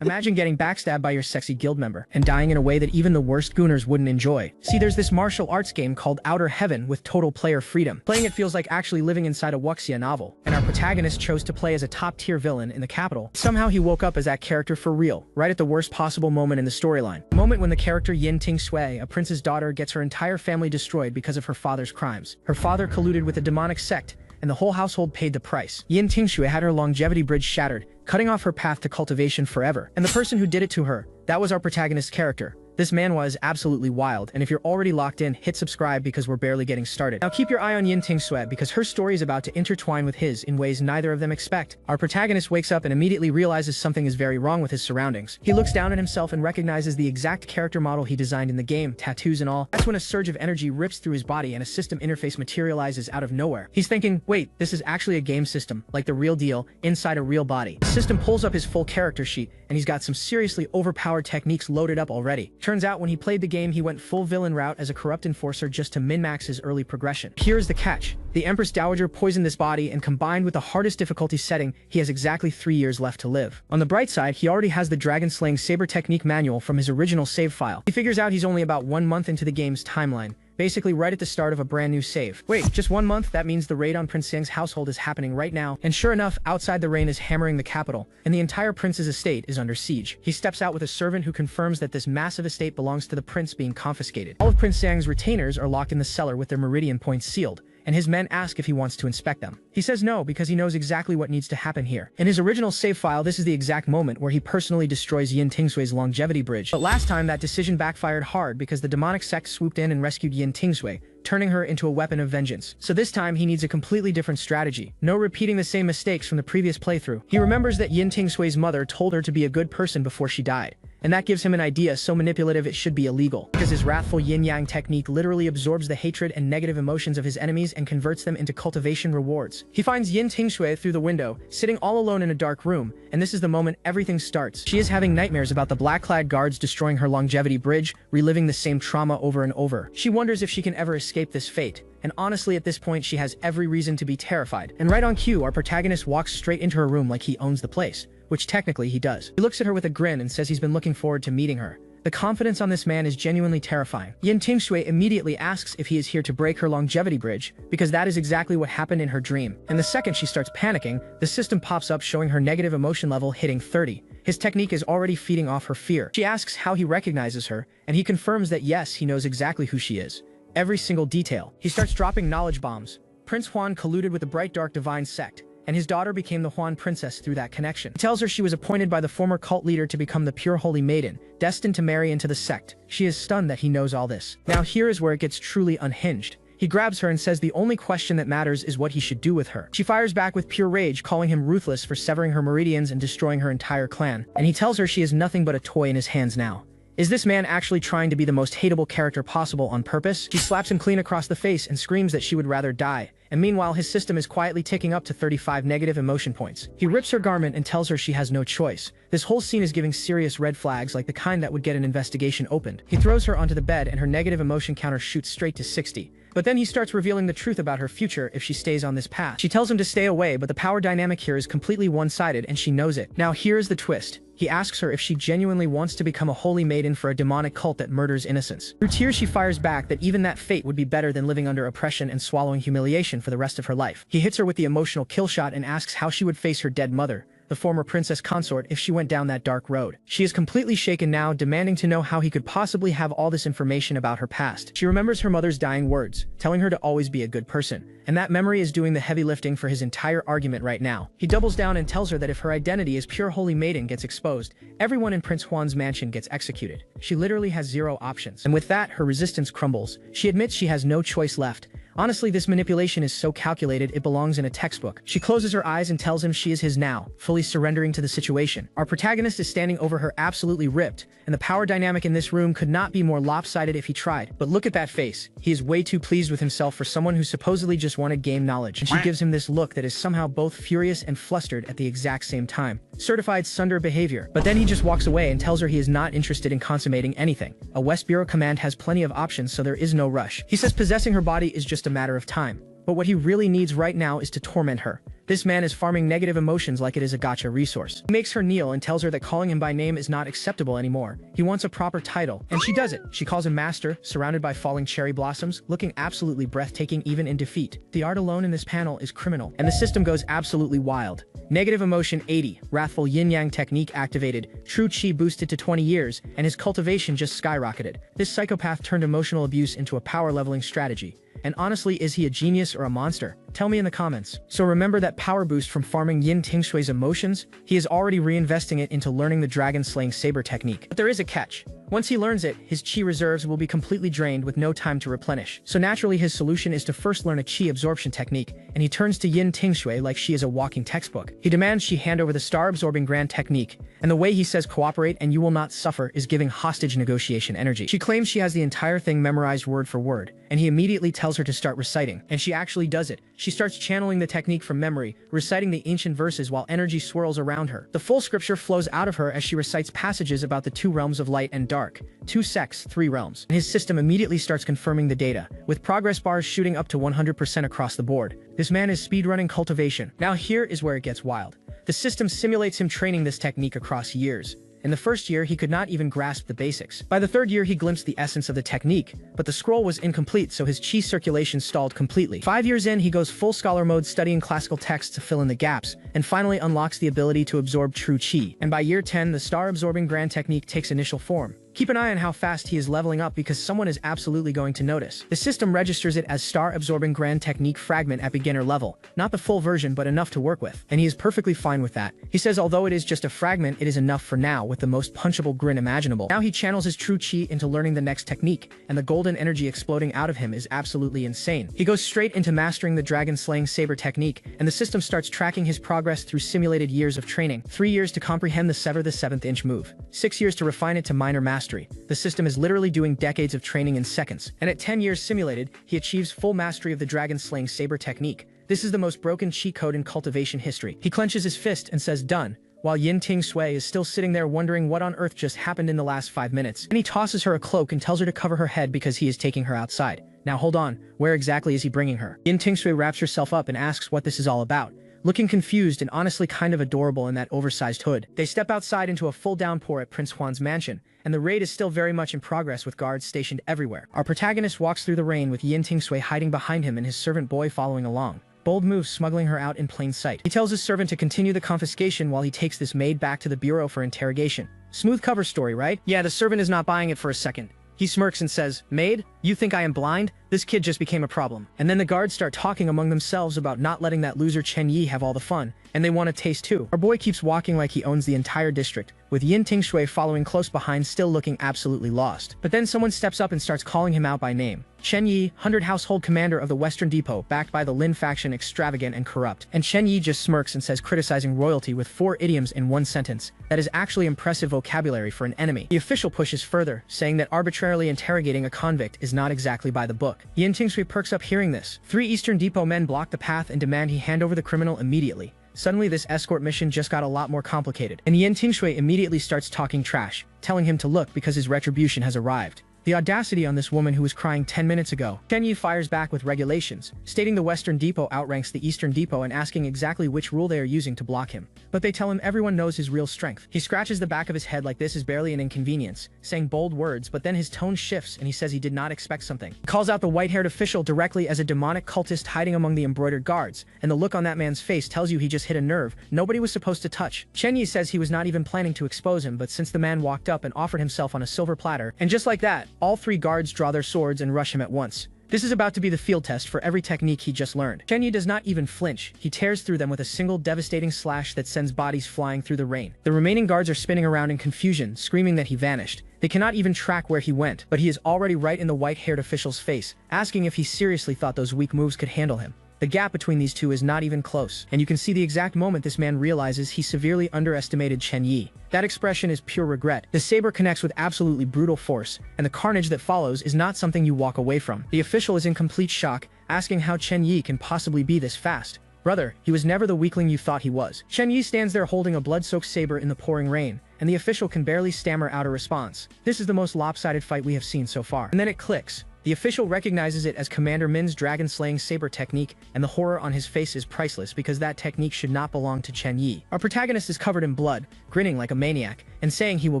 Imagine getting backstabbed by your sexy guild member and dying in a way that even the worst gooners wouldn't enjoy. See, there's this martial arts game called Outer Heaven with total player freedom. Playing it feels like actually living inside a wuxia novel, and our protagonist chose to play as a top-tier villain in the capital. Somehow he woke up as that character for real, right at the worst possible moment in the storyline. The moment when the character Yin Ting Sui, a prince's daughter, gets her entire family destroyed because of her father's crimes. Her father colluded with a demonic sect, and the whole household paid the price. Yin Ting Sui had her longevity bridge shattered, cutting off her path to cultivation forever. And the person who did it to her, that was our protagonist's character. This manhwa is absolutely wild, and if you're already locked in, hit subscribe because we're barely getting started. Now keep your eye on Yin Ting Sui because her story is about to intertwine with his in ways neither of them expect. Our protagonist wakes up and immediately realizes something is very wrong with his surroundings. He looks down at himself and recognizes the exact character model he designed in the game, tattoos and all. That's when a surge of energy rips through his body and a system interface materializes out of nowhere. He's thinking, wait, this is actually a game system, like the real deal, inside a real body. The system pulls up his full character sheet, and he's got some seriously overpowered techniques loaded up already. Turns out when he played the game, he went full villain route as a corrupt enforcer just to min-max his early progression. Here's the catch. The Empress Dowager poisoned this body, and combined with the hardest difficulty setting, he has exactly 3 years left to live. On the bright side, he already has the dragon slaying saber technique manual from his original save file. He figures out he's only about 1 month into the game's timeline, basically right at the start of a brand new save. Wait, just 1 month? That means the raid on Prince Xiang's household is happening right now, and sure enough, outside the rain is hammering the capital, and the entire prince's estate is under siege. He steps out with a servant who confirms that this massive estate belongs to the prince being confiscated. All of Prince Xiang's retainers are locked in the cellar with their meridian points sealed, and his men ask if he wants to inspect them. He says no because he knows exactly what needs to happen here. In his original save file, this is the exact moment where he personally destroys Yin Ting Sui's longevity bridge. But last time, that decision backfired hard because the demonic sect swooped in and rescued Yin Ting Sui, turning her into a weapon of vengeance. So this time, he needs a completely different strategy. No repeating the same mistakes from the previous playthrough. He remembers that Yin Ting Sui's mother told her to be a good person before she died, and that gives him an idea so manipulative it should be illegal, because his wrathful yin-yang technique literally absorbs the hatred and negative emotions of his enemies and converts them into cultivation rewards. He finds Yin Ting Sui through the window, sitting all alone in a dark room, and this is the moment everything starts. She is having nightmares about the black-clad guards destroying her longevity bridge, reliving the same trauma over and over. She wonders if she can ever escape this fate, and honestly at this point she has every reason to be terrified. And right on cue, our protagonist walks straight into her room like he owns the place, which technically he does. He looks at her with a grin and says he's been looking forward to meeting her. The confidence on this man is genuinely terrifying. Yin Ting Sui immediately asks if he is here to break her longevity bridge, because that is exactly what happened in her dream. And the second she starts panicking, the system pops up showing her negative emotion level hitting 30. His technique is already feeding off her fear. She asks how he recognizes her, and he confirms that yes, he knows exactly who she is. Every single detail. He starts dropping knowledge bombs. Prince Huan colluded with the Bright Dark Divine Sect, and his daughter became the Huan princess through that connection. He tells her she was appointed by the former cult leader to become the pure holy maiden, destined to marry into the sect. She is stunned that he knows all this. Now here is where it gets truly unhinged. He grabs her and says the only question that matters is what he should do with her. She fires back with pure rage, calling him ruthless for severing her meridians and destroying her entire clan. And he tells her she is nothing but a toy in his hands now. Is this man actually trying to be the most hateable character possible on purpose? She slaps him clean across the face and screams that she would rather die. And meanwhile, his system is quietly ticking up to 35 negative emotion points. He rips her garment and tells her she has no choice. This whole scene is giving serious red flags, like the kind that would get an investigation opened. He throws her onto the bed and her negative emotion counter shoots straight to 60. But then he starts revealing the truth about her future if she stays on this path. She tells him to stay away, but the power dynamic here is completely one-sided and she knows it. Now here's the twist. He asks her if she genuinely wants to become a holy maiden for a demonic cult that murders innocents. Through tears she fires back that even that fate would be better than living under oppression and swallowing humiliation for the rest of her life. He hits her with the emotional kill shot and asks how she would face her dead mother, the former princess consort, if she went down that dark road. She is completely shaken now, demanding to know how he could possibly have all this information about her past. She remembers her mother's dying words, telling her to always be a good person, and that memory is doing the heavy lifting for his entire argument right now. He doubles down and tells her that if her identity as pure holy maiden gets exposed, everyone in Prince Huan's mansion gets executed. She literally has zero options. And with that, her resistance crumbles. She admits she has no choice left. Honestly, this manipulation is so calculated it belongs in a textbook. She closes her eyes and tells him she is his now, fully surrendering to the situation. Our protagonist is standing over her absolutely ripped, and the power dynamic in this room could not be more lopsided if he tried. But look at that face. He is way too pleased with himself for someone who supposedly just wanted game knowledge. And she gives him this look that is somehow both furious and flustered at the exact same time. Certified Sunder behavior. But then he just walks away and tells her he is not interested in consummating anything. A West Bureau command has plenty of options, so there is no rush. He says possessing her body is just a matter of time. But what he really needs right now is to torment her. This man is farming negative emotions like it is a gacha resource. He makes her kneel and tells her that calling him by name is not acceptable anymore. He wants a proper title, and she does it. She calls him master, surrounded by falling cherry blossoms, looking absolutely breathtaking even in defeat. The art alone in this panel is criminal, and the system goes absolutely wild. Negative emotion 80, wrathful yin-yang technique activated, true chi boosted to 20 years, and his cultivation just skyrocketed. This psychopath turned emotional abuse into a power leveling strategy. And honestly, is he a genius or a monster? Tell me in the comments. So remember that power boost from farming Yin Tingshui's emotions? He is already reinvesting it into learning the dragon slaying saber technique. But there is a catch. Once he learns it, his chi reserves will be completely drained with no time to replenish. So naturally his solution is to first learn a chi absorption technique, and he turns to Yin Tingshui like she is a walking textbook. He demands she hand over the star-absorbing grand technique, and the way he says cooperate and you will not suffer is giving hostage negotiation energy. She claims she has the entire thing memorized word for word, and he immediately tells her to start reciting, and she actually does it. She starts channeling the technique from memory, reciting the ancient verses while energy swirls around her. The full scripture flows out of her as she recites passages about the two realms of light and dark, 2 sects, 3 realms. And his system immediately starts confirming the data, with progress bars shooting up to 100% across the board. This man is speedrunning cultivation. Now here is where it gets wild. The system simulates him training this technique across years. In the first year, he could not even grasp the basics. By the third year, he glimpsed the essence of the technique, but the scroll was incomplete, so his chi circulation stalled completely. 5 years in, he goes full scholar mode studying classical texts to fill in the gaps, and finally unlocks the ability to absorb true chi. And by year 10, the star-absorbing grand technique takes initial form. Keep an eye on how fast he is leveling up because someone is absolutely going to notice. The system registers it as star-absorbing grand technique fragment at beginner level, not the full version but enough to work with, and he is perfectly fine with that. He says although it is just a fragment, it is enough for now with the most punchable grin imaginable. Now he channels his true chi into learning the next technique, and the golden energy exploding out of him is absolutely insane. He goes straight into mastering the dragon slaying saber technique, and the system starts tracking his progress through simulated years of training. 3 years to comprehend the sever the 7th inch move. 6 years to refine it to minor mastery. The system is literally doing decades of training in seconds, and at 10 years simulated, he achieves full mastery of the dragon slaying saber technique. This is the most broken cheat code in cultivation history. He clenches his fist and says done, while Yin Ting Sui is still sitting there wondering what on earth just happened in the last 5 minutes. And he tosses her a cloak and tells her to cover her head because he is taking her outside. Now hold on, where exactly is he bringing her? Yin Ting Sui wraps herself up and asks what this is all about, looking confused and honestly kind of adorable in that oversized hood. They step outside into a full downpour at Prince Huan's mansion, and the raid is still very much in progress with guards stationed everywhere. Our protagonist walks through the rain with Yin Ting Sui hiding behind him and his servant boy following along. Bold move smuggling her out in plain sight. He tells his servant to continue the confiscation while he takes this maid back to the bureau for interrogation. Smooth cover story, right? Yeah, the servant is not buying it for a second. He smirks and says, "Maid, you think I am blind? This kid just became a problem." And then the guards start talking among themselves about not letting that loser Chen Yi have all the fun, and they want a taste too. Our boy keeps walking like he owns the entire district, with Yin Ting Shui following close behind still looking absolutely lost. But then someone steps up and starts calling him out by name. Chen Yi, 100 household commander of the Western Depot, backed by the Lin faction, extravagant and corrupt. And Chen Yi just smirks and says criticizing royalty with 4 idioms in 1 sentence. That is actually impressive vocabulary for an enemy. The official pushes further, saying that arbitrarily interrogating a convict is not exactly by the book. Yin Ting Shui perks up hearing this. 3 Eastern Depot men block the path and demand he hand over the criminal immediately. Suddenly, this escort mission just got a lot more complicated, and Yin Tingshui immediately starts talking trash, telling him to look because his retribution has arrived. The audacity on this woman who was crying 10 minutes ago. Chen Yi fires back with regulations, stating the Western Depot outranks the Eastern Depot and asking exactly which rule they are using to block him. But they tell him everyone knows his real strength. He scratches the back of his head like this is barely an inconvenience, saying bold words, but then his tone shifts and he says he did not expect something. He calls out the white-haired official directly as a demonic cultist hiding among the embroidered guards, and the look on that man's face tells you he just hit a nerve nobody was supposed to touch. Chen Yi says he was not even planning to expose him, but since the man walked up and offered himself on a silver platter, and just like that, all 3 guards draw their swords and rush him at once. This is about to be the field test for every technique he just learned. Chen Yi does not even flinch. He tears through them with a single devastating slash that sends bodies flying through the rain. The remaining guards are spinning around in confusion, screaming that he vanished. They cannot even track where he went, but he is already right in the white-haired official's face, asking if he seriously thought those weak moves could handle him. The gap between these two is not even close, and you can see the exact moment this man realizes he severely underestimated Chen Yi. That expression is pure regret. The saber connects with absolutely brutal force, and the carnage that follows is not something you walk away from. The official is in complete shock, asking how Chen Yi can possibly be this fast. Brother, he was never the weakling you thought he was. Chen Yi stands there holding a blood-soaked saber in the pouring rain, and the official can barely stammer out a response. This is the most lopsided fight we have seen so far. And then it clicks. The official recognizes it as Commander Min's dragon-slaying saber technique, and the horror on his face is priceless because that technique should not belong to Chen Yi. Our protagonist is covered in blood, grinning like a maniac, and saying he will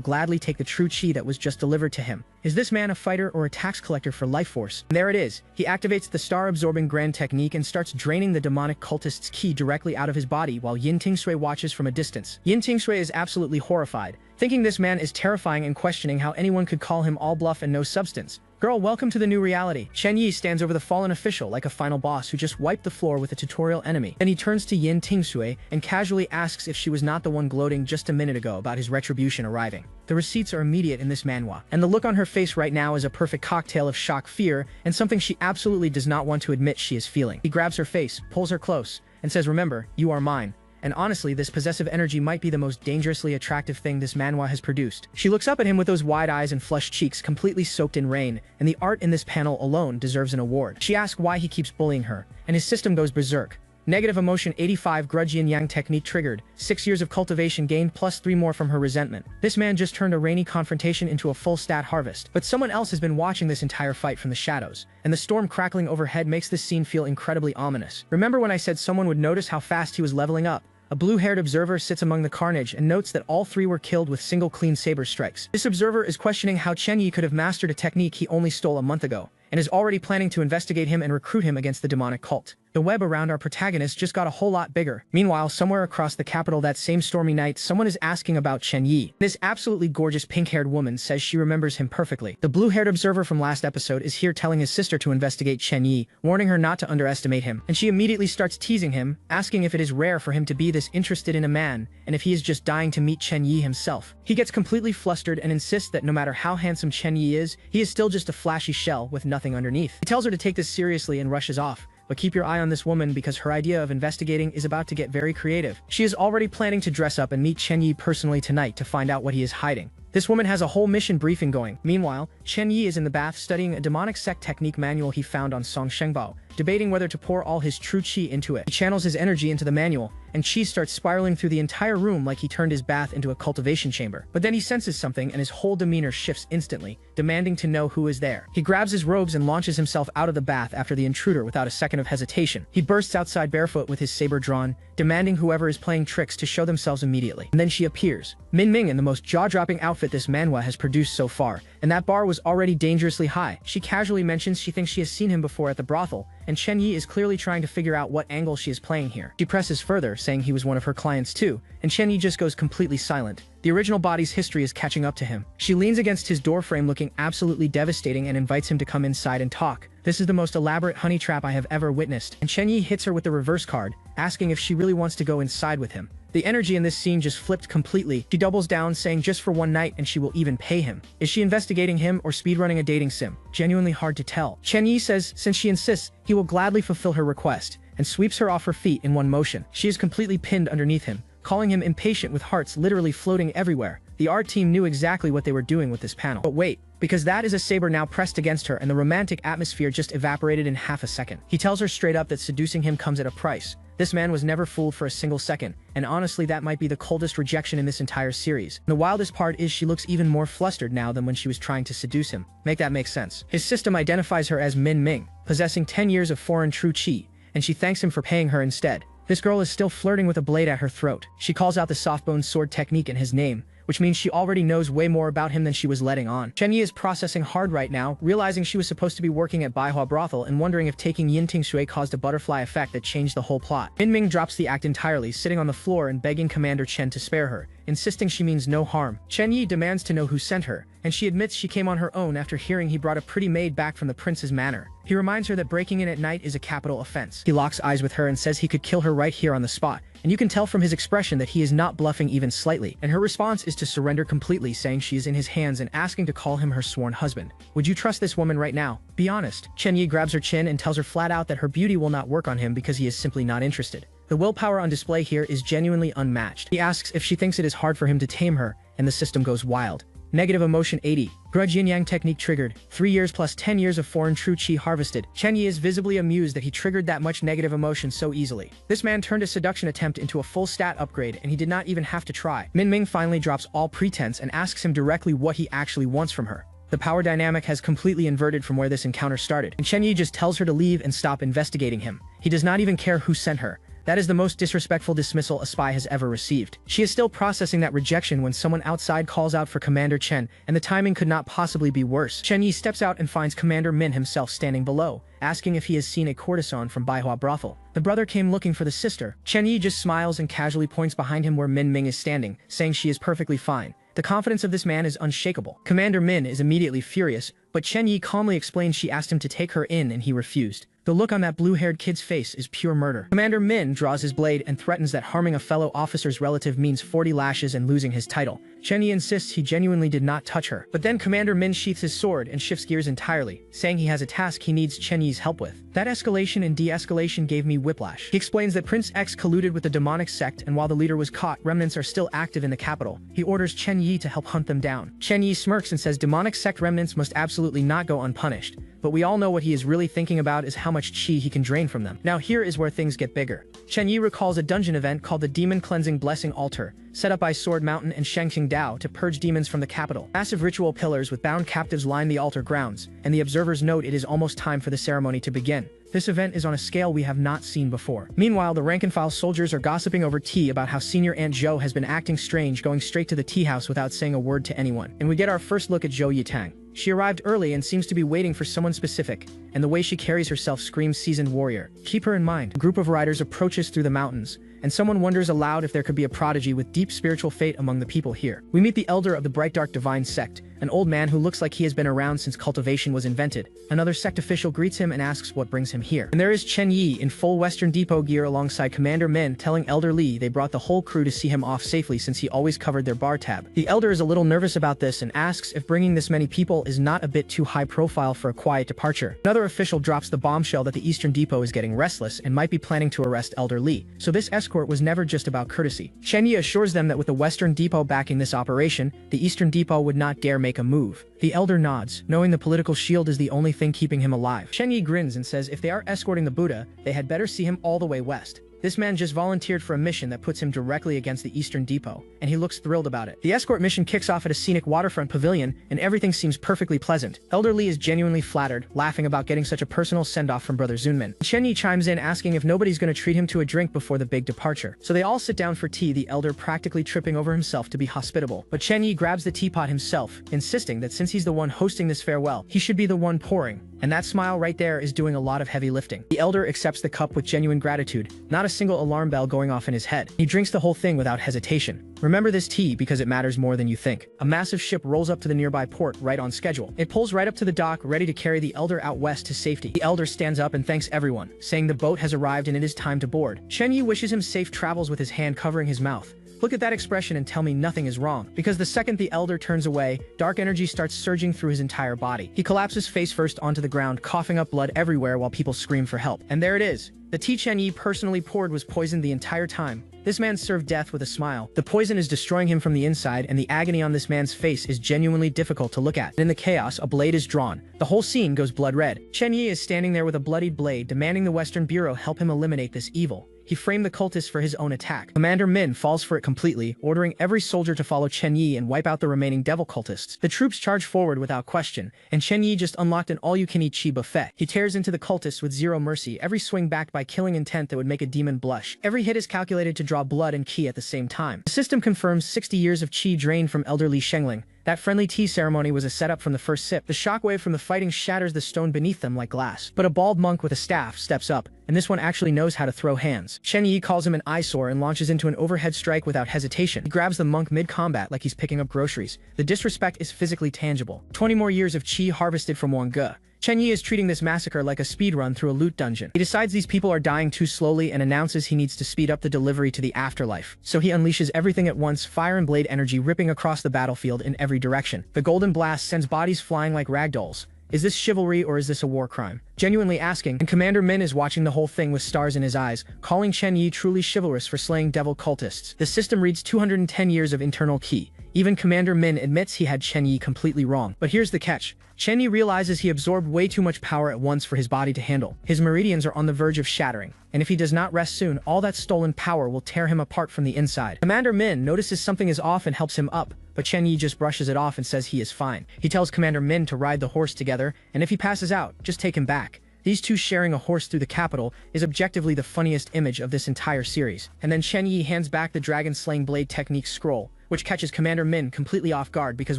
gladly take the true chi that was just delivered to him. Is this man a fighter or a tax collector for life force? And there it is. He activates the star-absorbing grand technique and starts draining the demonic cultist's ki directly out of his body while Yin Tingshui watches from a distance. Yin Tingshui is absolutely horrified, thinking this man is terrifying and questioning how anyone could call him all bluff and no substance. Girl, welcome to the new reality. Chen Yi stands over the fallen official like a final boss who just wiped the floor with a tutorial enemy. Then he turns to Yin Tingshui and casually asks if she was not the one gloating just a minute ago about his retribution arriving. The receipts are immediate in this manhwa, and the look on her face right now is a perfect cocktail of shock, fear, and something she absolutely does not want to admit she is feeling. He grabs her face, pulls her close, and says, "Remember, you are mine." And honestly, this possessive energy might be the most dangerously attractive thing this manhwa has produced. She looks up at him with those wide eyes and flushed cheeks completely soaked in rain, and the art in this panel alone deserves an award. She asks why he keeps bullying her, and his system goes berserk. Negative emotion 85 grudge yin yang technique triggered, 6 years of cultivation gained plus 3 more from her resentment. This man just turned a rainy confrontation into a full stat harvest. But someone else has been watching this entire fight from the shadows, and the storm crackling overhead makes this scene feel incredibly ominous. Remember when I said someone would notice how fast he was leveling up? A blue-haired observer sits among the carnage and notes that all 3 were killed with single clean saber strikes. This observer is questioning how Chen Yi could have mastered a technique he only stole a month ago, and is already planning to investigate him and recruit him against the demonic cult. The web around our protagonist just got a whole lot bigger. Meanwhile, somewhere across the capital that same stormy night, someone is asking about Chen Yi. This absolutely gorgeous pink-haired woman says she remembers him perfectly. The blue-haired observer from last episode is here telling his sister to investigate Chen Yi, warning her not to underestimate him, and she immediately starts teasing him, asking if it is rare for him to be this interested in a man, and if he is just dying to meet Chen Yi himself. He gets completely flustered and insists that no matter how handsome Chen Yi is, he is still just a flashy shell with nothing underneath. He tells her to take this seriously and rushes off. But keep your eye on this woman because her idea of investigating is about to get very creative. She is already planning to dress up and meet Chen Yi personally tonight to find out what he is hiding. This woman has a whole mission briefing going. Meanwhile, Chen Yi is in the bath studying a demonic sect technique manual he found on Song Shengbao, debating whether to pour all his true chi into it. He channels his energy into the manual, and chi starts spiraling through the entire room like he turned his bath into a cultivation chamber. But then he senses something and his whole demeanor shifts instantly, demanding to know who is there. He grabs his robes and launches himself out of the bath after the intruder without a second of hesitation. He bursts outside barefoot with his saber drawn, demanding whoever is playing tricks to show themselves immediately. And then she appears. Min Ming in the most jaw-dropping outfit this manhwa has produced so far, and that bar was already dangerously high. She casually mentions she thinks she has seen him before at the brothel, and Chen Yi is clearly trying to figure out what angle she is playing here. She presses further, saying he was one of her clients too, and Chen Yi just goes completely silent. The original body's history is catching up to him. She leans against his doorframe looking absolutely devastating and invites him to come inside and talk. This is the most elaborate honey trap I have ever witnessed, and Chen Yi hits her with the reverse card, asking if she really wants to go inside with him. The energy in this scene just flipped completely. She doubles down, saying just for one night and she will even pay him. Is she investigating him or speedrunning a dating sim? Genuinely hard to tell. Chen Yi says since she insists, he will gladly fulfill her request, and sweeps her off her feet in one motion. She is completely pinned underneath him, calling him impatient with hearts literally floating everywhere. The art team knew exactly what they were doing with this panel. But wait, because that is a saber now pressed against her and the romantic atmosphere just evaporated in half a second. He tells her straight up that seducing him comes at a price. This man was never fooled for a single second, and honestly that might be the coldest rejection in this entire series. The wildest part is she looks even more flustered now than when she was trying to seduce him. Make that make sense. His system identifies her as Min Ming, possessing 10 years of foreign true chi, and she thanks him for paying her instead. This girl is still flirting with a blade at her throat. She calls out the soft-bone sword technique in his name, which means she already knows way more about him than she was letting on. Chen Yi is processing hard right now, realizing she was supposed to be working at Baihua Brothel and wondering if taking Yin Tingshui caused a butterfly effect that changed the whole plot. Min Ming drops the act entirely, sitting on the floor and begging Commander Chen to spare her, insisting she means no harm. Chen Yi demands to know who sent her, and she admits she came on her own after hearing he brought a pretty maid back from the prince's manor. He reminds her that breaking in at night is a capital offense. He locks eyes with her and says he could kill her right here on the spot, and you can tell from his expression that he is not bluffing even slightly, and her response is to surrender completely, saying she is in his hands and asking to call him her sworn husband. Would you trust this woman right now? Be honest. Chen Yi grabs her chin and tells her flat out that her beauty will not work on him because he is simply not interested. The willpower on display here is genuinely unmatched. He asks if she thinks it is hard for him to tame her, and the system goes wild. Negative emotion 80. Grudge yin yang technique triggered. 3 years plus 10 years of foreign true chi harvested. Chen Yi is visibly amused that he triggered that much negative emotion so easily. This man turned a seduction attempt into a full stat upgrade and he did not even have to try. Min Ming finally drops all pretense and asks him directly what he actually wants from her. The power dynamic has completely inverted from where this encounter started, and Chen Yi just tells her to leave and stop investigating him. He does not even care who sent her. That is the most disrespectful dismissal a spy has ever received. She is still processing that rejection when someone outside calls out for Commander Chen, and the timing could not possibly be worse. Chen Yi steps out and finds Commander Min himself standing below, asking if he has seen a courtesan from Baihua brothel. The brother came looking for the sister. Chen Yi just smiles and casually points behind him where Min Ming is standing, saying she is perfectly fine. The confidence of this man is unshakable. Commander Min is immediately furious, but Chen Yi calmly explains she asked him to take her in and he refused. The look on that blue-haired kid's face is pure murder. Commander Min draws his blade and threatens that harming a fellow officer's relative means 40 lashes and losing his title. Chen Yi insists he genuinely did not touch her. But then Commander Min sheaths his sword and shifts gears entirely, saying he has a task he needs Chen Yi's help with. That escalation and de-escalation gave me whiplash. He explains that Prince X colluded with the demonic sect, and while the leader was caught, remnants are still active in the capital. He orders Chen Yi to help hunt them down. Chen Yi smirks and says demonic sect remnants must absolutely not go unpunished. But we all know what he is really thinking about is how much chi he can drain from them. Now here is where things get bigger. Chen Yi recalls a dungeon event called the Demon Cleansing Blessing Altar, set up by Sword Mountain and Shangqing Dao to purge demons from the capital. Massive ritual pillars with bound captives line the altar grounds, and the observers note it is almost time for the ceremony to begin. This event is on a scale we have not seen before. Meanwhile, the rank-and-file soldiers are gossiping over tea about how Senior Aunt Zhou has been acting strange, going straight to the tea house without saying a word to anyone. And we get our first look at Zhou Yitang. She arrived early and seems to be waiting for someone specific, and the way she carries herself screams seasoned warrior. Keep her in mind. A group of riders approaches through the mountains, and someone wonders aloud if there could be a prodigy with deep spiritual fate among the people here. We meet the elder of the Bright Dark Divine sect, an old man who looks like he has been around since cultivation was invented. Another sect official greets him and asks what brings him here. And there is Chen Yi in full Western Depot gear alongside Commander Min, telling Elder Li they brought the whole crew to see him off safely since he always covered their bar tab. The elder is a little nervous about this and asks if bringing this many people is not a bit too high profile for a quiet departure. Another official drops the bombshell that the Eastern Depot is getting restless and might be planning to arrest Elder Li. So this escort was never just about courtesy. Chen Yi assures them that with the Western Depot backing this operation, the Eastern Depot would not dare make a move. The elder nods, knowing the political shield is the only thing keeping him alive. Chen Yi grins and says if they are escorting the Buddha, they had better see him all the way west. This man just volunteered for a mission that puts him directly against the Eastern Depot, and he looks thrilled about it. The escort mission kicks off at a scenic waterfront pavilion, and everything seems perfectly pleasant. Elder Li is genuinely flattered, laughing about getting such a personal send-off from Brother Zunmin. Chen Yi chimes in asking if nobody's going to treat him to a drink before the big departure. So they all sit down for tea, the elder practically tripping over himself to be hospitable. But Chen Yi grabs the teapot himself, insisting that since he's the one hosting this farewell, he should be the one pouring. And that smile right there is doing a lot of heavy lifting. The elder accepts the cup with genuine gratitude, not a single alarm bell going off in his head. He drinks the whole thing without hesitation. Remember this tea because it matters more than you think. A massive ship rolls up to the nearby port right on schedule. It pulls right up to the dock, ready to carry the elder out west to safety. The elder stands up and thanks everyone, saying the boat has arrived and it is time to board. Chen Yi wishes him safe travels with his hand covering his mouth. Look at that expression and tell me nothing is wrong. Because the second the elder turns away, dark energy starts surging through his entire body. He collapses face first onto the ground, coughing up blood everywhere while people scream for help. And there it is. The tea Chen Yi personally poured was poisoned the entire time. This man served death with a smile. The poison is destroying him from the inside, and the agony on this man's face is genuinely difficult to look at. In the chaos, a blade is drawn. The whole scene goes blood red. Chen Yi is standing there with a bloodied blade, demanding the Western Bureau help him eliminate this evil. He framed the cultists for his own attack. Commander Min falls for it completely, ordering every soldier to follow Chen Yi and wipe out the remaining devil cultists. The troops charge forward without question, and Chen Yi just unlocked an all-you-can-eat chi buffet. He tears into the cultists with zero mercy, every swing backed by killing intent that would make a demon blush. Every hit is calculated to draw blood and ki at the same time. The system confirms 60 years of chi drained from elderly Shengling. That friendly tea ceremony was a setup from the first sip. The shockwave from the fighting shatters the stone beneath them like glass. But a bald monk with a staff steps up, and this one actually knows how to throw hands. Chen Yi calls him an eyesore and launches into an overhead strike without hesitation. He grabs the monk mid-combat like he's picking up groceries. The disrespect is physically tangible. 20 more years of chi harvested from Wangge. Chen Yi is treating this massacre like a speedrun through a loot dungeon. He decides these people are dying too slowly and announces he needs to speed up the delivery to the afterlife. So he unleashes everything at once, fire and blade energy ripping across the battlefield in every direction. The golden blast sends bodies flying like ragdolls. Is this chivalry or is this a war crime? Genuinely asking, and Commander Min is watching the whole thing with stars in his eyes, calling Chen Yi truly chivalrous for slaying devil cultists. The system reads 210 years of internal ki. Even Commander Min admits he had Chen Yi completely wrong. But here's the catch. Chen Yi realizes he absorbed way too much power at once for his body to handle. His meridians are on the verge of shattering, and if he does not rest soon, all that stolen power will tear him apart from the inside. Commander Min notices something is off and helps him up, but Chen Yi just brushes it off and says he is fine. He tells Commander Min to ride the horse together, and if he passes out, just take him back. These two sharing a horse through the capital is objectively the funniest image of this entire series. And then Chen Yi hands back the dragon-slaying blade technique scroll, which catches Commander Min completely off guard because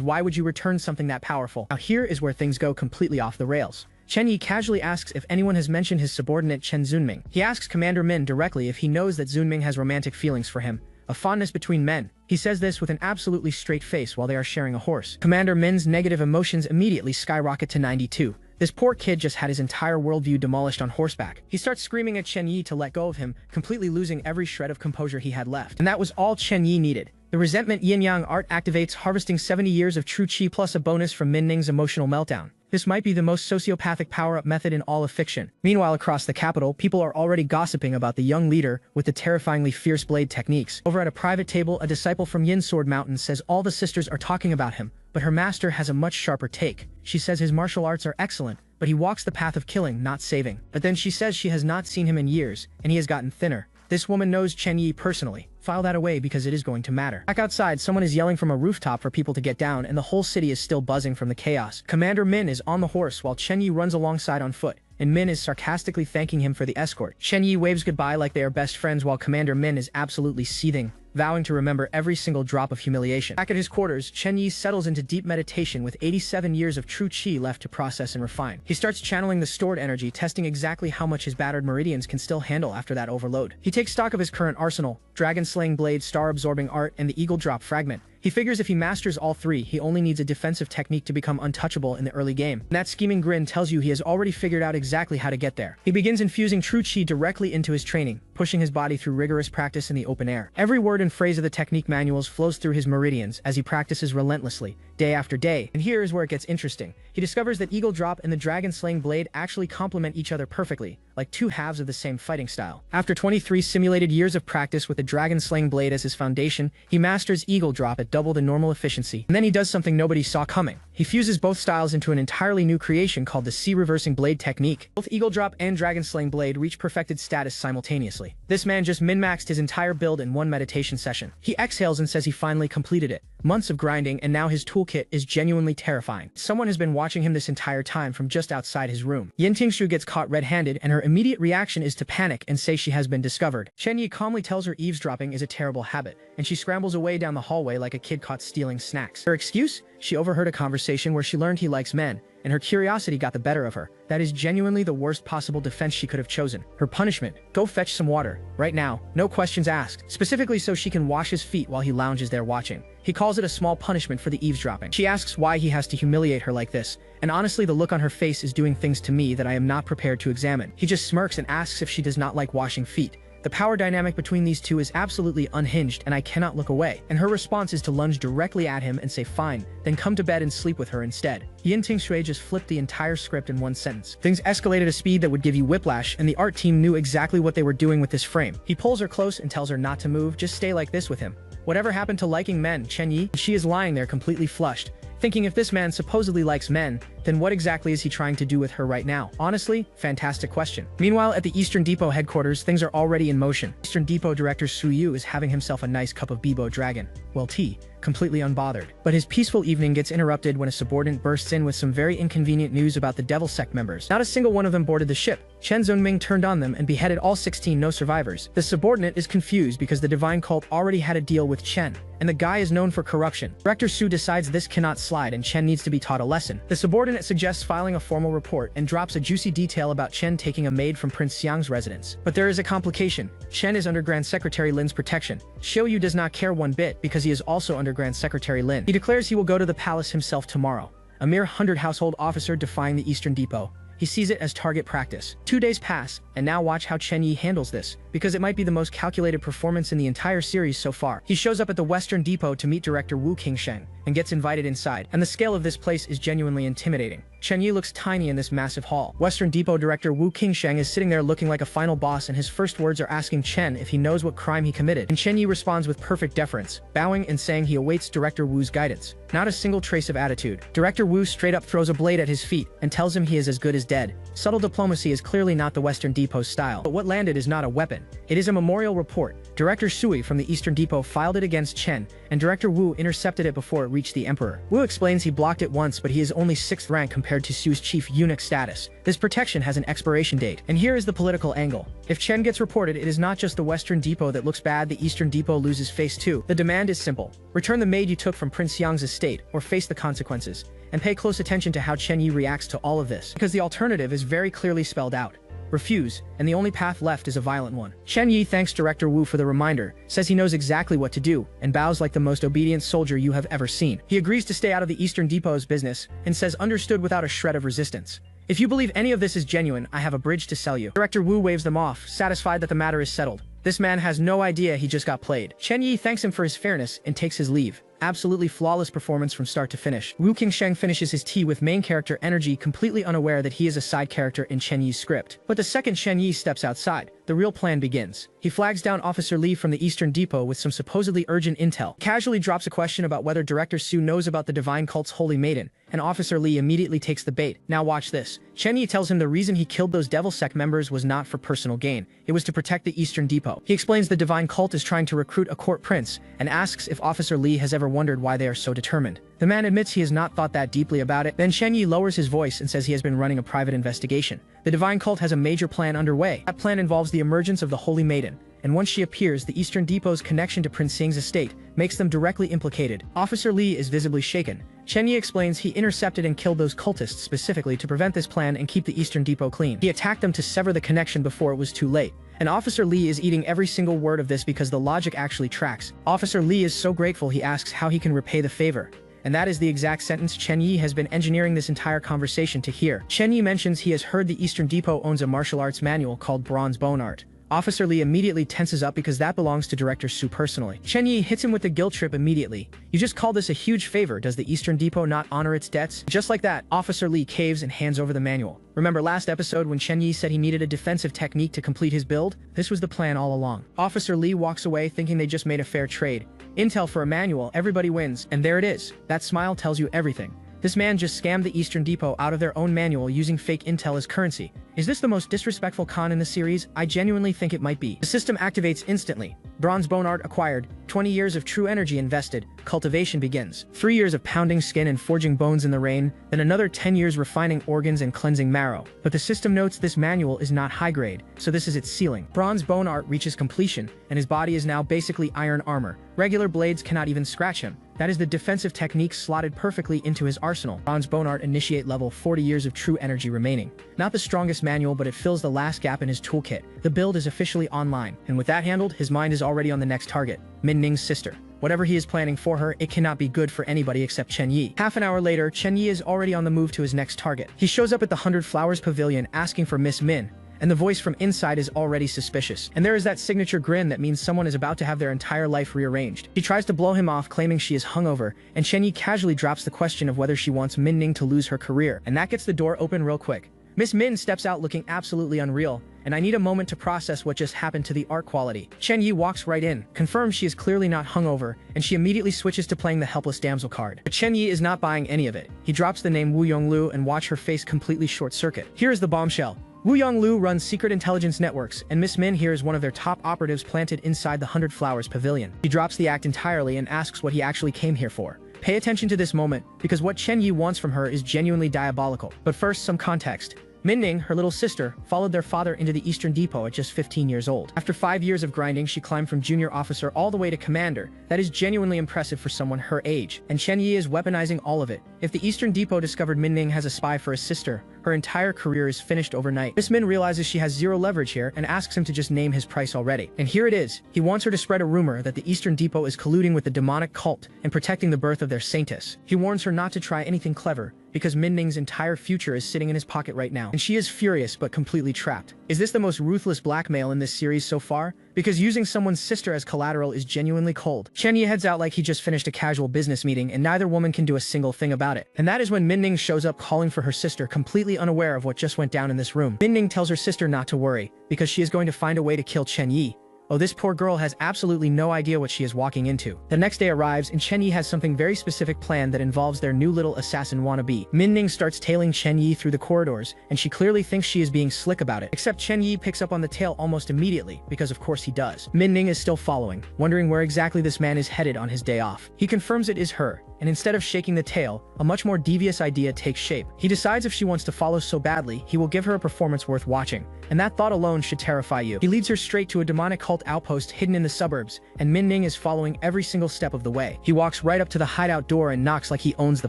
why would you return something that powerful? Now here is where things go completely off the rails. Chen Yi casually asks if anyone has mentioned his subordinate Chen Zunming. He asks Commander Min directly if he knows that Zunming has romantic feelings for him, a fondness between men. He says this with an absolutely straight face while they are sharing a horse. Commander Min's negative emotions immediately skyrocket to 92. This poor kid just had his entire worldview demolished on horseback. He starts screaming at Chen Yi to let go of him, completely losing every shred of composure he had left. And that was all Chen Yi needed. The resentment yin-yang art activates, harvesting 70 years of true chi plus a bonus from Min Ning's emotional meltdown. This might be the most sociopathic power-up method in all of fiction. Meanwhile, across the capital, people are already gossiping about the young leader with the terrifyingly fierce blade techniques. Over at a private table, a disciple from Yin Sword Mountain says all the sisters are talking about him, but her master has a much sharper take. She says his martial arts are excellent, but he walks the path of killing, not saving. But then she says she has not seen him in years, and he has gotten thinner. This woman knows Chen Yi personally. File that away because it is going to matter. Back outside, someone is yelling from a rooftop for people to get down, and the whole city is still buzzing from the chaos. Commander Min is on the horse while Chen Yi runs alongside on foot, and Min is sarcastically thanking him for the escort. Chen Yi waves goodbye like they are best friends while Commander Min is absolutely seething, vowing to remember every single drop of humiliation. Back at his quarters, Chen Yi settles into deep meditation with 87 years of true chi left to process and refine. He starts channeling the stored energy, testing exactly how much his battered meridians can still handle after that overload. He takes stock of his current arsenal, dragon-slaying blade, star-absorbing art, and the eagle drop fragment. He figures if he masters all three, he only needs a defensive technique to become untouchable in the early game. And that scheming grin tells you he has already figured out exactly how to get there. He begins infusing true chi directly into his training, pushing his body through rigorous practice in the open air. Every word and phrase of the technique manuals flows through his meridians as he practices relentlessly, day after day. And here is where it gets interesting. He discovers that eagle drop and the dragon-slaying blade actually complement each other perfectly, like two halves of the same fighting style. After 23 simulated years of practice with the dragon-slaying blade as his foundation, he masters eagle drop at double the normal efficiency. And then he does something nobody saw coming. He fuses both styles into an entirely new creation called the sea-reversing blade technique. Both eagle drop and dragon-slaying blade reach perfected status simultaneously. This man just min-maxed his entire build in one meditation session. He exhales and says he finally completed it. Months of grinding, and now his toolkit is genuinely terrifying. Someone has been watching him this entire time from just outside his room. Yin Tingshu gets caught red-handed, and her immediate reaction is to panic and say she has been discovered. Chen Yi calmly tells her eavesdropping is a terrible habit, and she scrambles away down the hallway like a kid caught stealing snacks. Her excuse? She overheard a conversation where she learned he likes men, and her curiosity got the better of her. That is genuinely the worst possible defense she could have chosen. Her punishment: go fetch some water, right now, no questions asked, specifically so she can wash his feet while he lounges there watching. He calls it a small punishment for the eavesdropping. She asks why he has to humiliate her like this, and honestly the look on her face is doing things to me that I am not prepared to examine. He just smirks and asks if she does not like washing feet. The power dynamic between these two is absolutely unhinged, and I cannot look away. And her response is to lunge directly at him and say fine, then come to bed and sleep with her instead. Yin Tingshui just flipped the entire script in one sentence. Things escalated at a speed that would give you whiplash, and the art team knew exactly what they were doing with this frame. He pulls her close and tells her not to move, just stay like this with him. Whatever happened to liking men, Chen Yi? She is lying there completely flushed, thinking if this man supposedly likes men, then what exactly is he trying to do with her right now? Honestly, fantastic question. Meanwhile, at the Eastern Depot headquarters, things are already in motion. Eastern Depot director Su Yu is having himself a nice cup of Bibo Dragon, well, tea, completely unbothered. But his peaceful evening gets interrupted when a subordinate bursts in with some very inconvenient news about the Devil Sect members. Not a single one of them boarded the ship. Chen Zunming turned on them and beheaded all 16, no survivors. The subordinate is confused because the divine cult already had a deal with Chen, and the guy is known for corruption. Director Su decides this cannot slide and Chen needs to be taught a lesson. The subordinate suggests filing a formal report and drops a juicy detail about Chen taking a maid from Prince Xiang's residence. But there is a complication. Chen is under Grand Secretary Lin's protection. Xiu Yu does not care one bit because he is also under Grand Secretary Lin. He declares he will go to the palace himself tomorrow. A mere 100 household officer defying the Eastern Depot. He sees it as target practice. 2 days pass, and now watch how Chen Yi handles this, because it might be the most calculated performance in the entire series so far. He shows up at the Western Depot to meet director Wu Qingsheng, and gets invited inside, and the scale of this place is genuinely intimidating. Chen Yi looks tiny in this massive hall. Western Depot director Wu Qingsheng is sitting there looking like a final boss, and his first words are asking Chen if he knows what crime he committed. And Chen Yi responds with perfect deference, bowing and saying he awaits Director Wu's guidance. Not a single trace of attitude. Director Wu straight up throws a blade at his feet and tells him he is as good as dead. Subtle diplomacy is clearly not the Western Depot's style, but what landed is not a weapon. It is a memorial report. Director Sui from the Eastern Depot filed it against Chen, and Director Wu intercepted it before it reached the Emperor. Wu explains he blocked it once, but he is only 6th rank compared to Su's chief eunuch status. This protection has an expiration date. And here is the political angle. If Chen gets reported, it is not just the Western Depot that looks bad, the Eastern Depot loses face too. The demand is simple. Return the maid you took from Prince Yang's estate, or face the consequences. And pay close attention to how Chen Yi reacts to all of this, because the alternative is very clearly spelled out. Refuse, and the only path left is a violent one. Chen Yi thanks Director Wu for the reminder, says he knows exactly what to do, and bows like the most obedient soldier you have ever seen. He agrees to stay out of the Eastern Depot's business, and says understood without a shred of resistance. If you believe any of this is genuine, I have a bridge to sell you. Director Wu waves them off, satisfied that the matter is settled. This man has no idea he just got played. Chen Yi thanks him for his fairness and takes his leave. Absolutely flawless performance from start to finish. Wu Qingsheng finishes his tea with main character energy, completely unaware that he is a side character in Chen Yi's script. But the second Chen Yi steps outside, the real plan begins. He flags down Officer Li from the Eastern Depot with some supposedly urgent intel, casually drops a question about whether Director Su knows about the divine cult's holy maiden, and Officer Li immediately takes the bait. Now watch this. Chen Yi tells him the reason he killed those devil sect members was not for personal gain, it was to protect the Eastern Depot. He explains the divine cult is trying to recruit a court prince, and asks if Officer Li has ever wondered why they are so determined. The man admits he has not thought that deeply about it. Then Chen Yi lowers his voice and says he has been running a private investigation. The divine cult has a major plan underway. That plan involves the emergence of the holy maiden, and once she appears, the Eastern Depot's connection to Prince Ying's estate makes them directly implicated. Officer Li is visibly shaken. Chen Yi explains he intercepted and killed those cultists specifically to prevent this plan and keep the Eastern Depot clean. He attacked them to sever the connection before it was too late. And Officer Li is eating every single word of this because the logic actually tracks. Officer Li is so grateful he asks how he can repay the favor. And that is the exact sentence Chen Yi has been engineering this entire conversation to hear. Chen Yi mentions he has heard the Eastern Depot owns a martial arts manual called Bronze Bone Art. Officer Li immediately tenses up because that belongs to Director Su personally. Chen Yi hits him with the guilt trip immediately. You just call this a huge favor, does the Eastern Depot not honor its debts? Just like that, Officer Li caves and hands over the manual. Remember last episode when Chen Yi said he needed a defensive technique to complete his build? This was the plan all along. Officer Li walks away thinking they just made a fair trade. Intel for a manual, everybody wins, and there it is. That smile tells you everything. This man just scammed the Eastern Depot out of their own manual using fake intel as currency. Is this the most disrespectful con in the series? I genuinely think it might be. The system activates instantly. Bronze Bone Art acquired, 20 years of true energy invested, cultivation begins. 3 years of pounding skin and forging bones in the rain, then another 10 years refining organs and cleansing marrow. But the system notes this manual is not high grade, so this is its ceiling. Bronze Bone Art reaches completion, and his body is now basically iron armor. Regular blades cannot even scratch him. That is the defensive technique slotted perfectly into his arsenal. Bronze Bone Art initiate level 40 years of true energy remaining. Not the strongest manual, but it fills the last gap in his toolkit. The build is officially online, and with that handled, his mind is already on the next target, Min Ning's sister. Whatever he is planning for her, it cannot be good for anybody except Chen Yi. Half an hour later, Chen Yi is already on the move to his next target. He shows up at the 100 Flowers Pavilion asking for Miss Min, and the voice from inside is already suspicious. And there is that signature grin that means someone is about to have their entire life rearranged. She tries to blow him off, claiming she is hungover, and Chen Yi casually drops the question of whether she wants Min Ning to lose her career. And that gets the door open real quick. Miss Min steps out looking absolutely unreal, and I need a moment to process what just happened to the art quality. Chen Yi walks right in, confirms she is clearly not hungover, and she immediately switches to playing the helpless damsel card. But Chen Yi is not buying any of it. He drops the name Wu Yonglu and watch her face completely short circuit. Here is the bombshell. Wu Yonglu runs secret intelligence networks, and Miss Min here is one of their top operatives planted inside the 100 Flowers Pavilion. She drops the act entirely and asks what he actually came here for. Pay attention to this moment, because what Chen Yi wants from her is genuinely diabolical. But first, some context. Min Ning, her little sister, followed their father into the Eastern Depot at just 15 years old. After 5 years of grinding, she climbed from junior officer all the way to commander. That is genuinely impressive for someone her age. And Chen Yi is weaponizing all of it. If the Eastern Depot discovered Min Ning has a spy for his sister, her entire career is finished overnight. Miss Min realizes she has zero leverage here and asks him to just name his price already. And here it is. He wants her to spread a rumor that the Eastern Depot is colluding with the demonic cult and protecting the birth of their saintess. He warns her not to try anything clever, because Min-Ning's entire future is sitting in his pocket right now, and she is furious but completely trapped. Is this the most ruthless blackmail in this series so far? Because using someone's sister as collateral is genuinely cold. Chen Yi heads out like he just finished a casual business meeting, and neither woman can do a single thing about it. And that is when Min-Ning shows up calling for her sister, completely unaware of what just went down in this room. Min-Ning tells her sister not to worry, because she is going to find a way to kill Chen Yi. Oh, this poor girl has absolutely no idea what she is walking into. The next day arrives, and Chen Yi has something very specific planned that involves their new little assassin wannabe. Min-Ning starts tailing Chen Yi through the corridors, and she clearly thinks she is being slick about it. Except Chen Yi picks up on the tail almost immediately, because of course he does. Min-Ning is still following, wondering where exactly this man is headed on his day off. He confirms it is her, and instead of shaking the tail, a much more devious idea takes shape. He decides if she wants to follow so badly, he will give her a performance worth watching, and that thought alone should terrify you. He leads her straight to a demonic cult outpost hidden in the suburbs, and Min-Ning is following every single step of the way. He walks right up to the hideout door and knocks like he owns the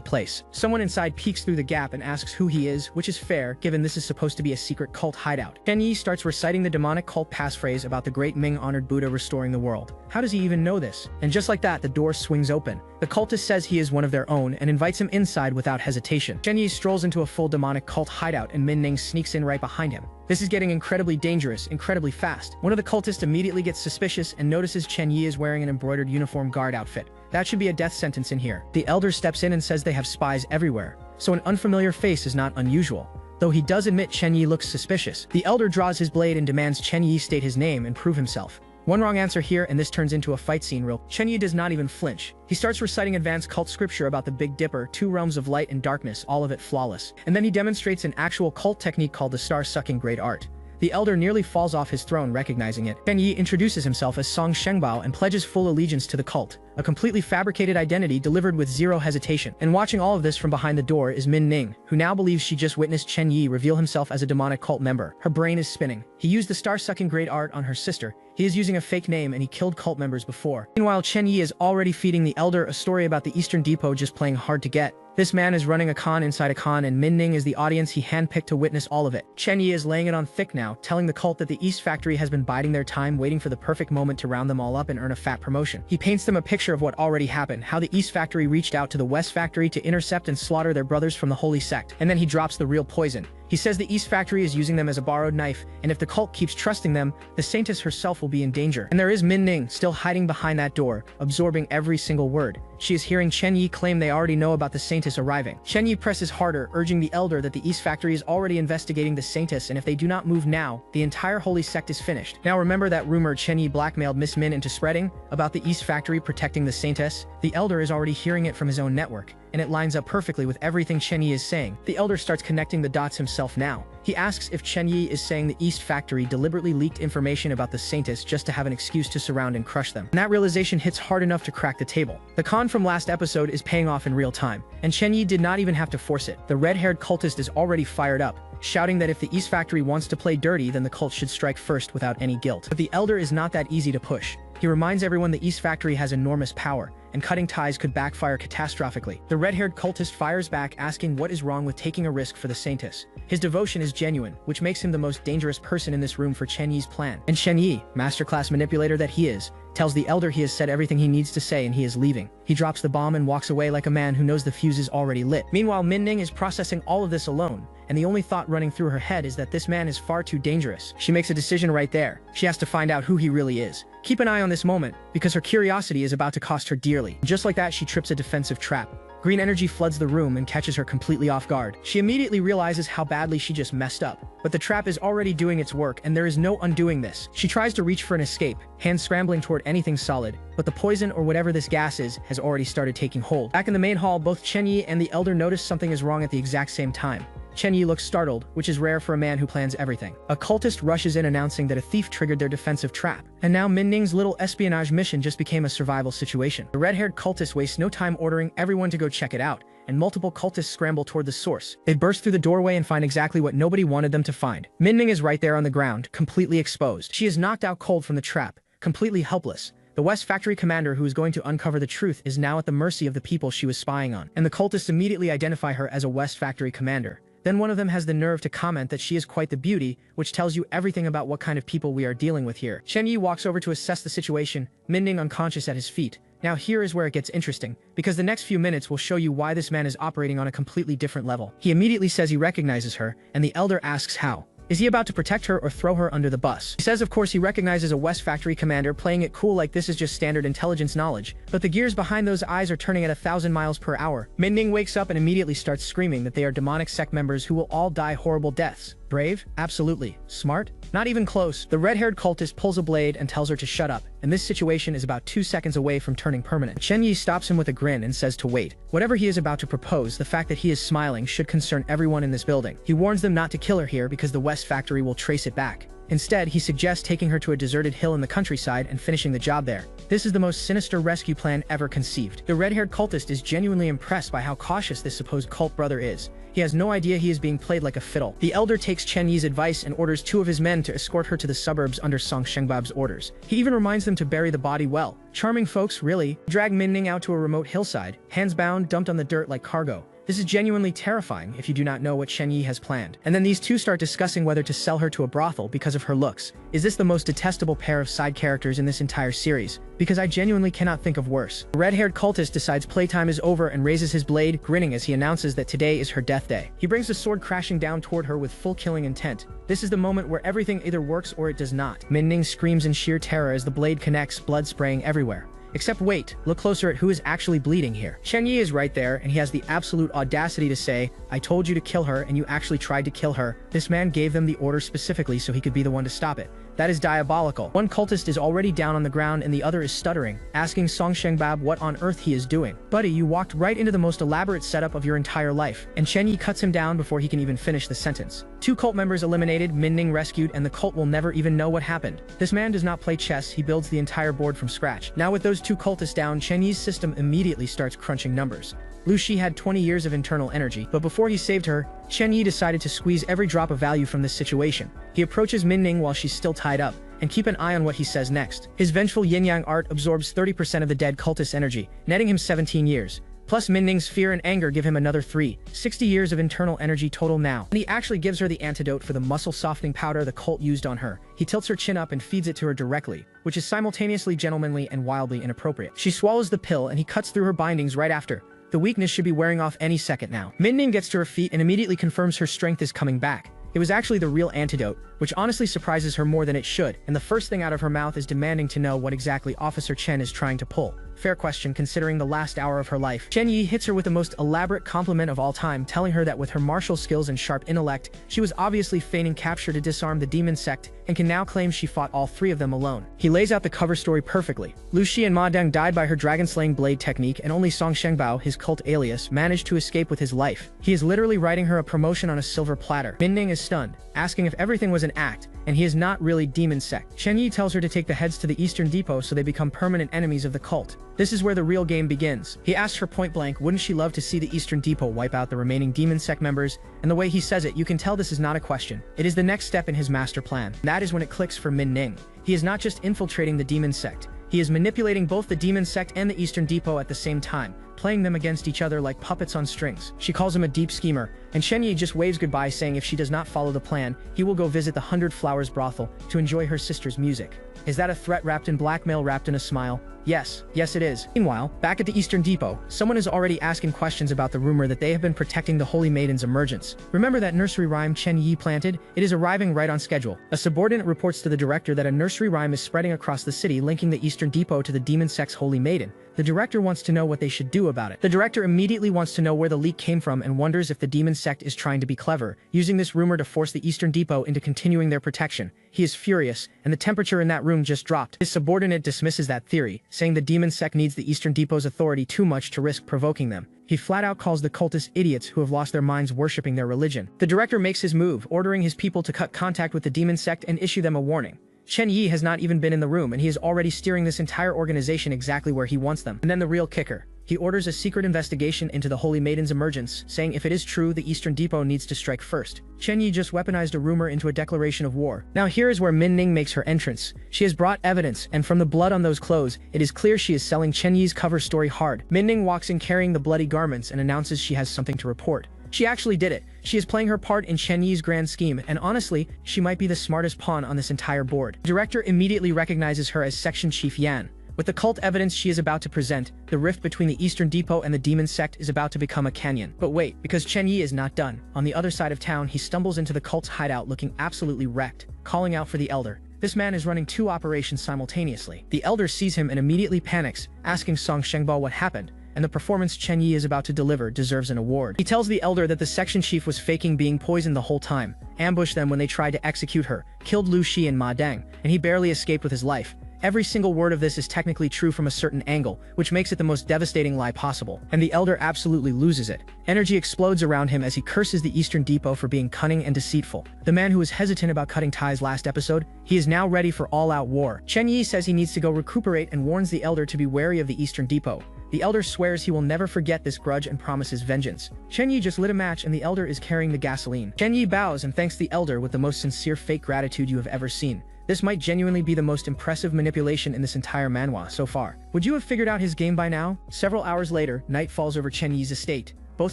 place. Someone inside peeks through the gap and asks who he is, which is fair, given this is supposed to be a secret cult hideout. Chen Yi starts reciting the demonic cult passphrase about the great Ming-honored Buddha restoring the world. How does he even know this? And just like that, the door swings open. The cultist says he is one of their own and invites him inside without hesitation. Chen Yi strolls into a full demonic cult hideout, and Min-Ning sneaks in right behind him. This is getting incredibly dangerous, incredibly fast. One of the cultists immediately gets suspicious and notices Chen Yi is wearing an embroidered uniform guard outfit. That should be a death sentence in here. The elder steps in and says they have spies everywhere, so an unfamiliar face is not unusual. Though he does admit Chen Yi looks suspicious. The elder draws his blade and demands Chen Yi state his name and prove himself. One wrong answer here and this turns into a fight scene real. Chen Yi does not even flinch. He starts reciting advanced cult scripture about the Big Dipper, 2 realms of light and darkness, all of it flawless. And then he demonstrates an actual cult technique called the star-sucking great art. The elder nearly falls off his throne recognizing it. Chen Yi introduces himself as Song Shengbao and pledges full allegiance to the cult, a completely fabricated identity delivered with zero hesitation. And watching all of this from behind the door is Min-Ning, who now believes she just witnessed Chen Yi reveal himself as a demonic cult member. Her brain is spinning. He used the star-sucking great art on her sister. He is using a fake name and he killed cult members before. Meanwhile, Chen Yi is already feeding the elder a story about the Eastern Depot just playing hard to get. This man is running a con inside a con, and Min-Ning is the audience he handpicked to witness all of it. Chen Yi is laying it on thick now, telling the cult that the East Factory has been biding their time, waiting for the perfect moment to round them all up and earn a fat promotion. He paints them a picture of what already happened, how the East Factory reached out to the West Factory to intercept and slaughter their brothers from the Holy Sect. And then he drops the real poison. He says the East Factory is using them as a borrowed knife, and if the cult keeps trusting them, the Saintess herself will be in danger. And there is Min-Ning, still hiding behind that door, absorbing every single word. She is hearing Chen Yi claim they already know about the Saintess arriving. Chen Yi presses harder, urging the elder that the East Factory is already investigating the Saintess, and if they do not move now, the entire Holy Sect is finished. Now remember that rumor Chen Yi blackmailed Miss Min into spreading about the East Factory protecting the Saintess? The elder is already hearing it from his own network, and it lines up perfectly with everything Chen Yi is saying. The elder starts connecting the dots himself now. He asks if Chen Yi is saying the East Factory deliberately leaked information about the Saintess just to have an excuse to surround and crush them. And that realization hits hard enough to crack the table. The con from last episode is paying off in real time, and Chen Yi did not even have to force it. The red-haired cultist is already fired up, shouting that if the East Factory wants to play dirty, then the cult should strike first without any guilt. But the elder is not that easy to push. He reminds everyone the East Factory has enormous power, and cutting ties could backfire catastrophically. The red-haired cultist fires back, asking what is wrong with taking a risk for the Saintess. His devotion is genuine, which makes him the most dangerous person in this room for Chen Yi's plan. And Chen Yi, masterclass manipulator that he is, tells the elder he has said everything he needs to say and he is leaving. He drops the bomb and walks away like a man who knows the fuse is already lit. Meanwhile, Min-Ning is processing all of this alone, and the only thought running through her head is that this man is far too dangerous. She makes a decision right there. She has to find out who he really is. Keep an eye on this moment, because her curiosity is about to cost her dearly. Just like that, she trips a defensive trap. Green energy floods the room and catches her completely off guard. She immediately realizes how badly she just messed up, but the trap is already doing its work and there is no undoing this. She tries to reach for an escape, hands scrambling toward anything solid, but the poison or whatever this gas is has already started taking hold. Back in the main hall, both Chen Yi and the elder notice something is wrong at the exact same time. Chen Yi looks startled, which is rare for a man who plans everything. A cultist rushes in announcing that a thief triggered their defensive trap, and now Min-Ning's little espionage mission just became a survival situation. The red-haired cultist wastes no time ordering everyone to go check it out, and multiple cultists scramble toward the source. They burst through the doorway and find exactly what nobody wanted them to find. Min-Ning is right there on the ground, completely exposed. She is knocked out cold from the trap, completely helpless. The West Factory commander who is going to uncover the truth is now at the mercy of the people she was spying on, and the cultists immediately identify her as a West Factory commander. Then one of them has the nerve to comment that she is quite the beauty, which tells you everything about what kind of people we are dealing with here. Chen Yi walks over to assess the situation, Min-Ning unconscious at his feet. Now here is where it gets interesting, because the next few minutes will show you why this man is operating on a completely different level. He immediately says he recognizes her, and the elder asks how. Is he about to protect her or throw her under the bus? He says of course he recognizes a West Factory commander, playing it cool like this is just standard intelligence knowledge, but the gears behind those eyes are turning at 1,000 miles per hour. Min-ning wakes up and immediately starts screaming that they are demonic sect members who will all die horrible deaths. Brave? Absolutely. Smart? Not even close. The red-haired cultist pulls a blade and tells her to shut up, and this situation is about 2 seconds away from turning permanent. Chen Yi stops him with a grin and says to wait. Whatever he is about to propose, the fact that he is smiling should concern everyone in this building. He warns them not to kill her here because the West Factory will trace it back. Instead, he suggests taking her to a deserted hill in the countryside and finishing the job there. This is the most sinister rescue plan ever conceived. The red-haired cultist is genuinely impressed by how cautious this supposed cult brother is. He has no idea he is being played like a fiddle. The elder takes Chen Yi's advice and orders 2 of his men to escort her to the suburbs under Song Shengbab's orders. He even reminds them to bury the body well. Charming folks, really. Drag Min-ning out to a remote hillside, hands bound, dumped on the dirt like cargo. This is genuinely terrifying if you do not know what Chen Yi has planned. And then these two start discussing whether to sell her to a brothel because of her looks. Is this the most detestable pair of side characters in this entire series? Because I genuinely cannot think of worse. The red-haired cultist decides playtime is over and raises his blade, grinning as he announces that today is her death day. He brings the sword crashing down toward her with full killing intent. This is the moment where everything either works or it does not. Min-ning screams in sheer terror as the blade connects, blood spraying everywhere. Except wait, look closer at who is actually bleeding here. Chen Yi is right there, and he has the absolute audacity to say, I told you to kill her, and you actually tried to kill her. This man gave them the order specifically so he could be the one to stop it. That is diabolical. One cultist is already down on the ground and the other is stuttering, asking Song Shengbab what on earth he is doing. Buddy, you walked right into the most elaborate setup of your entire life. And Chen Yi cuts him down before he can even finish the sentence. 2 cult members eliminated, Min-ning rescued, and the cult will never even know what happened. This man does not play chess, he builds the entire board from scratch. Now with those 2 cultists down, Chen Yi's system immediately starts crunching numbers. Lu Shi had 20 years of internal energy, but before he saved her, Chen Yi decided to squeeze every drop of value from this situation. He approaches Min-ning while she's still tied up, and keep an eye on what he says next. His vengeful yin-yang art absorbs 30% of the dead cultist's energy, netting him 17 years. Plus Min-ning's fear and anger give him another 60 years of internal energy total now. And he actually gives her the antidote for the muscle-softening powder the cult used on her. He tilts her chin up and feeds it to her directly, which is simultaneously gentlemanly and wildly inappropriate. She swallows the pill and he cuts through her bindings right after. The weakness should be wearing off any second now. Min-ning gets to her feet and immediately confirms her strength is coming back. It was actually the real antidote, which honestly surprises her more than it should, and the first thing out of her mouth is demanding to know what exactly Officer Chen is trying to pull. Fair question considering the last hour of her life. Chen Yi hits her with the most elaborate compliment of all time, telling her that with her martial skills and sharp intellect, she was obviously feigning capture to disarm the demon sect, and can now claim she fought all 3 of them alone. He lays out the cover story perfectly. Lu Shi and Ma Deng died by her dragon-slaying blade technique, and only Song Shengbao, his cult alias, managed to escape with his life. He is literally writing her a promotion on a silver platter. Min-ning is stunned, asking if everything was an act, and he is not really demon sect. Chen Yi tells her to take the heads to the Eastern Depot so they become permanent enemies of the cult. This is where the real game begins. He asks her point blank, wouldn't she love to see the Eastern Depot wipe out the remaining demon sect members? And the way he says it, you can tell this is not a question. It is the next step in his master plan. That is when it clicks for Min-ning. He is not just infiltrating the demon sect. He is manipulating both the demon sect and the Eastern Depot at the same time, playing them against each other like puppets on strings. She calls him a deep schemer, and Chen Yi just waves goodbye, saying if she does not follow the plan, he will go visit the 100 Flowers brothel to enjoy her sister's music. Is that a threat wrapped in blackmail wrapped in a smile? Yes it is. Meanwhile, back at the Eastern Depot, someone is already asking questions about the rumor that they have been protecting the Holy Maiden's emergence. Remember that nursery rhyme Chen Yi planted? It is arriving right on schedule. A subordinate reports to the director that a nursery rhyme is spreading across the city linking the Eastern Depot to the demon sect's Holy Maiden. The director wants to know what they should do about it. The director immediately wants to know where the leak came from and wonders if the demon sect is trying to be clever, using this rumor to force the Eastern Depot into continuing their protection. He is furious, and the temperature in that room just dropped. His subordinate dismisses that theory, saying the demon sect needs the Eastern Depot's authority too much to risk provoking them. He flat out calls the cultists idiots who have lost their minds worshipping their religion. The director makes his move, ordering his people to cut contact with the demon sect and issue them a warning. Chen Yi has not even been in the room, and he is already steering this entire organization exactly where he wants them. And then the real kicker. He orders a secret investigation into the Holy Maiden's emergence, saying if it is true, the Eastern Depot needs to strike first. Chen Yi just weaponized a rumor into a declaration of war. Now here is where Min-ning makes her entrance. She has brought evidence, and from the blood on those clothes, it is clear she is selling Chen Yi's cover story hard. Min-ning walks in carrying the bloody garments and announces she has something to report. She actually did it. She is playing her part in Chen Yi's grand scheme, and honestly, she might be the smartest pawn on this entire board. The director immediately recognizes her as Section Chief Yan. With the cult evidence she is about to present, the rift between the Eastern Depot and the demon sect is about to become a canyon. But wait, because Chen Yi is not done. On the other side of town, he stumbles into the cult's hideout looking absolutely wrecked, calling out for the elder. This man is running 2 operations simultaneously. The elder sees him and immediately panics, asking Song Shengbao what happened, and the performance Chen Yi is about to deliver deserves an award. He tells the elder that the section chief was faking being poisoned the whole time, ambushed them when they tried to execute her, killed Lu Shi and Ma Deng, and he barely escaped with his life. Every single word of this is technically true from a certain angle, which makes it the most devastating lie possible. And the elder absolutely loses it. Energy explodes around him as he curses the Eastern Depot for being cunning and deceitful. The man who was hesitant about cutting ties last episode, he is now ready for all-out war. Chen Yi says he needs to go recuperate and warns the elder to be wary of the Eastern Depot. The elder swears he will never forget this grudge and promises vengeance. Chen Yi just lit a match and the elder is carrying the gasoline. Chen Yi bows and thanks the elder with the most sincere fake gratitude you have ever seen. This might genuinely be the most impressive manipulation in this entire manhwa so far. Would you have figured out his game by now? Several hours later, night falls over Chen Yi's estate. Both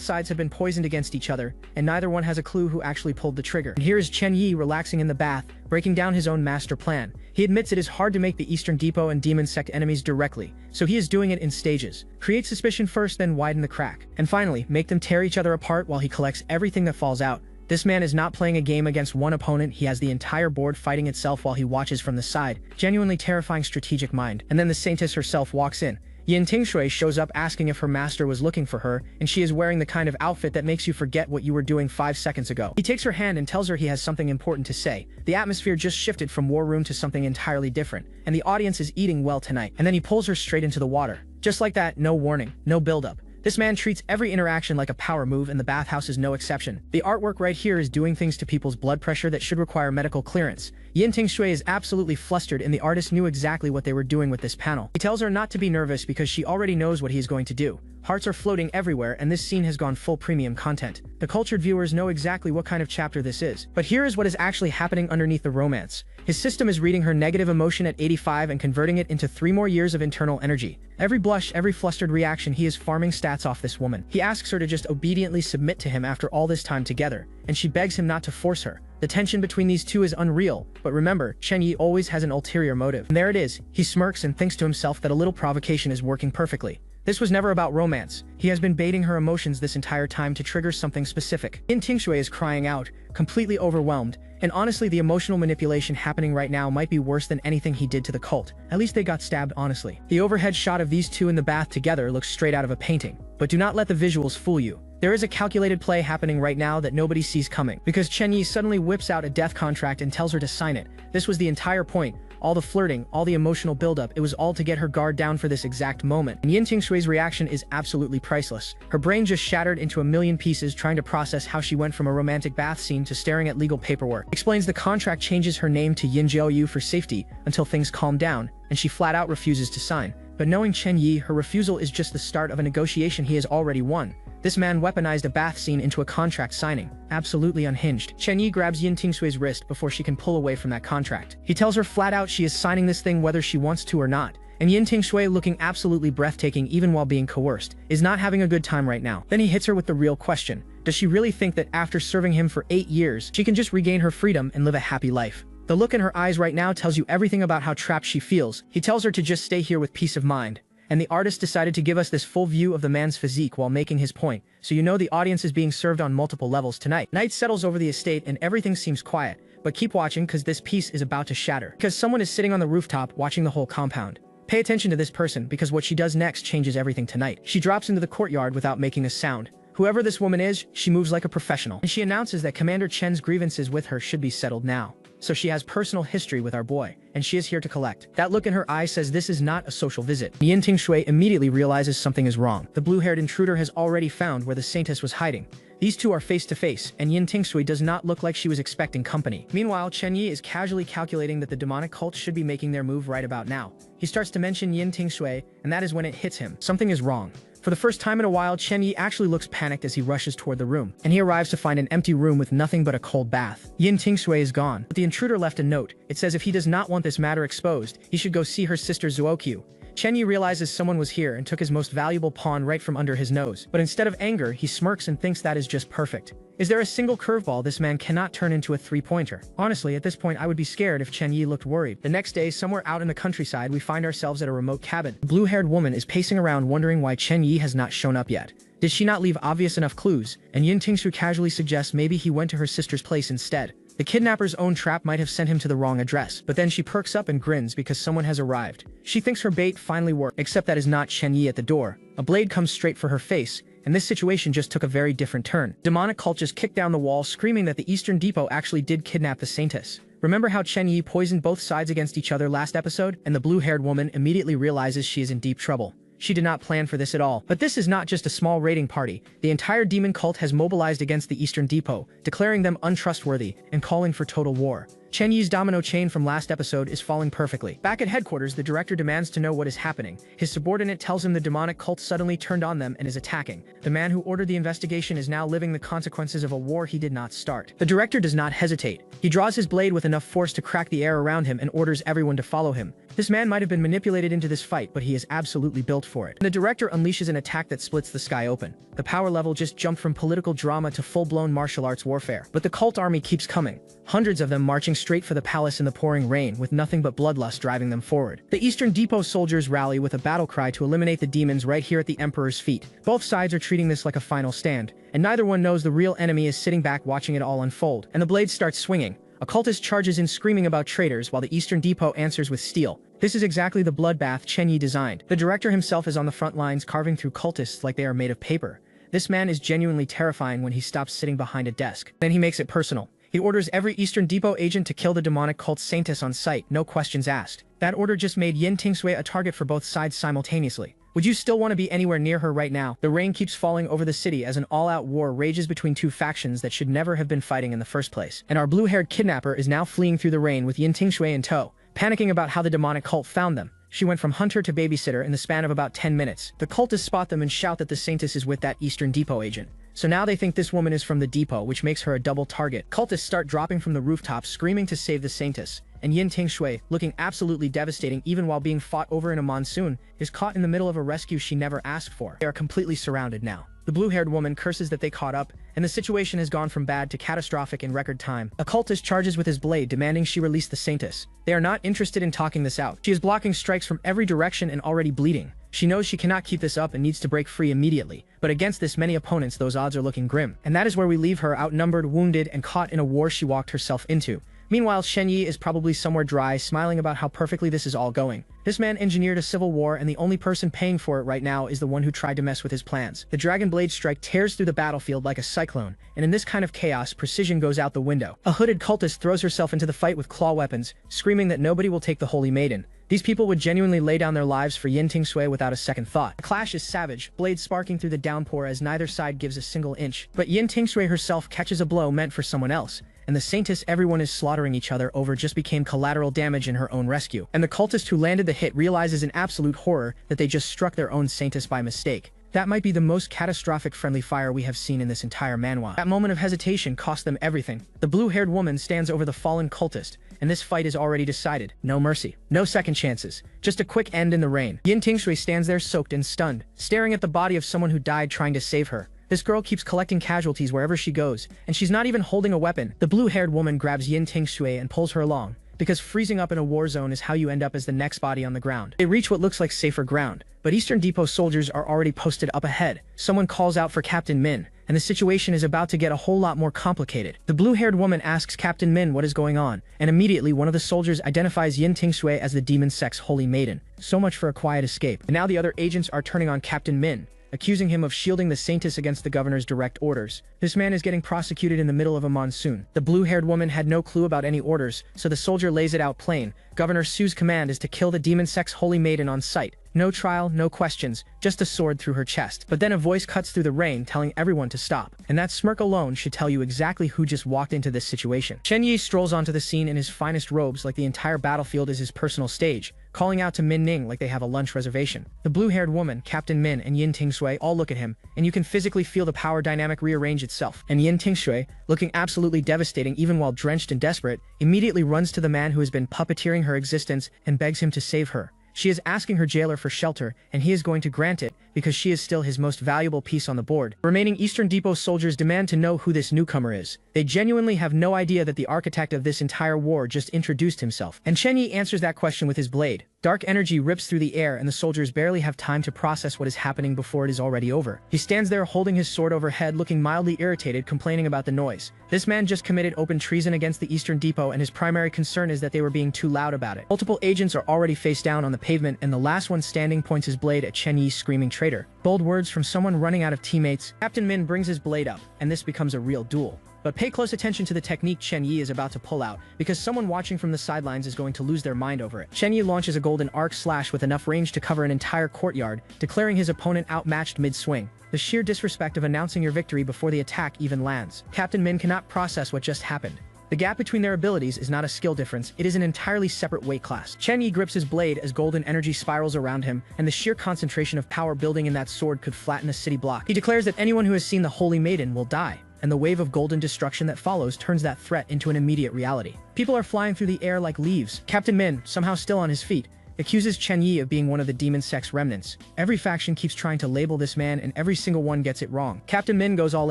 sides have been poisoned against each other, and neither one has a clue who actually pulled the trigger. And here is Chen Yi relaxing in the bath, breaking down his own master plan. He admits it is hard to make the Eastern Depot and Demon Sect enemies directly, so he is doing it in stages. Create suspicion first, then widen the crack. And finally, make them tear each other apart while he collects everything that falls out. This man is not playing a game against one opponent, he has the entire board fighting itself while he watches from the side. Genuinely terrifying strategic mind. And then the saintess herself walks in. Yin Tingshui shows up asking if her master was looking for her, and she is wearing the kind of outfit that makes you forget what you were doing 5 seconds ago. He takes her hand and tells her he has something important to say. The atmosphere just shifted from war room to something entirely different, and the audience is eating well tonight. And then he pulls her straight into the water. Just like that, no warning, no build-up. This man treats every interaction like a power move, and the bathhouse is no exception. The artwork right here is doing things to people's blood pressure that should require medical clearance. Yin Tingshui is absolutely flustered, and the artist knew exactly what they were doing with this panel. He tells her not to be nervous because she already knows what he is going to do. Hearts are floating everywhere, and this scene has gone full premium content. The cultured viewers know exactly what kind of chapter this is. But here is what is actually happening underneath the romance. His system is reading her negative emotion at 85 and converting it into 3 more years of internal energy. Every blush, every flustered reaction, he is farming stats off this woman. He asks her to just obediently submit to him after all this time together, and she begs him not to force her. The tension between these two is unreal, but remember, Chen Yi always has an ulterior motive. And there it is, he smirks and thinks to himself that a little provocation is working perfectly. This was never about romance. He has been baiting her emotions this entire time to trigger something specific. Yin Tingshui is crying out, completely overwhelmed, and honestly the emotional manipulation happening right now might be worse than anything he did to the cult. At least they got stabbed honestly. The overhead shot of these two in the bath together looks straight out of a painting. But do not let the visuals fool you. There is a calculated play happening right now that nobody sees coming, because Chen Yi suddenly whips out a death contract and tells her to sign it. This was the entire point. All the flirting, all the emotional buildup, it was all to get her guard down for this exact moment. And Yin Tingshui's reaction is absolutely priceless. Her brain just shattered into a million pieces trying to process how she went from a romantic bath scene to staring at legal paperwork. Explains the contract changes her name to Yin Jiaoyu for safety until things calm down, and she flat out refuses to sign. But knowing Chen Yi, her refusal is just the start of a negotiation he has already won. This man weaponized a bath scene into a contract signing. Absolutely unhinged. Chen Yi grabs Yin Tingshui's wrist before she can pull away from that contract. He tells her flat out she is signing this thing whether she wants to or not. And Yin Tingshui, looking absolutely breathtaking even while being coerced, is not having a good time right now. Then he hits her with the real question. Does she really think that after serving him for 8 years, she can just regain her freedom and live a happy life? The look in her eyes right now tells you everything about how trapped she feels. He tells her to just stay here with peace of mind. And the artist decided to give us this full view of the man's physique while making his point, so you know the audience is being served on multiple levels tonight. Night settles over the estate and everything seems quiet, but keep watching because this piece is about to shatter. Because someone is sitting on the rooftop watching the whole compound. Pay attention to this person because what she does next changes everything tonight. She drops into the courtyard without making a sound. Whoever this woman is, she moves like a professional. And she announces that Commander Chen's grievances with her should be settled now. So she has personal history with our boy, and she is here to collect. That look in her eye says this is not a social visit. Yin Tingshui immediately realizes something is wrong. The blue-haired intruder has already found where the saintess was hiding. These two are face to face, and Yin Tingshui does not look like she was expecting company. Meanwhile, Chen Yi is casually calculating that the demonic cult should be making their move right about now. He starts to mention Yin Tingshui, and that is when it hits him. Something is wrong. For the first time in a while, Chen Yi actually looks panicked as he rushes toward the room, and he arrives to find an empty room with nothing but a cold bath. Yin Tingshui is gone, but the intruder left a note. It says if he does not want this matter exposed, he should go see her sister Zuokyu. Chen Yi realizes someone was here and took his most valuable pawn right from under his nose. But instead of anger, he smirks and thinks that is just perfect. Is there a single curveball this man cannot turn into a three-pointer? Honestly, at this point I would be scared if Chen Yi looked worried. The next day, somewhere out in the countryside, we find ourselves at a remote cabin. The blue-haired woman is pacing around wondering why Chen Yi has not shown up yet. Did she not leave obvious enough clues? And Yin Tingshu casually suggests maybe he went to her sister's place instead. The kidnapper's own trap might have sent him to the wrong address, but then she perks up and grins because someone has arrived. She thinks her bait finally worked, except that is not Chen Yi at the door. A blade comes straight for her face, and this situation just took a very different turn. Demonic cult just kicked down the wall, screaming that the Eastern Depot actually did kidnap the Saintess. Remember how Chen Yi poisoned both sides against each other last episode? And the blue-haired woman immediately realizes she is in deep trouble. She did not plan for this at all. But this is not just a small raiding party. The entire demon cult has mobilized against the Eastern Depot, declaring them untrustworthy and calling for total war. Chen Yi's domino chain from last episode is falling perfectly. Back at headquarters, the director demands to know what is happening. His subordinate tells him the demonic cult suddenly turned on them and is attacking. The man who ordered the investigation is now living the consequences of a war he did not start. The director does not hesitate. He draws his blade with enough force to crack the air around him and orders everyone to follow him. This man might have been manipulated into this fight, but he is absolutely built for it. And the director unleashes an attack that splits the sky open. The power level just jumped from political drama to full-blown martial arts warfare. But the cult army keeps coming. Hundreds of them marching straight for the palace in the pouring rain, with nothing but bloodlust driving them forward. The Eastern Depot soldiers rally with a battle cry to eliminate the demons right here at the Emperor's feet. Both sides are treating this like a final stand, and neither one knows the real enemy is sitting back watching it all unfold. And the blade starts swinging. A cultist charges in screaming about traitors while the Eastern Depot answers with steel. This is exactly the bloodbath Chen Yi designed. The director himself is on the front lines carving through cultists like they are made of paper. This man is genuinely terrifying when he stops sitting behind a desk. Then he makes it personal. He orders every Eastern Depot agent to kill the demonic cult Saintess on sight, no questions asked. That order just made Yin Tingshui a target for both sides simultaneously. Would you still want to be anywhere near her right now? The rain keeps falling over the city as an all-out war rages between two factions that should never have been fighting in the first place. And our blue-haired kidnapper is now fleeing through the rain with Yin Tingshui in tow, panicking about how the demonic cult found them. She went from hunter to babysitter in the span of about 10 minutes. The cultists spot them and shout that the Saintess is with that Eastern Depot agent. So now they think this woman is from the depot, which makes her a double target. Cultists start dropping from the rooftops, screaming to save the Saintess. And Yin Tingshui, looking absolutely devastating even while being fought over in a monsoon, is caught in the middle of a rescue she never asked for. They are completely surrounded now. The blue-haired woman curses that they caught up, and the situation has gone from bad to catastrophic in record time. A cultist charges with his blade, demanding she release the Saintess. They are not interested in talking this out. She is blocking strikes from every direction and already bleeding. She knows she cannot keep this up and needs to break free immediately, but against this many opponents those odds are looking grim. And that is where we leave her, outnumbered, wounded, and caught in a war she walked herself into. Meanwhile, Chen Yi is probably somewhere dry, smiling about how perfectly this is all going. This man engineered a civil war, and the only person paying for it right now is the one who tried to mess with his plans. The Dragon Blade strike tears through the battlefield like a cyclone, and in this kind of chaos, precision goes out the window. A hooded cultist throws herself into the fight with claw weapons, screaming that nobody will take the Holy Maiden. These people would genuinely lay down their lives for Yin Tingshui without a second thought. The clash is savage, blades sparking through the downpour as neither side gives a single inch. But Yin Tingshui herself catches a blow meant for someone else, and the Saintess everyone is slaughtering each other over just became collateral damage in her own rescue. And the cultist who landed the hit realizes in absolute horror that they just struck their own Saintess by mistake. That might be the most catastrophic friendly fire we have seen in this entire manhwa. That moment of hesitation cost them everything. The blue-haired woman stands over the fallen cultist, and this fight is already decided. No mercy. No second chances. Just a quick end in the rain. Yin Tingshui stands there soaked and stunned, staring at the body of someone who died trying to save her. This girl keeps collecting casualties wherever she goes, and she's not even holding a weapon. The blue-haired woman grabs Yin Tingshui and pulls her along, because freezing up in a war zone is how you end up as the next body on the ground. They reach what looks like safer ground, but Eastern Depot soldiers are already posted up ahead. Someone calls out for Captain Min, and the situation is about to get a whole lot more complicated. The blue-haired woman asks Captain Min what is going on, and immediately one of the soldiers identifies Yin Tingshui as the demon sex Holy Maiden. So much for a quiet escape. And now the other agents are turning on Captain Min, accusing him of shielding the Saintess against the governor's direct orders. This man is getting prosecuted in the middle of a monsoon. The blue-haired woman had no clue about any orders, so the soldier lays it out plain. Governor Su's command is to kill the demon sex Holy Maiden on sight. No trial, no questions, just a sword through her chest. But then a voice cuts through the rain telling everyone to stop. And that smirk alone should tell you exactly who just walked into this situation. Chen Yi strolls onto the scene in his finest robes like the entire battlefield is his personal stage, calling out to Min Ning like they have a lunch reservation. The blue-haired woman, Captain Min, and Yin Tingshui all look at him, and you can physically feel the power dynamic rearrange itself. And Yin Tingshui, looking absolutely devastating even while drenched and desperate, immediately runs to the man who has been puppeteering her existence and begs him to save her. She is asking her jailer for shelter, and he is going to grant it because she is still his most valuable piece on the board. Remaining Eastern Depot soldiers demand to know who this newcomer is. They genuinely have no idea that the architect of this entire war just introduced himself. And Chen Yi answers that question with his blade. Dark energy rips through the air and the soldiers barely have time to process what is happening before it is already over. He stands there holding his sword overhead, looking mildly irritated, complaining about the noise. This man just committed open treason against the Eastern Depot, and his primary concern is that they were being too loud about it. Multiple agents are already face down on the pavement, and the last one standing points his blade at Chen Yi, screaming traitor. Bold words from someone running out of teammates. Captain Min brings his blade up, and this becomes a real duel. But pay close attention to the technique Chen Yi is about to pull out, because someone watching from the sidelines is going to lose their mind over it. Chen Yi launches a golden arc slash with enough range to cover an entire courtyard, declaring his opponent outmatched mid-swing. The sheer disrespect of announcing your victory before the attack even lands. Captain Min cannot process what just happened. The gap between their abilities is not a skill difference, it is an entirely separate weight class. Chen Yi grips his blade as golden energy spirals around him, and the sheer concentration of power building in that sword could flatten a city block. He declares that anyone who has seen the Holy Maiden will die, and the wave of golden destruction that follows turns that threat into an immediate reality. People are flying through the air like leaves. Captain Min, somehow still on his feet, accuses Chen Yi of being one of the demon sex remnants. Every faction keeps trying to label this man, and every single one gets it wrong. Captain Min goes all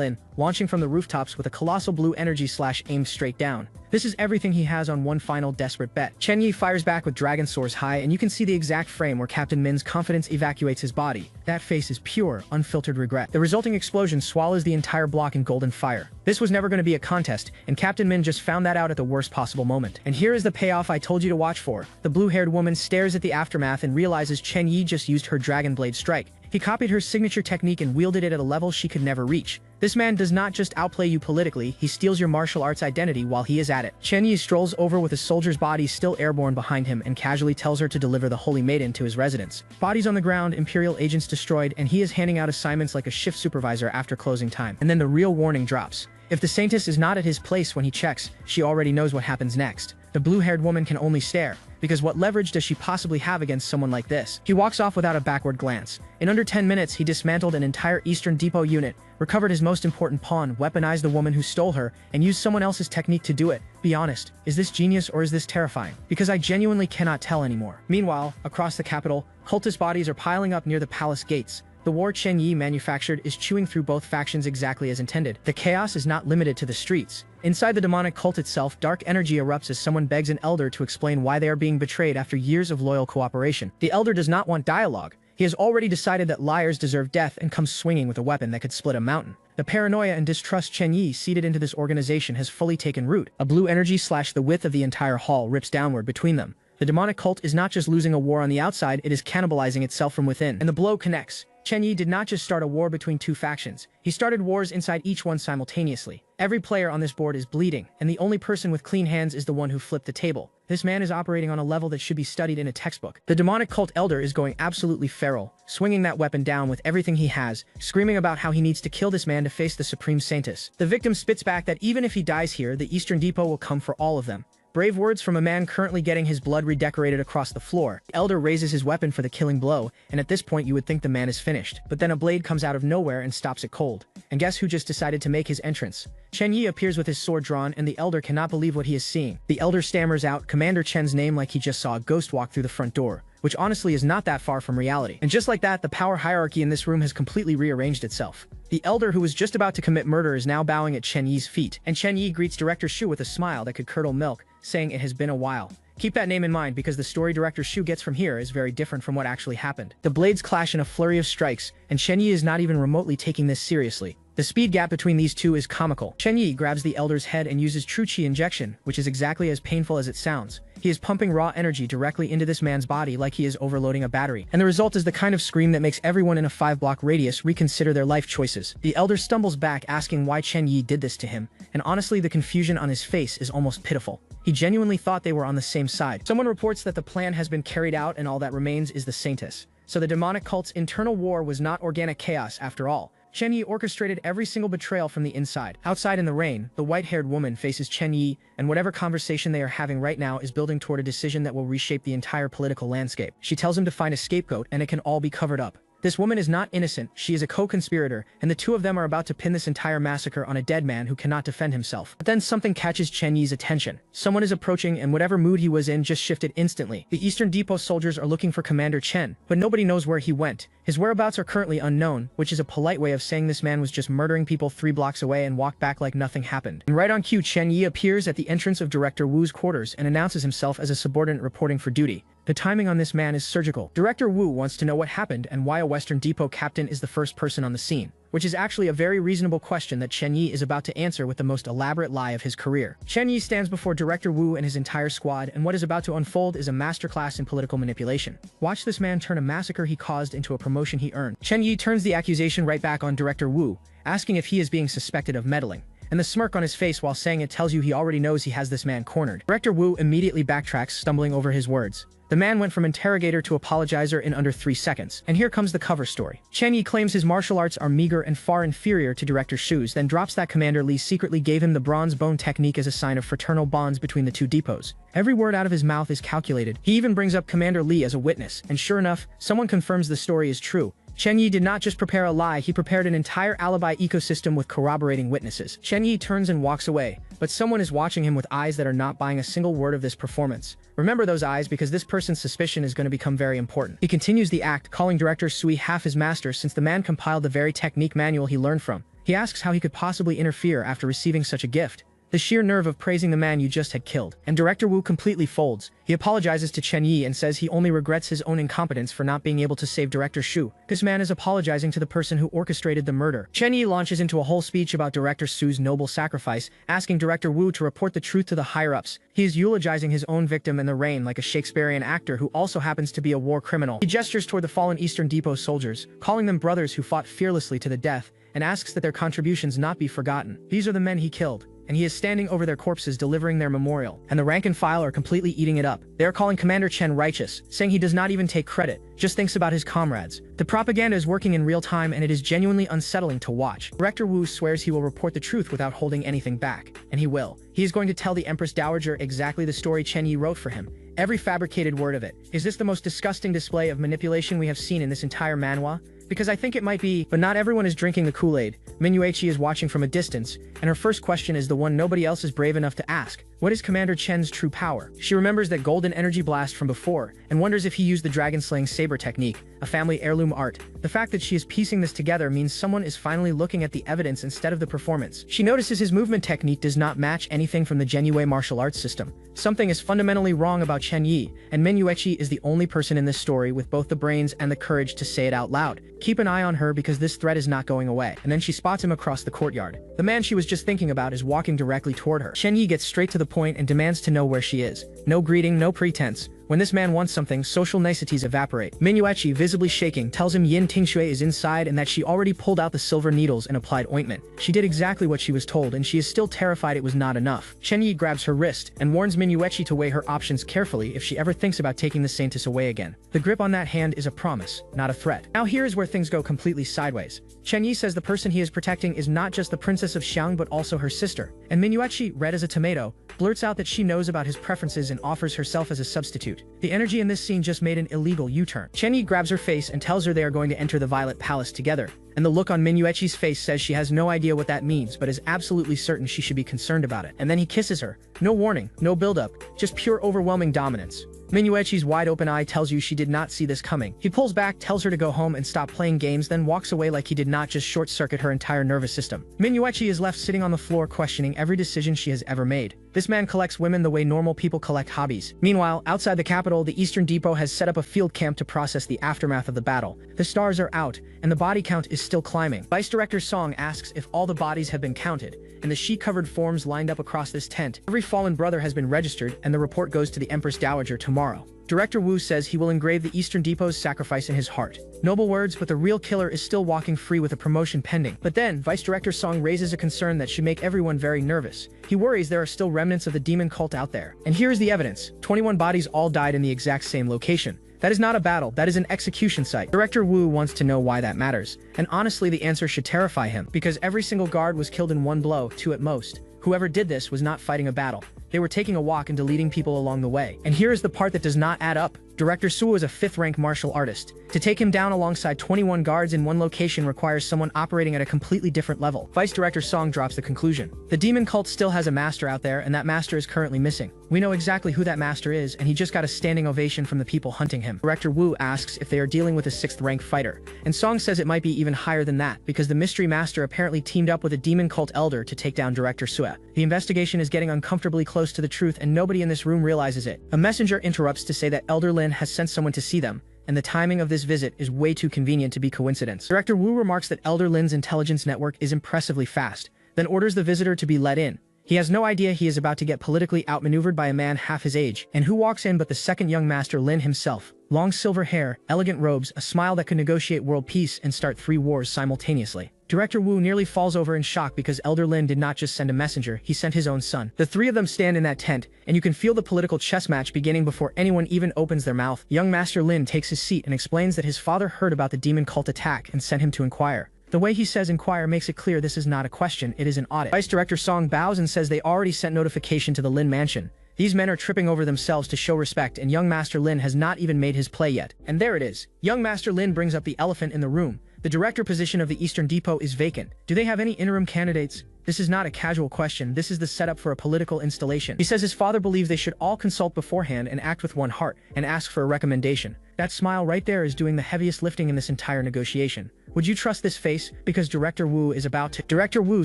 in, launching from the rooftops with a colossal blue energy slash aimed straight down. This is everything he has on one final desperate bet. Chen Yi fires back with dragon soars high, and you can see the exact frame where Captain Min's confidence evacuates his body. That face is pure, unfiltered regret. The resulting explosion swallows the entire block in golden fire. This was never going to be a contest, and Captain Min just found that out at the worst possible moment. And here is the payoff I told you to watch for. The blue-haired woman stares at the aftermath and realizes Chen Yi just used her dragon blade strike. He copied her signature technique and wielded it at a level she could never reach. This man does not just outplay you politically, he steals your martial arts identity while he is at it. Chen Yi strolls over with a soldier's body still airborne behind him and casually tells her to deliver the Holy Maiden to his residence. Bodies on the ground, Imperial agents destroyed, and he is handing out assignments like a shift supervisor after closing time. And then the real warning drops. If the Saintess is not at his place when he checks, she already knows what happens next. The blue-haired woman can only stare, because what leverage does she possibly have against someone like this? He walks off without a backward glance. In under 10 minutes, he dismantled an entire Eastern Depot unit, recovered his most important pawn, weaponized the woman who stole her, and used someone else's technique to do it. Be honest, is this genius or is this terrifying? Because I genuinely cannot tell anymore. Meanwhile, across the capital, cultist bodies are piling up near the palace gates. The war Chen Yi manufactured is chewing through both factions exactly as intended. The chaos is not limited to the streets. Inside the demonic cult itself, dark energy erupts as someone begs an elder to explain why they are being betrayed after years of loyal cooperation. The elder does not want dialogue. He has already decided that liars deserve death and comes swinging with a weapon that could split a mountain. The paranoia and distrust Chen Yi seeded into this organization has fully taken root. A blue energy slash the width of the entire hall rips downward between them. The demonic cult is not just losing a war on the outside, it is cannibalizing itself from within. And the blow connects. Chen Yi did not just start a war between two factions, he started wars inside each one simultaneously. Every player on this board is bleeding, and the only person with clean hands is the one who flipped the table. This man is operating on a level that should be studied in a textbook. The demonic cult elder is going absolutely feral, swinging that weapon down with everything he has, screaming about how he needs to kill this man to face the Supreme Saintess. The victim spits back that even if he dies here, the Eastern Depot will come for all of them. Brave words from a man currently getting his blood redecorated across the floor. The elder raises his weapon for the killing blow, and at this point you would think the man is finished. But then a blade comes out of nowhere and stops it cold. And guess who just decided to make his entrance? Chen Yi appears with his sword drawn, and the elder cannot believe what he is seeing. The elder stammers out Commander Chen's name like he just saw a ghost walk through the front door, which honestly is not that far from reality. And just like that, the power hierarchy in this room has completely rearranged itself. The elder who was just about to commit murder is now bowing at Chen Yi's feet, and Chen Yi greets Director Shu with a smile that could curdle milk, saying it has been a while. Keep that name in mind because the story Director Shu gets from here is very different from what actually happened. The blades clash in a flurry of strikes, and Chen Yi is not even remotely taking this seriously. The speed gap between these two is comical. Chen Yi grabs the elder's head and uses true chi injection, which is exactly as painful as it sounds. He is pumping raw energy directly into this man's body like he is overloading a battery. And the result is the kind of scream that makes everyone in a 5-block radius reconsider their life choices. The elder stumbles back asking why Chen Yi did this to him, and honestly the confusion on his face is almost pitiful. He genuinely thought they were on the same side. Someone reports that the plan has been carried out and all that remains is the Saintess. So the demonic cult's internal war was not organic chaos after all. Chen Yi orchestrated every single betrayal from the inside. Outside in the rain, the white-haired woman faces Chen Yi, and whatever conversation they are having right now is building toward a decision that will reshape the entire political landscape. She tells him to find a scapegoat, and it can all be covered up. This woman is not innocent, she is a co-conspirator, and the two of them are about to pin this entire massacre on a dead man who cannot defend himself. But then something catches Chen Yi's attention. Someone is approaching, and whatever mood he was in just shifted instantly. The Eastern Depot soldiers are looking for Commander Chen, but nobody knows where he went. His whereabouts are currently unknown, which is a polite way of saying this man was just murdering people 3 blocks away and walked back like nothing happened. And right on cue, Chen Yi appears at the entrance of Director Wu's quarters and announces himself as a subordinate reporting for duty. The timing on this man is surgical. Director Wu wants to know what happened and why a Western Depot captain is the first person on the scene, which is actually a very reasonable question that Chen Yi is about to answer with the most elaborate lie of his career. Chen Yi stands before Director Wu and his entire squad, and what is about to unfold is a masterclass in political manipulation. Watch this man turn a massacre he caused into a promotion he earned. Chen Yi turns the accusation right back on Director Wu, asking if he is being suspected of meddling. And the smirk on his face while saying it tells you he already knows he has this man cornered. Director Wu immediately backtracks, stumbling over his words. The man went from interrogator to apologizer in under 3 seconds. And here comes the cover story. Chen Yi claims his martial arts are meager and far inferior to Director Shu's, then drops that Commander Li secretly gave him the bronze bone technique as a sign of fraternal bonds between the two depots. Every word out of his mouth is calculated. He even brings up Commander Li as a witness, and sure enough, someone confirms the story is true. Chen Yi did not just prepare a lie, he prepared an entire alibi ecosystem with corroborating witnesses. Chen Yi turns and walks away, but someone is watching him with eyes that are not buying a single word of this performance. Remember those eyes, because this person's suspicion is going to become very important. He continues the act, calling Director Sui half his master since the man compiled the very technique manual he learned from. He asks how he could possibly interfere after receiving such a gift. The sheer nerve of praising the man you just had killed. And Director Wu completely folds. He apologizes to Chen Yi and says he only regrets his own incompetence for not being able to save Director Shu. This man is apologizing to the person who orchestrated the murder. Chen Yi launches into a whole speech about Director Su's noble sacrifice, asking Director Wu to report the truth to the higher-ups. He is eulogizing his own victim in the rain like a Shakespearean actor who also happens to be a war criminal. He gestures toward the fallen Eastern Depot soldiers, calling them brothers who fought fearlessly to the death, and asks that their contributions not be forgotten. These are the men he killed, and he is standing over their corpses delivering their memorial, and the rank and file are completely eating it up. They are calling Commander Chen righteous, saying he does not even take credit, just thinks about his comrades. The propaganda is working in real time, and it is genuinely unsettling to watch. Director Wu swears he will report the truth without holding anything back, and he will. He is going to tell the Empress Dowager exactly the story Chen Yi wrote for him, every fabricated word of it. Is this the most disgusting display of manipulation we have seen in this entire manhwa? Because I think it might be, but not everyone is drinking the Kool-Aid. Minuechi is watching from a distance, and her first question is the one nobody else is brave enough to ask. What is Commander Chen's true power? She remembers that golden energy blast from before, and wonders if he used the dragon-slaying saber technique, a family heirloom art. The fact that she is piecing this together means someone is finally looking at the evidence instead of the performance. She notices his movement technique does not match anything from the Genuine martial arts system. Something is fundamentally wrong about Chen Yi, and Minuechi is the only person in this story with both the brains and the courage to say it out loud. Keep an eye on her because this threat is not going away. And then she spots him across the courtyard. The man she was just thinking about is walking directly toward her. Chen Yi gets straight to the point and demands to know where she is. No greeting, no pretense. When this man wants something, social niceties evaporate. Minuechi, visibly shaking, tells him Yin Tingshui is inside and that she already pulled out the silver needles and applied ointment. She did exactly what she was told, and she is still terrified it was not enough. Chen Yi grabs her wrist and warns Minuechi to weigh her options carefully if she ever thinks about taking the Saintess away again. The grip on that hand is a promise, not a threat. Now here is where things go completely sideways. Chen Yi says the person he is protecting is not just the Princess of Xiang but also her sister. And Minuechi, red as a tomato, blurts out that she knows about his preferences and offers herself as a substitute. The energy in this scene just made an illegal U-turn. Chen Yi grabs her face and tells her they are going to enter the Violet Palace together, and the look on Minuechi's face says she has no idea what that means but is absolutely certain she should be concerned about it. And then he kisses her. No warning, no build-up, just pure overwhelming dominance. Minuechi's wide-open eye tells you she did not see this coming. He pulls back, tells her to go home and stop playing games, then walks away like he did not just short-circuit her entire nervous system. Minuechi is left sitting on the floor questioning every decision she has ever made. This man collects women the way normal people collect hobbies. Meanwhile, outside the capital, the Eastern Depot has set up a field camp to process the aftermath of the battle. The stars are out, and the body count is still climbing. Vice Director Song asks if all the bodies have been counted, and the sheet-covered forms lined up across this tent. Every fallen brother has been registered, and the report goes to the Empress Dowager tomorrow. Director Wu says he will engrave the Eastern Depot's sacrifice in his heart. Noble words, but the real killer is still walking free with a promotion pending. But then, Vice Director Song raises a concern that should make everyone very nervous. He worries there are still remnants of the demon cult out there. And here is the evidence. 21 bodies all died in the exact same location. That is not a battle, that is an execution site. Director Wu wants to know why that matters. And honestly, the answer should terrify him, because every single guard was killed in one blow, 2 at most. Whoever did this was not fighting a battle. They were taking a walk and deleting people along the way. And here is the part that does not add up. Director Suo is a 5th-rank martial artist. To take him down alongside 21 guards in one location requires someone operating at a completely different level. Vice Director Song drops the conclusion. The demon cult still has a master out there, and that master is currently missing. We know exactly who that master is, and he just got a standing ovation from the people hunting him. Director Wu asks if they are dealing with a 6th-rank fighter, and Song says it might be even higher than that, because the mystery master apparently teamed up with a demon cult elder to take down Director Suo. The investigation is getting uncomfortably close to the truth, and nobody in this room realizes it. A messenger interrupts to say that Elder Lin has sent someone to see them, and the timing of this visit is way too convenient to be coincidence. Director Wu remarks that Elder Lin's intelligence network is impressively fast, then orders the visitor to be let in. He has no idea he is about to get politically outmaneuvered by a man half his age, and who walks in but the second young master Lin himself. Long silver hair, elegant robes, a smile that could negotiate world peace and start 3 wars simultaneously. Director Wu nearly falls over in shock because Elder Lin did not just send a messenger, he sent his own son. The 3 of them stand in that tent, and you can feel the political chess match beginning before anyone even opens their mouth. Young Master Lin takes his seat and explains that his father heard about the demon cult attack and sent him to inquire. The way he says inquire makes it clear this is not a question, it is an audit. Vice Director Song bows and says they already sent notification to the Lin mansion. These men are tripping over themselves to show respect, and young Master Lin has not even made his play yet. And there it is. Young Master Lin brings up the elephant in the room. The director position of the Eastern Depot is vacant. Do they have any interim candidates? This is not a casual question, this is the setup for a political installation. He says his father believes they should all consult beforehand and act with one heart, and ask for a recommendation. That smile right there is doing the heaviest lifting in this entire negotiation. Would you trust this face? Because Director Wu is about to. Director Wu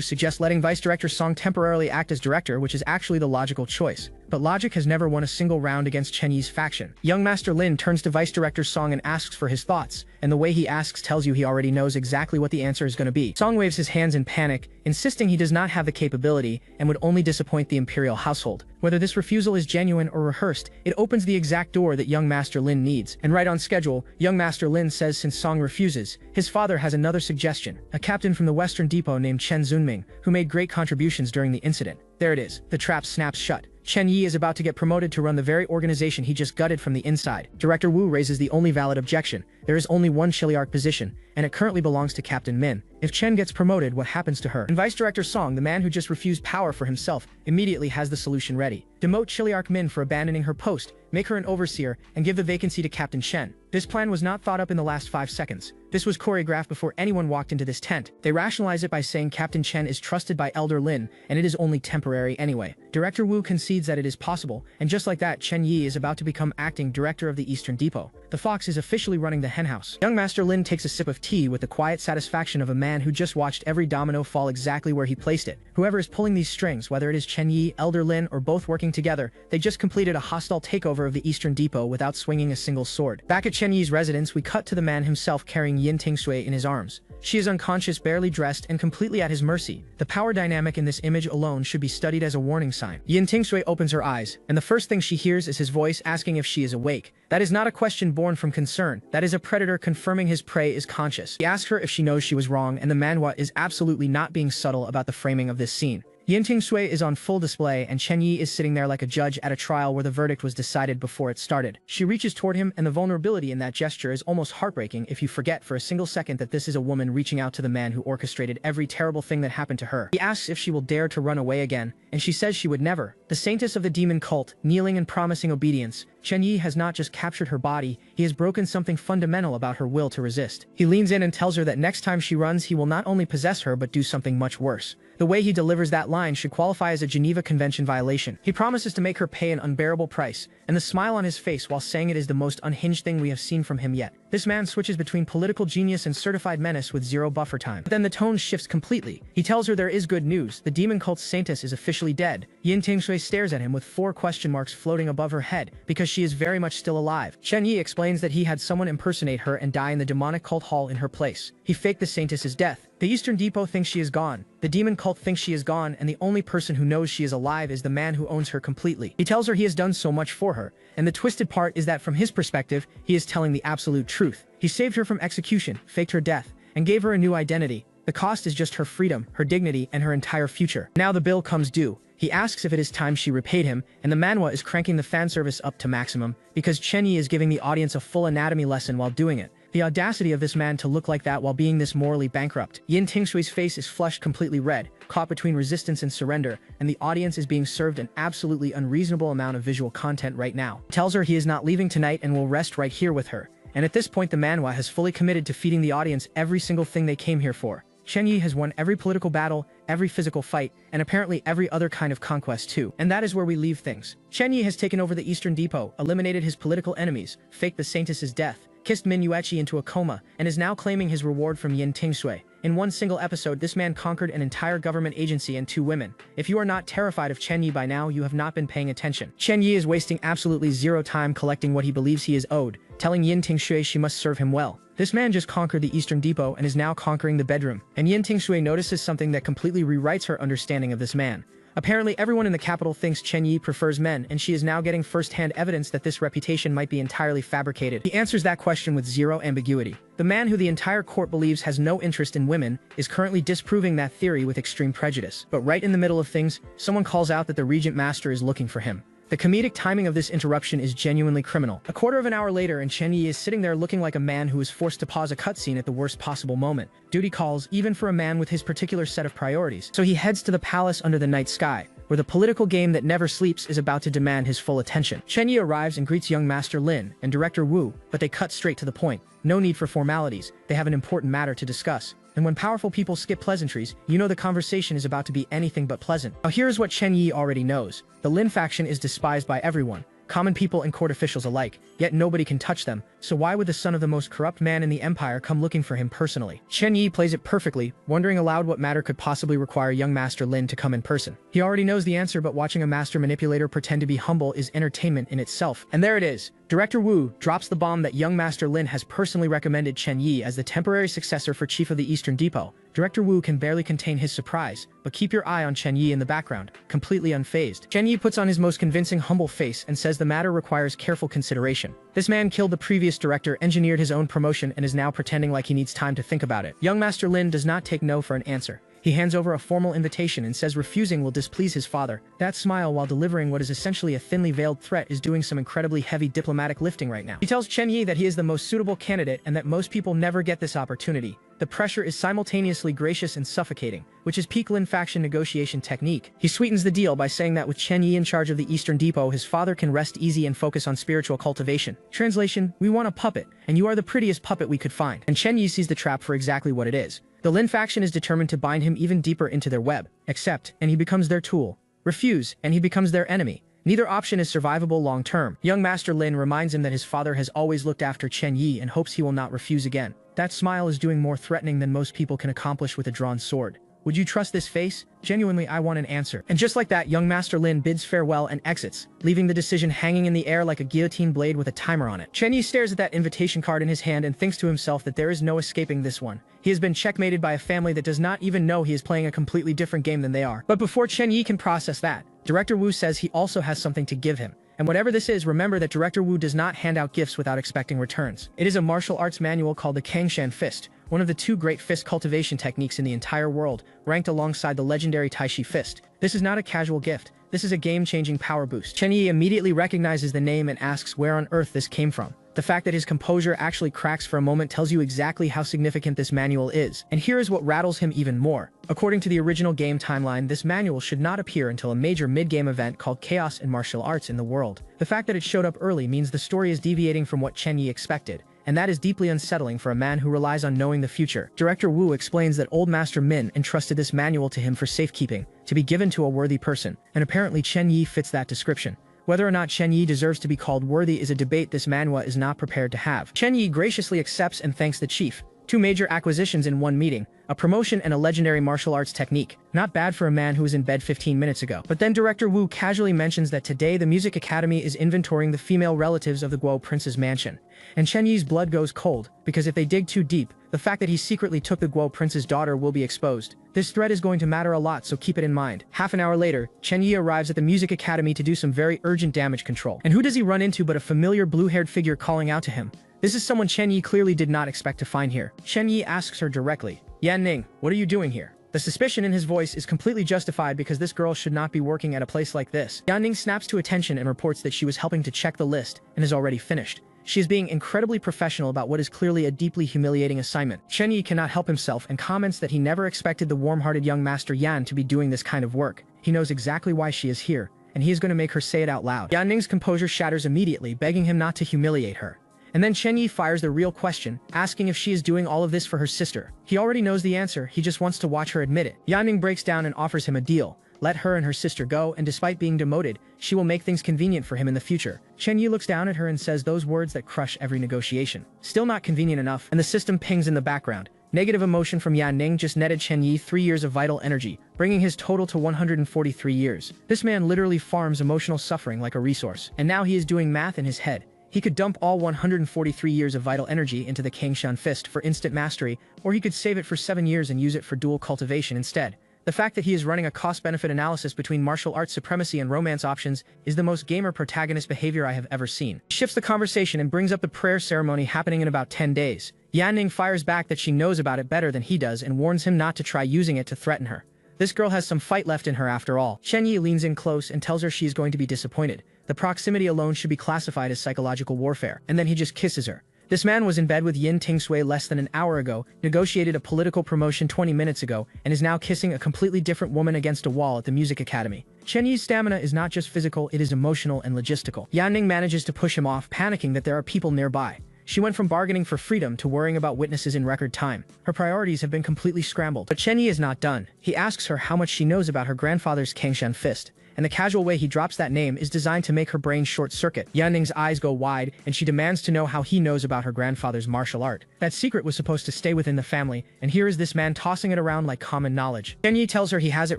suggests letting Vice Director Song temporarily act as director, which is actually the logical choice. But logic has never won a single round against Chen Yi's faction. Young Master Lin turns to Vice Director Song and asks for his thoughts, and the way he asks tells you he already knows exactly what the answer is going to be. Song waves his hands in panic, insisting he does not have the capability and would only disappoint the Imperial household. Whether this refusal is genuine or rehearsed, it opens the exact door that young Master Lin needs. And right on schedule, young Master Lin says since Song refuses, his father has another suggestion. A captain from the Western Depot named Chen Zunming, who made great contributions during the incident. There it is. The trap snaps shut. Chen Yi is about to get promoted to run the very organization he just gutted from the inside. Director Wu raises the only valid objection. There is only one Chiliarch position, and it currently belongs to Captain Min. If Chen gets promoted, what happens to her? And Vice Director Song, the man who just refused power for himself, immediately has the solution ready. Demote Chiliarch Min for abandoning her post, make her an overseer, and give the vacancy to Captain Chen. This plan was not thought up in the last 5 seconds. This was choreographed before anyone walked into this tent. They rationalize it by saying Captain Chen is trusted by Elder Lin, and it is only temporary anyway. Director Wu concedes that it is possible, and just like that, Chen Yi is about to become acting director of the Eastern Depot. The fox is officially running the henhouse. Young Master Lin takes a sip of tea with the quiet satisfaction of a man who just watched every domino fall exactly where he placed it. Whoever is pulling these strings, whether it is Chen Yi, Elder Lin, or both working together, they just completed a hostile takeover of the Eastern Depot without swinging a single sword. Back at Chen Yi's residence, we cut to the man himself carrying Yin Tingsui in his arms. She is unconscious, barely dressed, and completely at his mercy. The power dynamic in this image alone should be studied as a warning sign. Yin Tingsui opens her eyes, and the first thing she hears is his voice asking if she is awake. That is not a question born from concern. That is a predator confirming his prey is conscious. He asks her if she knows she was wrong, and the manhwa is absolutely not being subtle about the framing of this scene. Yin Tingsui is on full display, and Chen Yi is sitting there like a judge at a trial where the verdict was decided before it started. She reaches toward him, and the vulnerability in that gesture is almost heartbreaking if you forget for a single second that this is a woman reaching out to the man who orchestrated every terrible thing that happened to her. He asks if she will dare to run away again, and she says she would never. The saintess of the demon cult, kneeling and promising obedience, Chen Yi has not just captured her body, he has broken something fundamental about her will to resist. He leans in and tells her that next time she runs, he will not only possess her but do something much worse. The way he delivers that line should qualify as a Geneva Convention violation. He promises to make her pay an unbearable price, and the smile on his face while saying it is the most unhinged thing we have seen from him yet. This man switches between political genius and certified menace with zero buffer time. But then the tone shifts completely. He tells her there is good news. The demon cult's saintess is officially dead. Yin Tingsui stares at him with 4 question marks floating above her head, because she is very much still alive. Chen Yi explains that he had someone impersonate her and die in the demonic cult hall in her place. He faked the saintess's death. The Eastern Depot thinks she is gone. The demon cult thinks she is gone, and the only person who knows she is alive is the man who owns her completely. He tells her he has done so much for her, and the twisted part is that from his perspective, he is telling the absolute truth. He saved her from execution, faked her death, and gave her a new identity. The cost is just her freedom, her dignity, and her entire future. Now the bill comes due. He asks if it is time she repaid him, and the manhwa is cranking the fan service up to maximum, because Chen Yi is giving the audience a full anatomy lesson while doing it. The audacity of this man to look like that while being this morally bankrupt. Yin Tingshui's face is flushed completely red, caught between resistance and surrender, and the audience is being served an absolutely unreasonable amount of visual content right now. He tells her he is not leaving tonight and will rest right here with her. And at this point the manhwa has fully committed to feeding the audience every single thing they came here for. Chen Yi has won every political battle, every physical fight, and apparently every other kind of conquest too. And that is where we leave things. Chen Yi has taken over the Eastern Depot, eliminated his political enemies, faked the Saintess's death, kissed Min Yueqi into a coma, and is now claiming his reward from Yin Tingshui. In one single episode, this man conquered an entire government agency and 2 women. If you are not terrified of Chen Yi by now, you have not been paying attention. Chen Yi is wasting absolutely zero time collecting what he believes he is owed, telling Yin Tingshui she must serve him well. This man just conquered the Eastern Depot and is now conquering the bedroom, and Yin Tingshui notices something that completely rewrites her understanding of this man. Apparently everyone in the capital thinks Chen Yi prefers men, and she is now getting first-hand evidence that this reputation might be entirely fabricated. He answers that question with zero ambiguity. The man who the entire court believes has no interest in women is currently disproving that theory with extreme prejudice. But right in the middle of things, someone calls out that the Regent Master is looking for him. The comedic timing of this interruption is genuinely criminal. A quarter of an hour later and Chen Yi is sitting there looking like a man who is forced to pause a cutscene at the worst possible moment. Duty calls, even for a man with his particular set of priorities. So he heads to the palace under the night sky, where the political game that never sleeps is about to demand his full attention. Chen Yi arrives and greets young Master Lin and Director Wu, but they cut straight to the point. No need for formalities, they have an important matter to discuss. And when powerful people skip pleasantries, you know the conversation is about to be anything but pleasant. Now here's what Chen Yi already knows. The Lin faction is despised by everyone, common people and court officials alike, yet nobody can touch them, so why would the son of the most corrupt man in the empire come looking for him personally? Chen Yi plays it perfectly, wondering aloud what matter could possibly require young Master Lin to come in person. He already knows the answer, but watching a master manipulator pretend to be humble is entertainment in itself. And there it is. Director Wu drops the bomb that young Master Lin has personally recommended Chen Yi as the temporary successor for Chief of the Eastern Depot. Director Wu can barely contain his surprise, but keep your eye on Chen Yi in the background, completely unfazed. Chen Yi puts on his most convincing humble face and says the matter requires careful consideration. This man killed the previous director, engineered his own promotion, and is now pretending like he needs time to think about it. Young Master Lin does not take no for an answer. He hands over a formal invitation and says refusing will displease his father. That smile while delivering what is essentially a thinly veiled threat is doing some incredibly heavy diplomatic lifting right now. He tells Chen Yi that he is the most suitable candidate and that most people never get this opportunity. The pressure is simultaneously gracious and suffocating, which is peak Lin faction negotiation technique. He sweetens the deal by saying that with Chen Yi in charge of the Eastern Depot, his father can rest easy and focus on spiritual cultivation. Translation: we want a puppet, and you are the prettiest puppet we could find. And Chen Yi sees the trap for exactly what it is. The Lin faction is determined to bind him even deeper into their web. Accept, and he becomes their tool. Refuse, and he becomes their enemy. Neither option is survivable long-term. Young Master Lin reminds him that his father has always looked after Chen Yi and hopes he will not refuse again. That smile is doing more threatening than most people can accomplish with a drawn sword. Would you trust this face? Genuinely, I want an answer. And just like that, young Master Lin bids farewell and exits, leaving the decision hanging in the air like a guillotine blade with a timer on it. Chen Yi stares at that invitation card in his hand and thinks to himself that there is no escaping this one. He has been checkmated by a family that does not even know he is playing a completely different game than they are. But before Chen Yi can process that, Director Wu says he also has something to give him. And whatever this is, remember that Director Wu does not hand out gifts without expecting returns. It is a martial arts manual called the Kangshan Fist, one of the 2 great fist cultivation techniques in the entire world, ranked alongside the legendary Taishi Fist. This is not a casual gift. This is a game-changing power boost. Chen Yi immediately recognizes the name and asks where on earth this came from. The fact that his composure actually cracks for a moment tells you exactly how significant this manual is. And here is what rattles him even more. According to the original game timeline, this manual should not appear until a major mid-game event called Chaos and Martial Arts in the World. The fact that it showed up early means the story is deviating from what Chen Yi expected, and that is deeply unsettling for a man who relies on knowing the future. Director Wu explains that old Master Min entrusted this manual to him for safekeeping, to be given to a worthy person, and apparently Chen Yi fits that description. Whether or not Chen Yi deserves to be called worthy is a debate this manhwa is not prepared to have. Chen Yi graciously accepts and thanks the chief. 2 major acquisitions in one meeting, a promotion and a legendary martial arts technique. Not bad for a man who was in bed 15 minutes ago. But then Director Wu casually mentions that today the Music Academy is inventorying the female relatives of the Guo Prince's mansion. And Chen Yi's blood goes cold, because if they dig too deep, the fact that he secretly took the Guo Prince's daughter will be exposed. This threat is going to matter a lot, so keep it in mind. Half an hour later, Chen Yi arrives at the Music Academy to do some very urgent damage control. And who does he run into but a familiar blue-haired figure calling out to him? This is someone Chen Yi clearly did not expect to find here. Chen Yi asks her directly, "Yan Ning, what are you doing here?" The suspicion in his voice is completely justified because this girl should not be working at a place like this. Yan Ning snaps to attention and reports that she was helping to check the list and is already finished. She is being incredibly professional about what is clearly a deeply humiliating assignment. Chen Yi cannot help himself and comments that he never expected the warm-hearted young Master Yan to be doing this kind of work. He knows exactly why she is here, and he is going to make her say it out loud. Yan Ning's composure shatters immediately, begging him not to humiliate her. And then Chen Yi fires the real question, asking if she is doing all of this for her sister. He already knows the answer, he just wants to watch her admit it. Yan Ning breaks down and offers him a deal. Let her and her sister go, and despite being demoted, she will make things convenient for him in the future. Chen Yi looks down at her and says those words that crush every negotiation. Still not convenient enough, and the system pings in the background. Negative emotion from Yan Ning just netted Chen Yi 3 years of vital energy, bringing his total to 143 years. This man literally farms emotional suffering like a resource, and now he is doing math in his head. He could dump all 143 years of vital energy into the Kangshan Fist for instant mastery, or he could save it for 7 years and use it for dual cultivation instead. The fact that he is running a cost-benefit analysis between martial arts supremacy and romance options is the most gamer protagonist behavior I have ever seen. He shifts the conversation and brings up the prayer ceremony happening in about 10 days. Yan Ning fires back that she knows about it better than he does and warns him not to try using it to threaten her. This girl has some fight left in her after all. Chen Yi leans in close and tells her she is going to be disappointed. The proximity alone should be classified as psychological warfare, and then he just kisses her. This man was in bed with Yin Tingsui less than an hour ago, negotiated a political promotion 20 minutes ago, and is now kissing a completely different woman against a wall at the music academy. Chen Yi's stamina is not just physical, it is emotional and logistical. Yan Ning manages to push him off, panicking that there are people nearby. She went from bargaining for freedom to worrying about witnesses in record time. Her priorities have been completely scrambled. But Chen Yi is not done. He asks her how much she knows about her grandfather's Kangshan Fist, and the casual way he drops that name is designed to make her brain short-circuit. Yan Ning's eyes go wide, and she demands to know how he knows about her grandfather's martial art. That secret was supposed to stay within the family, and here is this man tossing it around like common knowledge. Chen Yi tells her he has it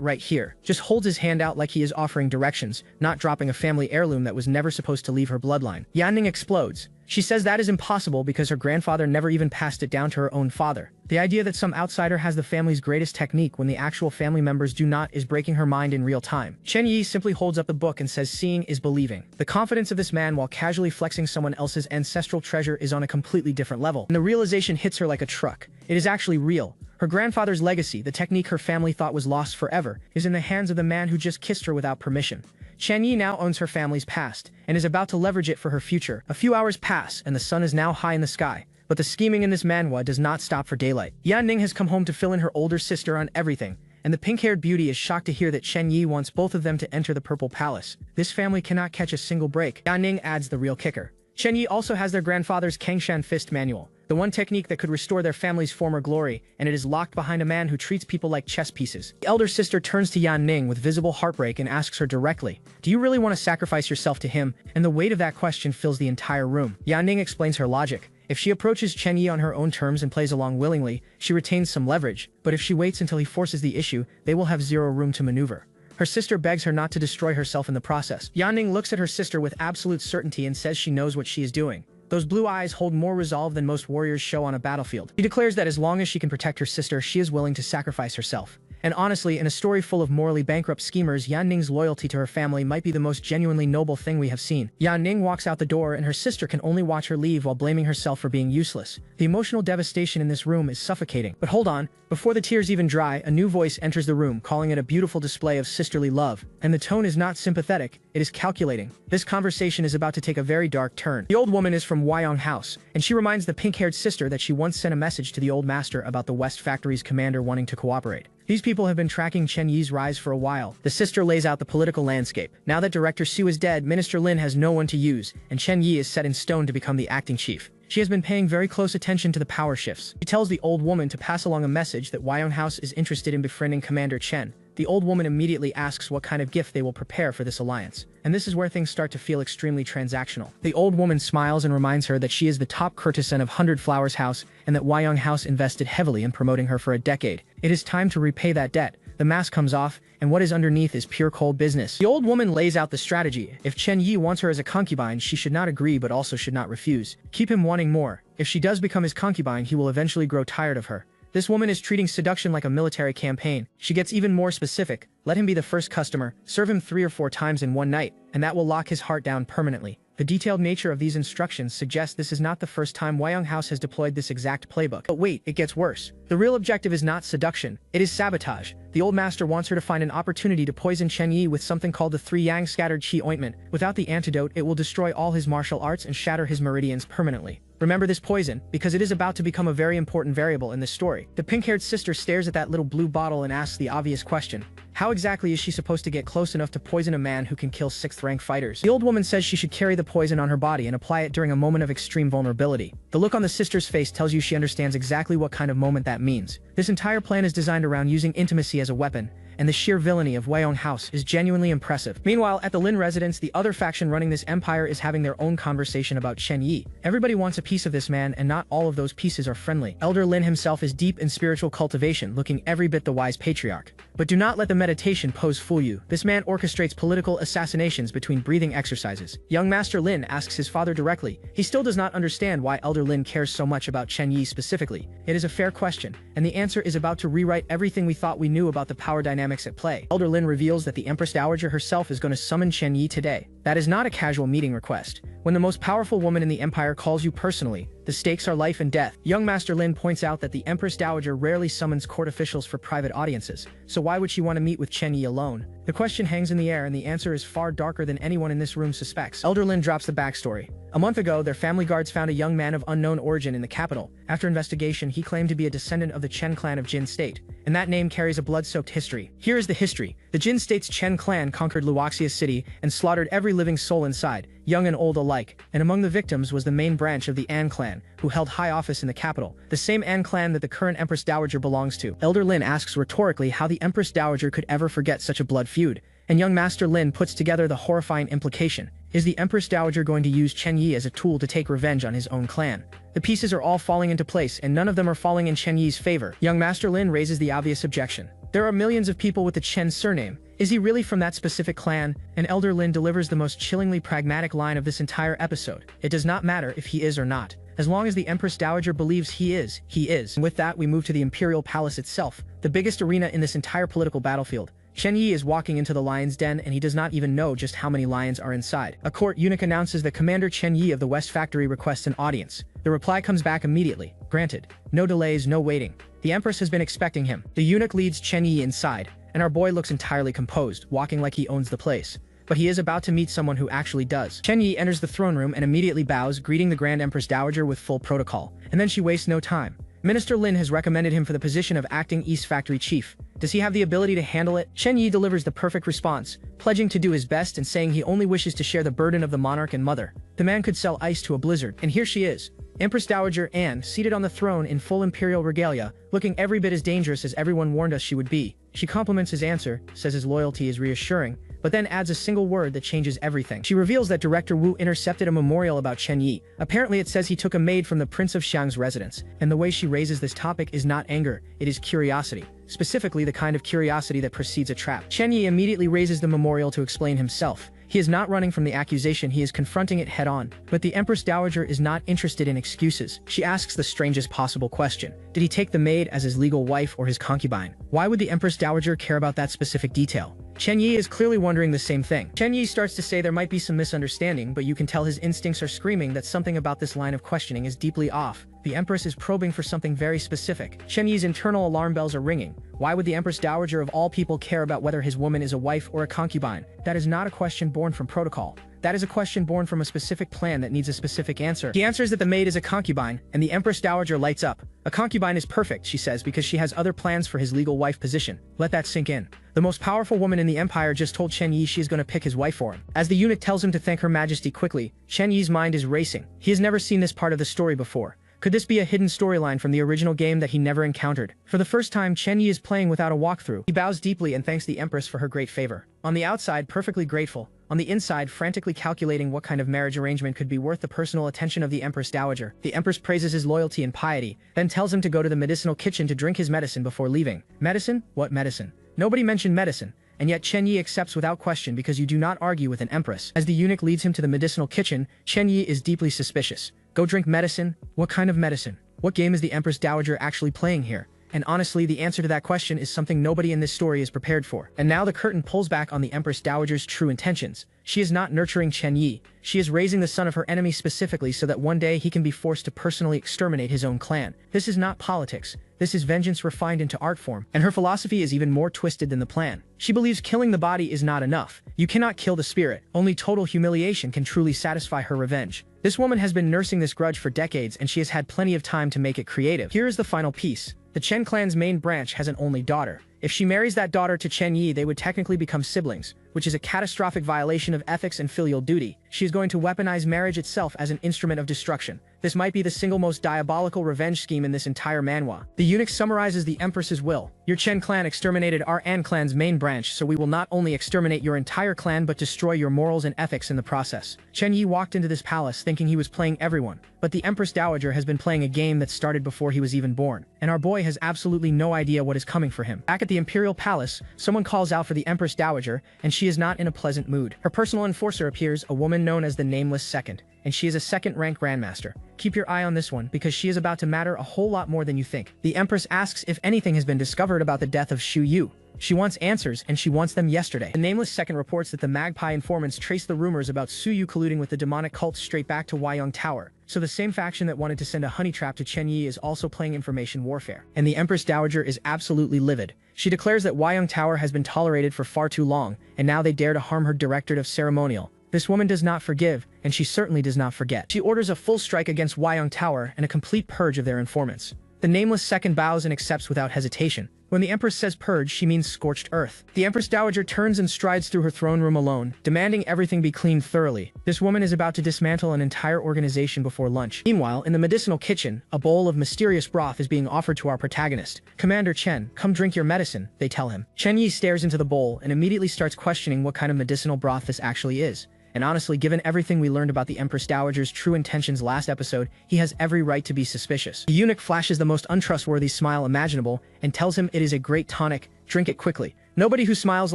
right here, just holds his hand out like he is offering directions, not dropping a family heirloom that was never supposed to leave her bloodline. Yan Ning explodes. She says that is impossible because her grandfather never even passed it down to her own father. The idea that some outsider has the family's greatest technique when the actual family members do not is breaking her mind in real time. Chen Yi simply holds up the book and says seeing is believing. The confidence of this man while casually flexing someone else's ancestral treasure is on a completely different level, and the realization hits her like a truck. It is actually real. Her grandfather's legacy, the technique her family thought was lost forever, is in the hands of the man who just kissed her without permission. Chen Yi now owns her family's past, and is about to leverage it for her future. A few hours pass, and the sun is now high in the sky. But the scheming in this manhwa does not stop for daylight. Yan Ning has come home to fill in her older sister on everything, and the pink-haired beauty is shocked to hear that Chen Yi wants both of them to enter the Purple Palace. This family cannot catch a single break. Yan Ning adds the real kicker. Chen Yi also has their grandfather's Kangshan Fist manual, the one technique that could restore their family's former glory, and it is locked behind a man who treats people like chess pieces. The elder sister turns to Yan Ning with visible heartbreak and asks her directly, "Do you really want to sacrifice yourself to him?" And the weight of that question fills the entire room. Yan Ning explains her logic. If she approaches Chen Yi on her own terms and plays along willingly, she retains some leverage, but if she waits until he forces the issue, they will have zero room to maneuver. Her sister begs her not to destroy herself in the process. Yan Ning looks at her sister with absolute certainty and says she knows what she is doing. Those blue eyes hold more resolve than most warriors show on a battlefield. She declares that as long as she can protect her sister, she is willing to sacrifice herself. And honestly, in a story full of morally bankrupt schemers, Yan Ning's loyalty to her family might be the most genuinely noble thing we have seen. Yan Ning walks out the door and her sister can only watch her leave while blaming herself for being useless. The emotional devastation in this room is suffocating. But hold on, before the tears even dry, a new voice enters the room, calling it a beautiful display of sisterly love. And the tone is not sympathetic, it is calculating. This conversation is about to take a very dark turn. The old woman is from Wyong House, and she reminds the pink-haired sister that she once sent a message to the old master about the West Factory's commander wanting to cooperate. These people have been tracking Chen Yi's rise for a while. The sister lays out the political landscape. Now that Director Su is dead, Minister Lin has no one to use, and Chen Yi is set in stone to become the acting chief. She has been paying very close attention to the power shifts. She tells the old woman to pass along a message that Wyong House is interested in befriending Commander Chen. The old woman immediately asks what kind of gift they will prepare for this alliance. And this is where things start to feel extremely transactional. The old woman smiles and reminds her that she is the top courtesan of 100 Flowers House and that Wyong House invested heavily in promoting her for a decade. It is time to repay that debt. The mask comes off, and what is underneath is pure cold business. The old woman lays out the strategy. If Chen Yi wants her as a concubine, she should not agree but also should not refuse. Keep him wanting more. If she does become his concubine, he will eventually grow tired of her. This woman is treating seduction like a military campaign. She gets even more specific. Let him be the first customer, serve him 3 or 4 times in one night, and that will lock his heart down permanently. The detailed nature of these instructions suggests this is not the first time Wayang House has deployed this exact playbook. But wait, it gets worse. The real objective is not seduction, it is sabotage. The old master wants her to find an opportunity to poison Chen Yi with something called the Three Yang Scattered Qi Ointment. Without the antidote, it will destroy all his martial arts and shatter his meridians permanently. Remember this poison, because it is about to become a very important variable in this story. The pink-haired sister stares at that little blue bottle and asks the obvious question. How exactly is she supposed to get close enough to poison a man who can kill 6th-rank fighters? The old woman says she should carry the poison on her body and apply it during a moment of extreme vulnerability. The look on the sister's face tells you she understands exactly what kind of moment that means. This entire plan is designed around using intimacy as a weapon, and the sheer villainy of Wayang House is genuinely impressive. Meanwhile, at the Lin residence, the other faction running this empire is having their own conversation about Chen Yi. Everybody wants a piece of this man, and not all of those pieces are friendly. Elder Lin himself is deep in spiritual cultivation, looking every bit the wise patriarch. But do not let the meditation pose fool you. This man orchestrates political assassinations between breathing exercises. Young Master Lin asks his father directly. He still does not understand why Elder Lin cares so much about Chen Yi specifically. It is a fair question, and the answer is about to rewrite everything we thought we knew about the power dynamics at play. Elder Lin reveals that the Empress Dowager herself is going to summon Chen Yi today. That is not a casual meeting request. When the most powerful woman in the empire calls you personally, the stakes are life and death. Young Master Lin points out that the Empress Dowager rarely summons court officials for private audiences, so why would she want to meet with Chen Yi alone? The question hangs in the air, and the answer is far darker than anyone in this room suspects. Elder Lin drops the backstory. A month ago, their family guards found a young man of unknown origin in the capital. After investigation, he claimed to be a descendant of the Chen clan of Jin State, and that name carries a blood-soaked history. Here is the history. The Jin State's Chen clan conquered Luoxia City and slaughtered every living soul inside, young and old alike, and among the victims was the main branch of the An clan, who held high office in the capital, the same An clan that the current Empress Dowager belongs to. Elder Lin asks rhetorically how the Empress Dowager could ever forget such a blood feud, and young Master Lin puts together the horrifying implication. Is the Empress Dowager going to use Chen Yi as a tool to take revenge on his own clan? The pieces are all falling into place, and none of them are falling in Chen Yi's favor. Young Master Lin raises the obvious objection. There are millions of people with the Chen surname. Is he really from that specific clan? And Elder Lin delivers the most chillingly pragmatic line of this entire episode. It does not matter if he is or not. As long as the Empress Dowager believes he is, he is. And with that, we move to the Imperial Palace itself, the biggest arena in this entire political battlefield. Chen Yi is walking into the lion's den, and he does not even know just how many lions are inside. A court eunuch announces that Commander Chen Yi of the West Factory requests an audience. The reply comes back immediately. Granted. No delays, no waiting. The Empress has been expecting him. The eunuch leads Chen Yi inside, and our boy looks entirely composed, walking like he owns the place. But he is about to meet someone who actually does. Chen Yi enters the throne room and immediately bows, greeting the Grand Empress Dowager with full protocol. And then she wastes no time. Minister Lin has recommended him for the position of acting East Factory Chief. Does he have the ability to handle it? Chen Yi delivers the perfect response, pledging to do his best and saying he only wishes to share the burden of the monarch and mother. The man could sell ice to a blizzard, and here she is. Empress Dowager Anne, seated on the throne in full imperial regalia, looking every bit as dangerous as everyone warned us she would be. She compliments his answer, says his loyalty is reassuring, but then adds a single word that changes everything. She reveals that Director Wu intercepted a memorial about Chen Yi. Apparently it says he took a maid from the Prince of Xiang's residence, and the way she raises this topic is not anger, it is curiosity. Specifically the kind of curiosity that precedes a trap. Chen Yi immediately raises the memorial to explain himself. He is not running from the accusation, he is confronting it head-on. But the Empress Dowager is not interested in excuses. She asks the strangest possible question. Did he take the maid as his legal wife or his concubine? Why would the Empress Dowager care about that specific detail? Chen Yi is clearly wondering the same thing. Chen Yi starts to say there might be some misunderstanding, but you can tell his instincts are screaming that something about this line of questioning is deeply off. The Empress is probing for something very specific. Chen Yi's internal alarm bells are ringing. Why would the Empress Dowager of all people care about whether his woman is a wife or a concubine? That is not a question born from protocol. That is a question born from a specific plan that needs a specific answer. He answers that the maid is a concubine, and the Empress Dowager lights up. A concubine is perfect, she says, because she has other plans for his legal wife position. Let that sink in. The most powerful woman in the empire just told Chen Yi she is going to pick his wife for him. As the eunuch tells him to thank Her Majesty quickly, Chen Yi's mind is racing. He has never seen this part of the story before. Could this be a hidden storyline from the original game that he never encountered? For the first time, Chen Yi is playing without a walkthrough. He bows deeply and thanks the Empress for her great favor. On the outside, perfectly grateful. On the inside, frantically calculating what kind of marriage arrangement could be worth the personal attention of the Empress Dowager. The Empress praises his loyalty and piety, then tells him to go to the medicinal kitchen to drink his medicine before leaving. Medicine? What medicine? Nobody mentioned medicine. And yet Chen Yi accepts without question because you do not argue with an empress. As the eunuch leads him to the medicinal kitchen, Chen Yi is deeply suspicious. Go drink medicine? What kind of medicine? What game is the Empress Dowager actually playing here? And honestly, the answer to that question is something nobody in this story is prepared for. And now the curtain pulls back on the Empress Dowager's true intentions. She is not nurturing Chen Yi. She is raising the son of her enemy specifically so that one day he can be forced to personally exterminate his own clan. This is not politics. This is vengeance refined into art form, and her philosophy is even more twisted than the plan. She believes killing the body is not enough. You cannot kill the spirit. Only total humiliation can truly satisfy her revenge. This woman has been nursing this grudge for decades, and she has had plenty of time to make it creative. Here is the final piece. The Chen clan's main branch has an only daughter. If she marries that daughter to Chen Yi, they would technically become siblings, which is a catastrophic violation of ethics and filial duty. She is going to weaponize marriage itself as an instrument of destruction. This might be the single most diabolical revenge scheme in this entire manhwa. The eunuch summarizes the Empress's will. Your Chen clan exterminated our An clan's main branch, so we will not only exterminate your entire clan but destroy your morals and ethics in the process. Chen Yi walked into this palace thinking he was playing everyone, but the Empress Dowager has been playing a game that started before he was even born, and our boy has absolutely no idea what is coming for him. Back at the Imperial Palace, someone calls out for the Empress Dowager, and she is not in a pleasant mood. Her personal enforcer appears, a woman known as the Nameless Second, and she is a second-rank grandmaster. Keep your eye on this one, because she is about to matter a whole lot more than you think. The Empress asks if anything has been discovered about the death of Xu Yu. She wants answers, and she wants them yesterday. The Nameless Second reports that the Magpie informants traced the rumors about Xu Yu colluding with the demonic cult straight back to Huayong Tower. So the same faction that wanted to send a honey trap to Chen Yi is also playing information warfare. And the Empress Dowager is absolutely livid. She declares that Huayong Tower has been tolerated for far too long, and now they dare to harm her directorate of ceremonial. This woman does not forgive, and she certainly does not forget. She orders a full strike against Huayong Tower and a complete purge of their informants. The Nameless Second bows and accepts without hesitation. When the Empress says purge, she means scorched earth. The Empress Dowager turns and strides through her throne room alone, demanding everything be cleaned thoroughly. This woman is about to dismantle an entire organization before lunch. Meanwhile, in the medicinal kitchen, a bowl of mysterious broth is being offered to our protagonist. Commander Chen, come drink your medicine, they tell him. Chen Yi stares into the bowl and immediately starts questioning what kind of medicinal broth this actually is. And honestly, given everything we learned about the Empress Dowager's true intentions last episode, he has every right to be suspicious. The eunuch flashes the most untrustworthy smile imaginable and tells him it is a great tonic, drink it quickly. Nobody who smiles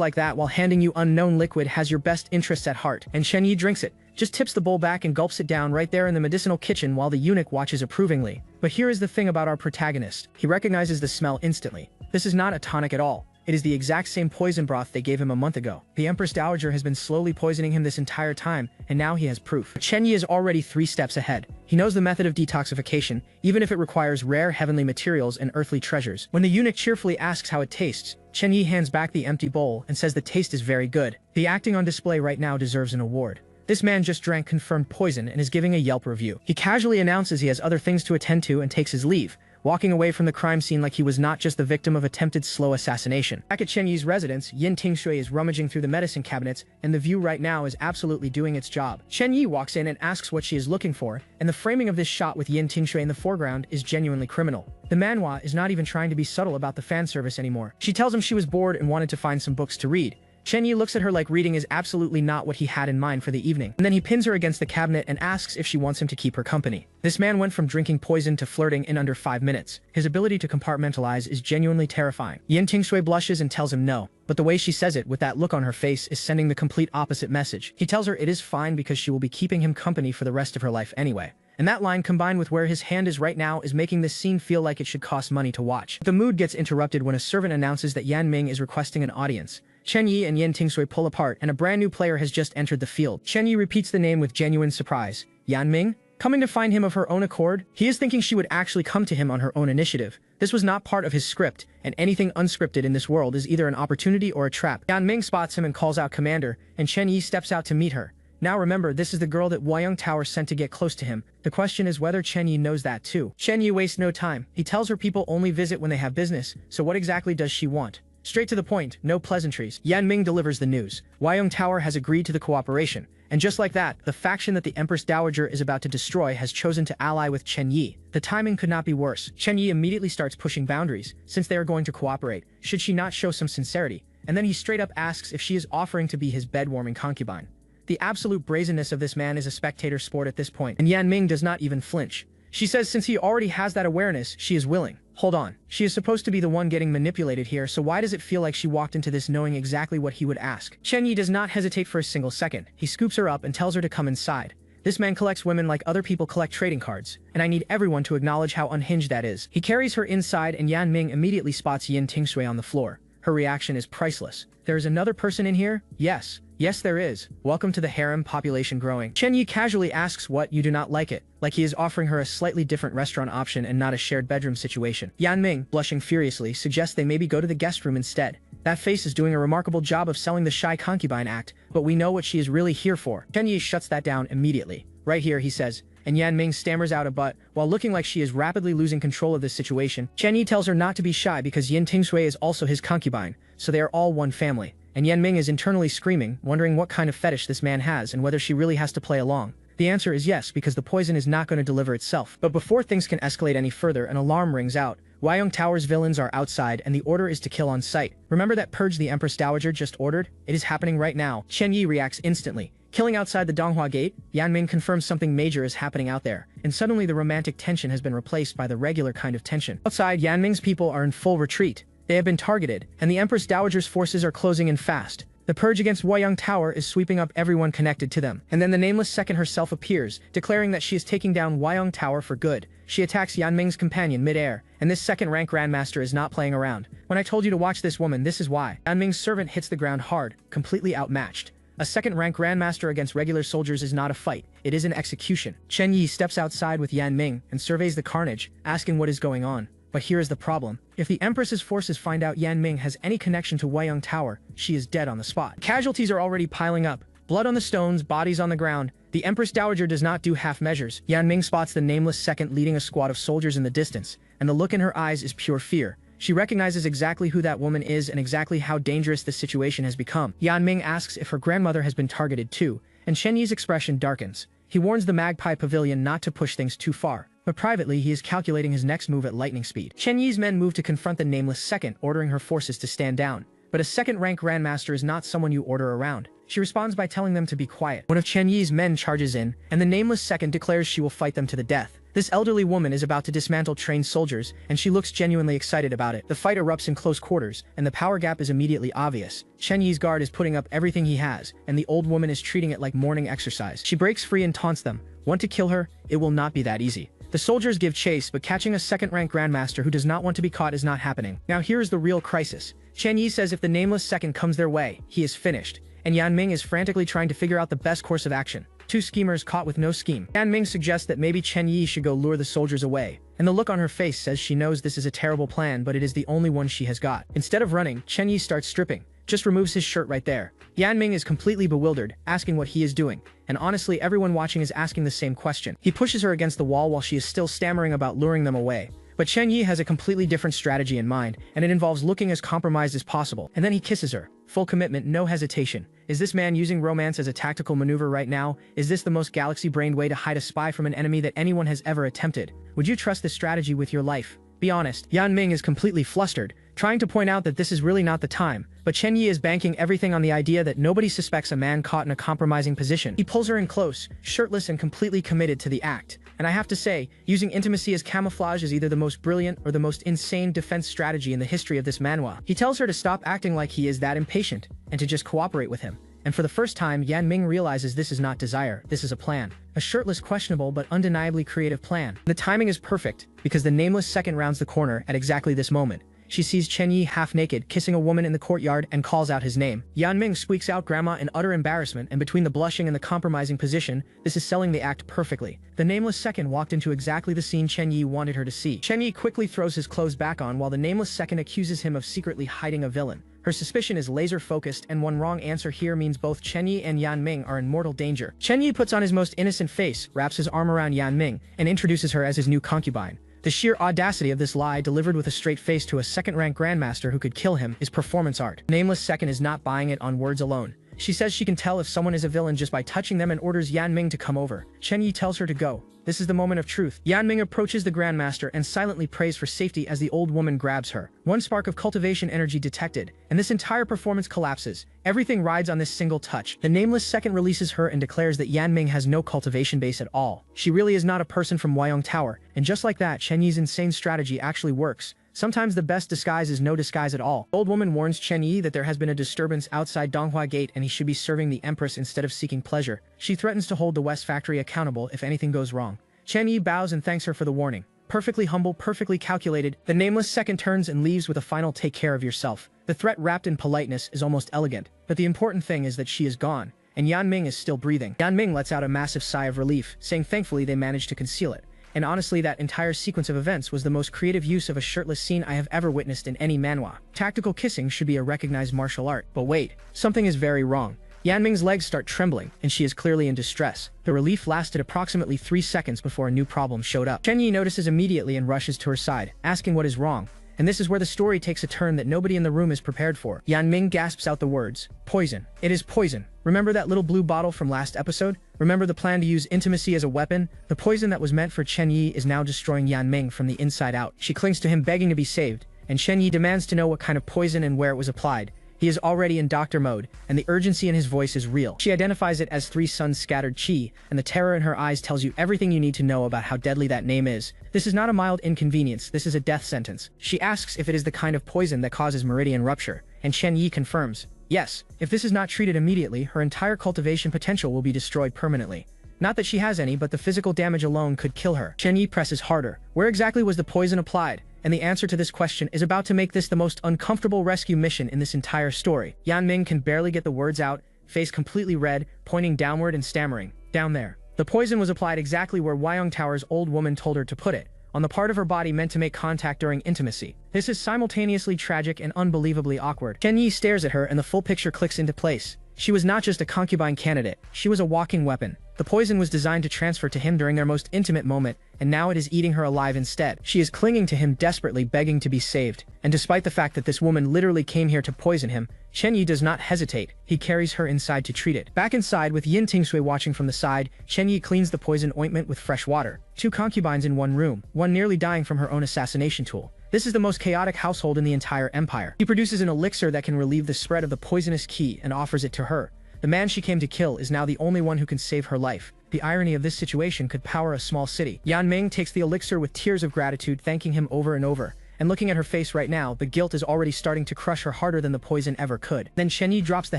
like that while handing you unknown liquid has your best interests at heart. And Chen Yi drinks it, just tips the bowl back and gulps it down right there in the medicinal kitchen while the eunuch watches approvingly. But here is the thing about our protagonist. He recognizes the smell instantly. This is not a tonic at all. It is the exact same poison broth they gave him a month ago. The Empress Dowager has been slowly poisoning him this entire time, and now he has proof. Chen Yi is already 3 steps ahead. He knows the method of detoxification, even if it requires rare heavenly materials and earthly treasures. When the eunuch cheerfully asks how it tastes, Chen Yi hands back the empty bowl and says the taste is very good. The acting on display right now deserves an award. This man just drank confirmed poison and is giving a Yelp review. He casually announces he has other things to attend to and takes his leave, walking away from the crime scene like he was not just the victim of attempted slow assassination. Back at Chen Yi's residence, Yin Tingshui is rummaging through the medicine cabinets, and the view right now is absolutely doing its job. Chen Yi walks in and asks what she is looking for, and the framing of this shot with Yin Tingshui in the foreground is genuinely criminal. The manhwa is not even trying to be subtle about the fan service anymore. She tells him she was bored and wanted to find some books to read. Chen Yi looks at her like reading is absolutely not what he had in mind for the evening, and then he pins her against the cabinet and asks if she wants him to keep her company. This man went from drinking poison to flirting in under 5 minutes. His ability to compartmentalize is genuinely terrifying. Yin Tingshui blushes and tells him no, but the way she says it with that look on her face is sending the complete opposite message. He tells her it is fine because she will be keeping him company for the rest of her life anyway. And that line combined with where his hand is right now is making this scene feel like it should cost money to watch. The mood gets interrupted when a servant announces that Yan Ming is requesting an audience. Chen Yi and Yin Tingshui pull apart, and a brand new player has just entered the field. Chen Yi repeats the name with genuine surprise. Yan Ming? Coming to find him of her own accord? He is thinking she would actually come to him on her own initiative. This was not part of his script, and anything unscripted in this world is either an opportunity or a trap. Yan Ming spots him and calls out Commander, and Chen Yi steps out to meet her. Now remember, this is the girl that Huayong Tower sent to get close to him. The question is whether Chen Yi knows that too. Chen Yi wastes no time. He tells her people only visit when they have business, so what exactly does she want? Straight to the point, no pleasantries. Yan Ming delivers the news. Huayong Tower has agreed to the cooperation. And just like that, the faction that the Empress Dowager is about to destroy has chosen to ally with Chen Yi. The timing could not be worse. Chen Yi immediately starts pushing boundaries, since they are going to cooperate. Should she not show some sincerity? And then he straight up asks if she is offering to be his bed-warming concubine. The absolute brazenness of this man is a spectator sport at this point, and Yan Ming does not even flinch. She says since he already has that awareness, she is willing. Hold on. She is supposed to be the one getting manipulated here, so why does it feel like she walked into this knowing exactly what he would ask? Chen Yi does not hesitate for a single second. He scoops her up and tells her to come inside. This man collects women like other people collect trading cards, and I need everyone to acknowledge how unhinged that is. He carries her inside and Yan Ming immediately spots Yin Tingshui on the floor. Her reaction is priceless. There is another person in here? Yes. Yes, there is. Welcome to the harem, population growing. Chen Yi casually asks what, you do not like it, like he is offering her a slightly different restaurant option and not a shared bedroom situation. Yan Ming, blushing furiously, suggests they maybe go to the guest room instead. That face is doing a remarkable job of selling the shy concubine act, but we know what she is really here for. Chen Yi shuts that down immediately. Right here, he says, and Yan Ming stammers out a but, while looking like she is rapidly losing control of this situation. Chen Yi tells her not to be shy because Yin Tingshui is also his concubine, so they are all one family. And Yan Ming is internally screaming, wondering what kind of fetish this man has and whether she really has to play along. The answer is yes, because the poison is not going to deliver itself. But before things can escalate any further, an alarm rings out. Wyong Tower's villains are outside, and the order is to kill on sight. Remember that purge the Empress Dowager just ordered? It is happening right now. Chen Yi reacts instantly. Killing outside the Donghua Gate, Yan Ming confirms something major is happening out there, and suddenly the romantic tension has been replaced by the regular kind of tension. Outside, Yan Ming's people are in full retreat. They have been targeted, and the Empress Dowager's forces are closing in fast. The purge against Wyong Tower is sweeping up everyone connected to them. And then the nameless second herself appears, declaring that she is taking down Wyong Tower for good. She attacks Yan Ming's companion mid-air, and this second-rank grandmaster is not playing around. When I told you to watch this woman, this is why. Yan Ming's servant hits the ground hard, completely outmatched. A second-rank grandmaster against regular soldiers is not a fight, it is an execution. Chen Yi steps outside with Yan Ming and surveys the carnage, asking what is going on. But here is the problem. If the Empress's forces find out Yan Ming has any connection to Wyong Tower, she is dead on the spot. Casualties are already piling up. Blood on the stones, bodies on the ground. The Empress Dowager does not do half measures. Yan Ming spots the nameless second leading a squad of soldiers in the distance, and the look in her eyes is pure fear. She recognizes exactly who that woman is and exactly how dangerous this situation has become. Yan Ming asks if her grandmother has been targeted too, and Chen Yi's expression darkens. He warns the Magpie Pavilion not to push things too far. But privately, he is calculating his next move at lightning speed. Chen Yi's men move to confront the nameless second, ordering her forces to stand down. But a second-rank grandmaster is not someone you order around. She responds by telling them to be quiet. One of Chen Yi's men charges in, and the nameless second declares she will fight them to the death. This elderly woman is about to dismantle trained soldiers, and she looks genuinely excited about it. The fight erupts in close quarters, and the power gap is immediately obvious. Chen Yi's guard is putting up everything he has, and the old woman is treating it like morning exercise. She breaks free and taunts them. Want to kill her? It will not be that easy. The soldiers give chase, but catching a second-rank grandmaster who does not want to be caught is not happening. Now here is the real crisis. Chen Yi says if the nameless second comes their way, he is finished, and Yan Ming is frantically trying to figure out the best course of action. Two schemers caught with no scheme. Yan Ming suggests that maybe Chen Yi should go lure the soldiers away, and the look on her face says she knows this is a terrible plan, but it is the only one she has got. Instead of running, Chen Yi starts stripping, just removes his shirt right there. Yan Ming is completely bewildered, asking what he is doing, and honestly everyone watching is asking the same question. He pushes her against the wall while she is still stammering about luring them away. But Chen Yi has a completely different strategy in mind, and it involves looking as compromised as possible. And then he kisses her. Full commitment, no hesitation. Is this man using romance as a tactical maneuver right now? Is this the most galaxy-brained way to hide a spy from an enemy that anyone has ever attempted? Would you trust this strategy with your life? Be honest. Yan Ming is completely flustered, trying to point out that this is really not the time, but Chen Yi is banking everything on the idea that nobody suspects a man caught in a compromising position. He pulls her in close, shirtless and completely committed to the act. And I have to say, using intimacy as camouflage is either the most brilliant or the most insane defense strategy in the history of this manhwa. He tells her to stop acting like he is that impatient, and to just cooperate with him. And for the first time, Yan Ming realizes this is not desire, this is a plan. A shirtless, questionable, but undeniably creative plan. The timing is perfect, because the nameless second rounds the corner at exactly this moment. She sees Chen Yi half-naked, kissing a woman in the courtyard, and calls out his name. Yan Ming squeaks out grandma in utter embarrassment, and between the blushing and the compromising position, this is selling the act perfectly. The nameless second walked into exactly the scene Chen Yi wanted her to see. Chen Yi quickly throws his clothes back on while the nameless second accuses him of secretly hiding a villain. Her suspicion is laser-focused, and one wrong answer here means both Chen Yi and Yan Ming are in mortal danger. Chen Yi puts on his most innocent face, wraps his arm around Yan Ming, and introduces her as his new concubine. The sheer audacity of this lie, delivered with a straight face to a second-rank grandmaster who could kill him, is performance art. Nameless second is not buying it on words alone. She says she can tell if someone is a villain just by touching them and orders Yan Ming to come over. Chen Yi tells her to go. This is the moment of truth. Yan Ming approaches the grandmaster and silently prays for safety as the old woman grabs her. One spark of cultivation energy detected, and this entire performance collapses. Everything rides on this single touch. The nameless second releases her and declares that Yan Ming has no cultivation base at all. She really is not a person from Wyong Tower, and just like that, Chen Yi's insane strategy actually works. Sometimes the best disguise is no disguise at all. The old woman warns Chen Yi that there has been a disturbance outside Donghua Gate and he should be serving the Empress instead of seeking pleasure. She threatens to hold the West Factory accountable if anything goes wrong. Chen Yi bows and thanks her for the warning. Perfectly humble, perfectly calculated, the nameless second turns and leaves with a final "take care of yourself." The threat wrapped in politeness is almost elegant, but the important thing is that she is gone, and Yan Ming is still breathing. Yan Ming lets out a massive sigh of relief, saying thankfully they managed to conceal it. And honestly, that entire sequence of events was the most creative use of a shirtless scene I have ever witnessed in any manhwa. Tactical kissing should be a recognized martial art, but wait, something is very wrong. Yan Ming's legs start trembling, and she is clearly in distress. The relief lasted approximately 3 seconds before a new problem showed up. Chen Yi notices immediately and rushes to her side, asking what is wrong. And this is where the story takes a turn that nobody in the room is prepared for. Yan Ming gasps out the words, "Poison. It is poison. Remember that little blue bottle from last episode? Remember the plan to use intimacy as a weapon? The poison that was meant for Chen Yi is now destroying Yan Ming from the inside out." She clings to him begging to be saved, and Chen Yi demands to know what kind of poison and where it was applied. He is already in doctor mode, and the urgency in his voice is real. She identifies it as 3 suns scattered chi, and the terror in her eyes tells you everything you need to know about how deadly that name is. This is not a mild inconvenience, this is a death sentence. She asks if it is the kind of poison that causes meridian rupture, and Chen Yi confirms, yes, if this is not treated immediately, her entire cultivation potential will be destroyed permanently. Not that she has any, but the physical damage alone could kill her. Chen Yi presses harder. Where exactly was the poison applied? And the answer to this question is about to make this the most uncomfortable rescue mission in this entire story. Yan Ming can barely get the words out, face completely red, pointing downward and stammering, "Down there." The poison was applied exactly where Wyong Tower's old woman told her to put it, on the part of her body meant to make contact during intimacy. This is simultaneously tragic and unbelievably awkward. Chen Yi stares at her and the full picture clicks into place. She was not just a concubine candidate, she was a walking weapon. The poison was designed to transfer to him during their most intimate moment, and now it is eating her alive instead. She is clinging to him desperately, begging to be saved. And despite the fact that this woman literally came here to poison him, Chen Yi does not hesitate. He carries her inside to treat it. Back inside, with Yin Tingsui watching from the side, Chen Yi cleans the poison ointment with fresh water. 2 concubines in one room, one nearly dying from her own assassination tool. This is the most chaotic household in the entire empire. He produces an elixir that can relieve the spread of the poisonous qi and offers it to her. The man she came to kill is now the only one who can save her life. The irony of this situation could power a small city. Yan Ming takes the elixir with tears of gratitude, thanking him over and over. And looking at her face right now, the guilt is already starting to crush her harder than the poison ever could. Then Chen Yi drops the